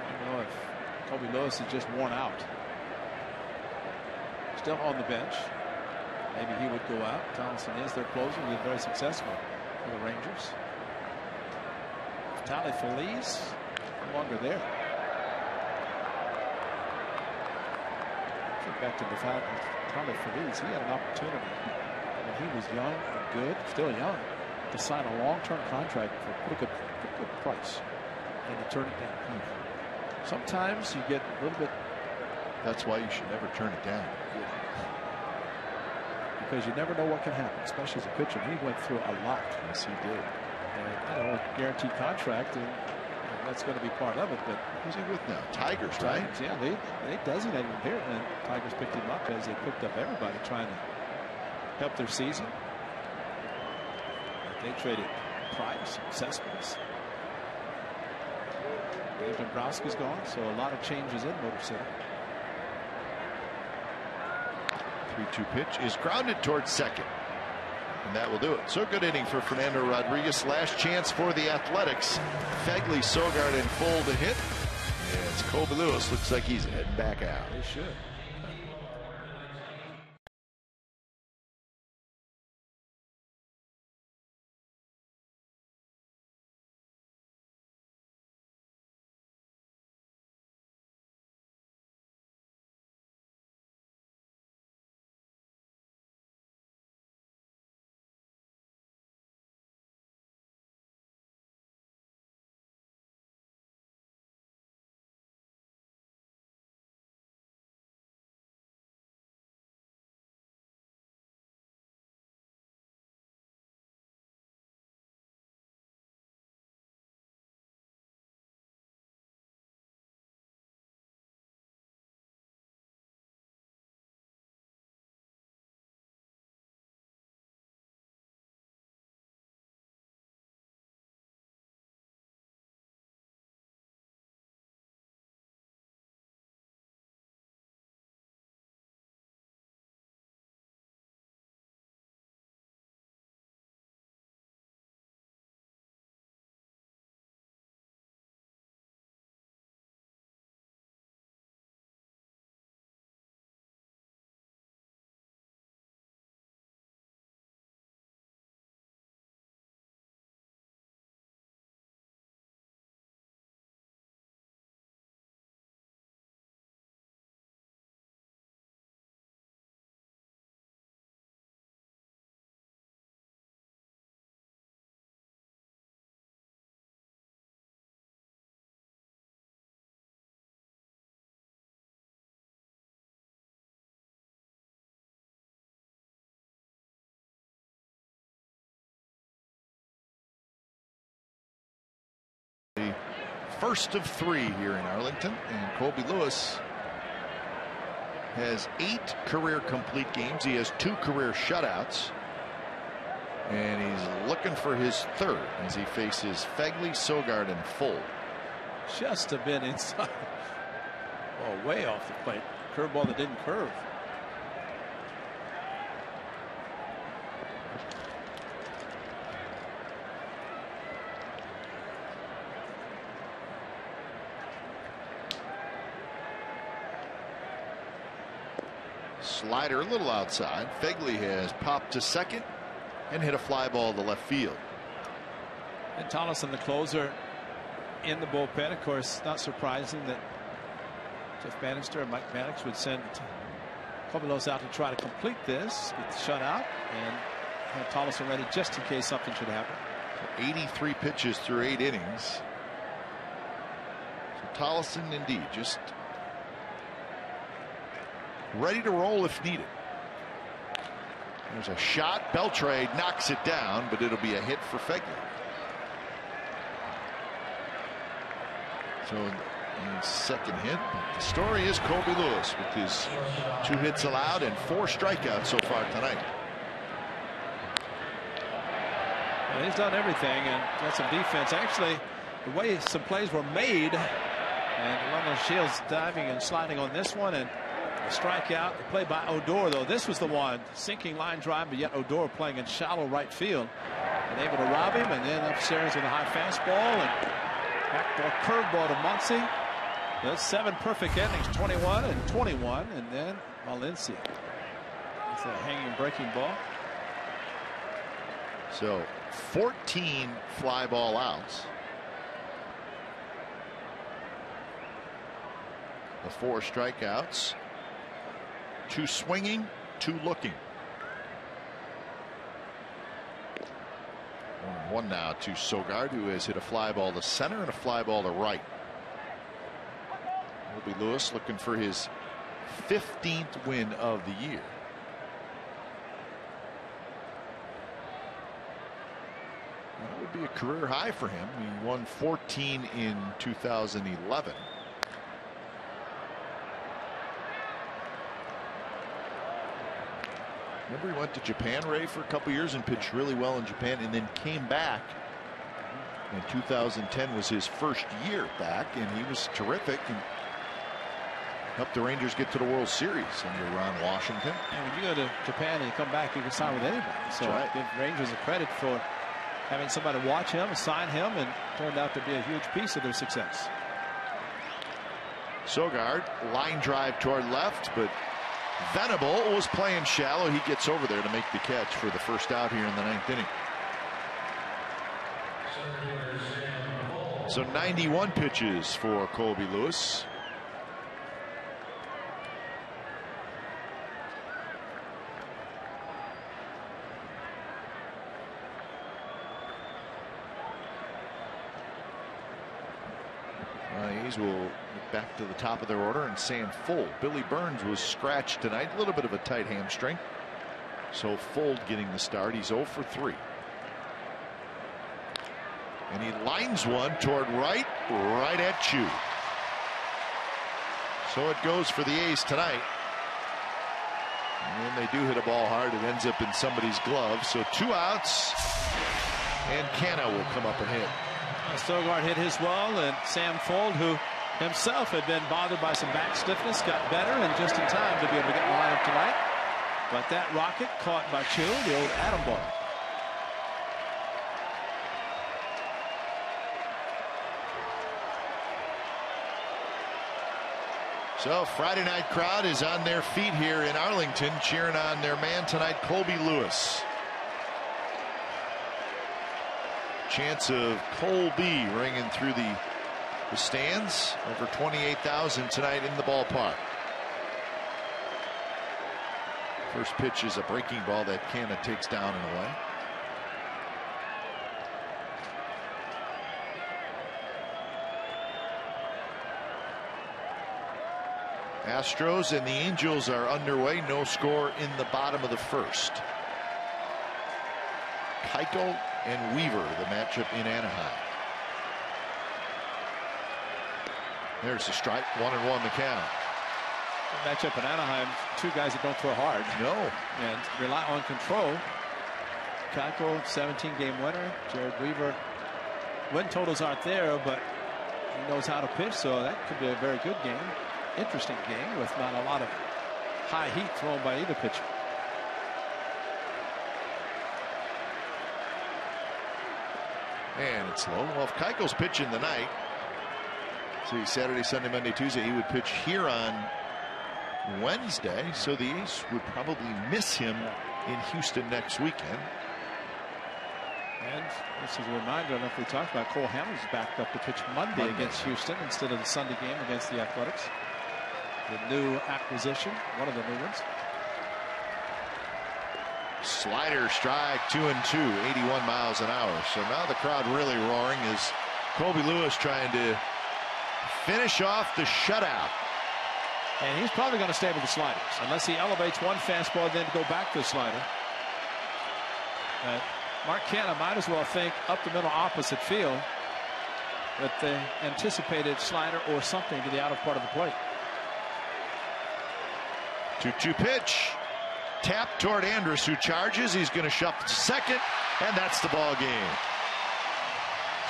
I don't know if Kobe Lewis is just worn out. Still on the bench. Maybe he would go out. Tollison is their closer. He's been very successful for the Rangers. Tally Feliz no longer there. Think back to the fact that Tally Feliz, he had an opportunity when he was young and good, still young, to sign a long-term contract for a pretty good price, and to turn it down. Sometimes you get a little bit. That's why you should never turn it down. Because you never know what can happen, especially as a pitcher. He went through a lot. Yes, he did. And, you know, a guaranteed contract, and that's going to be part of it. But who's he with now? Tigers, right? Yeah, they designated him here, and Tigers picked him up as they picked up everybody trying to help their season. They traded Price, Cespedes. Dave Dombrowski's gone, so a lot of changes in Motor City. 3-2 pitch is grounded towards second. And that will do it. So good inning for Fernando Rodriguez. Last chance for the Athletics. Fegley, Sogard, and Full to hit. As Kobe Lewis looks like he's heading back out. They should. first of 3 here in Arlington, and Colby Lewis has 8 career complete games. He has 2 career shutouts, and he's looking for his 3rd as he faces Fegley, Sogard, and Fold. Just a bit inside. Oh, way off the plate. Curveball that didn't curve. Slider a little outside. Fegley has popped to second and hit a fly ball to left field. And Tolleson, the closer, in the bullpen. Of course, not surprising that Jeff Bannister and Mike Maddox would send Colby Lewis out to try to complete this, get the shutout, and have Tolleson ready just in case something should happen. 83 pitches through 8 innings. So Tolleson indeed just ready to roll if needed. There's a shot. Beltre knocks it down, but it'll be a hit for Fegley. So in his second hit, the story is Colby Lewis with his 2 hits allowed and 4 strikeouts so far tonight. Well, he's done everything and got some defense. Actually, the way some plays were made, and Ronald Shields diving and sliding on this one, and a strikeout. The play by Odor, though, this was the one sinking line drive, but yet Odor playing in shallow right field and able to rob him, and then upstairs with a high fastball and backdoor curveball to Muncy. That's 7 perfect innings, 21 and 21, and then Valencia. It's a hanging breaking ball. So 14 fly ball outs. The 4 strikeouts. 2 swinging, 2 looking. 1 now to Sogard, who has hit a fly ball to center and a fly ball to right. Colby Lewis looking for his 15th win of the year. That would be a career high for him. He won 14 in 2011. Remember, he went to Japan, Ray, for a couple years and pitched really well in Japan, and then came back. And 2010 was his first year back, and he was terrific and helped the Rangers get to the World Series under Ron Washington. And when you go to Japan and you come back, you can sign with anybody. So right. Give Rangers a credit for having somebody watch him, sign him, and turned out to be a huge piece of their success. Sogard, line drive toward left, but Venable was playing shallow. He gets over there to make the catch for the first out here in the 9th inning. So 91 pitches for Colby Lewis. Rays will get back to the top of their order, and Sam Fold. Billy Burns was scratched tonight, a little bit of a tight hamstring. So Fold getting the start. He's 0 for 3. And he lines one toward right at Chu. So it goes for the A's tonight. And when they do hit a ball hard, it ends up in somebody's glove. So 2 outs, and Canna will come up and hit. Sogard hit his well, and Sam Fold, who himself had been bothered by some back stiffness, got better and just in time to be able to get in the lineup tonight. But that rocket caught by Chu, the old atom ball. So Friday night crowd is on their feet here in Arlington, cheering on their man tonight, Colby Lewis. Chants of Colby ringing through the stands. Over 28,000 tonight in the ballpark. First pitch is a breaking ball that Canna takes down and away. Astros and the Angels are underway. No score in the bottom of the first. Keuchel and Weaver, the matchup in Anaheim. There's the strike. 1-1 the count. Matchup in Anaheim, two guys that don't throw hard. No. And rely on control. Keuchel, 17-game winner. Jared Weaver, win totals aren't there, but he knows how to pitch, so that could be a very good game. Interesting game with not a lot of high heat thrown by either pitcher. And it's low. Well, if Keuchel's pitching tonight, see, Saturday, Sunday, Monday, Tuesday, he would pitch here on Wednesday, so the A's would probably miss him in Houston next weekend. And this is a reminder, I don't know if we talked about, Cole Hamels backed up to pitch Monday against Houston instead of the Sunday game against the Athletics. The new acquisition, one of the new ones. Slider strike, 2-2, 81 miles an hour. So now the crowd really roaring as Colby Lewis trying to finish off the shutout. And he's probably going to stay with the sliders unless he elevates one fastball, then go back to the slider. Mark Canha might as well think up the middle opposite field that the anticipated slider or something to the outer part of the plate. 2-2 pitch. Tap toward Andrus, who charges. He's going to shuffle to second, and that's the ball game.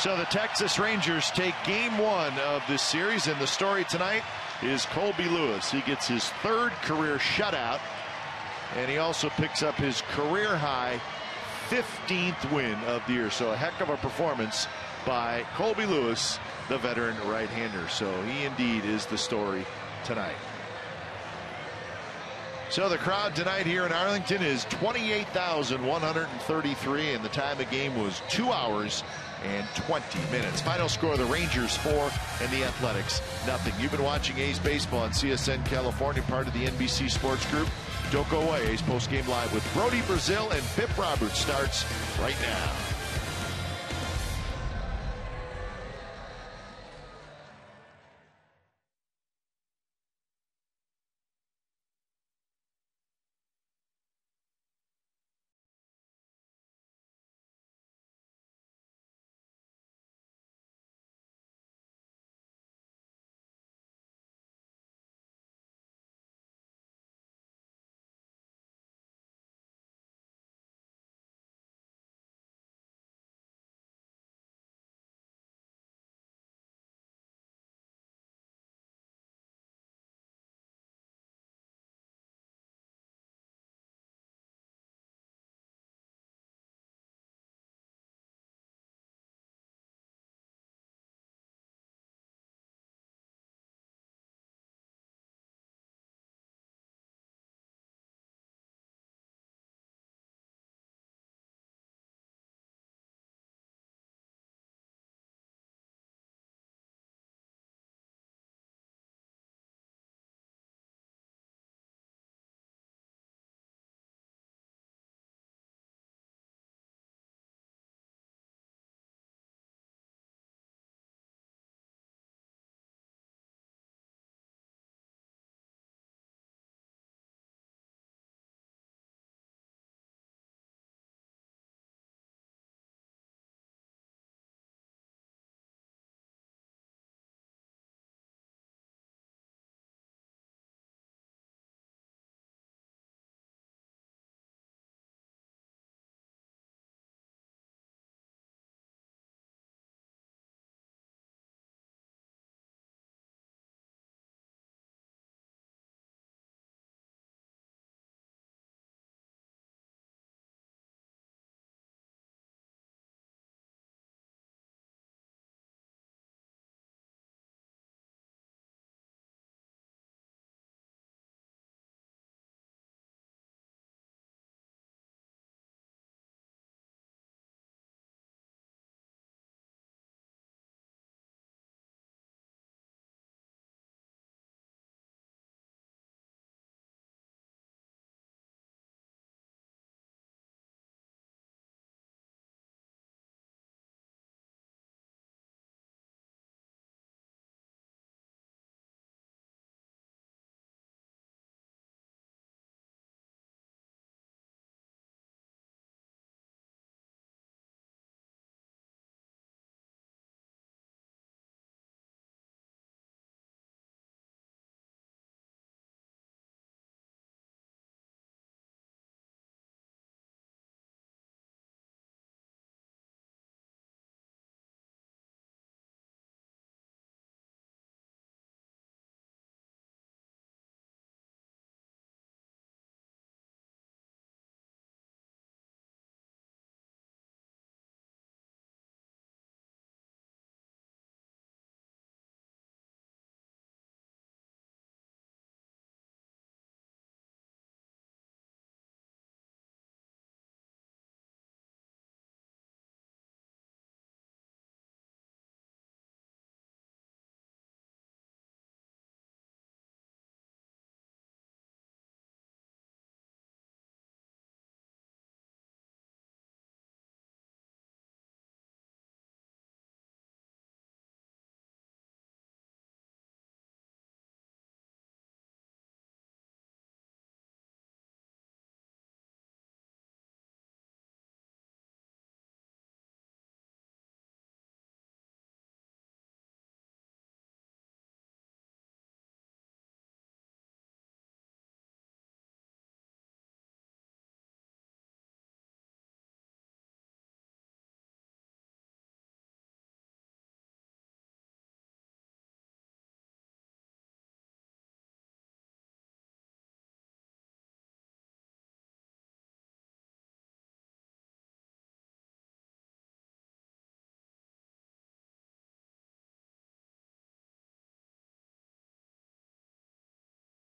So the Texas Rangers take game one of this series, and the story tonight is Colby Lewis. He gets his third career shutout, and he also picks up his career high 15th win of the year. So a heck of a performance by Colby Lewis, the veteran right-hander. So he indeed is the story tonight. So the crowd tonight here in Arlington is 28,133, and the time of game was 2 hours and 20 minutes. Final score: the Rangers 4 and the Athletics 0. You've been watching A's baseball on CSN California, part of the NBC Sports Group. Don't go away. A's postgame live with Brody Brazil and Pip Roberts starts right now.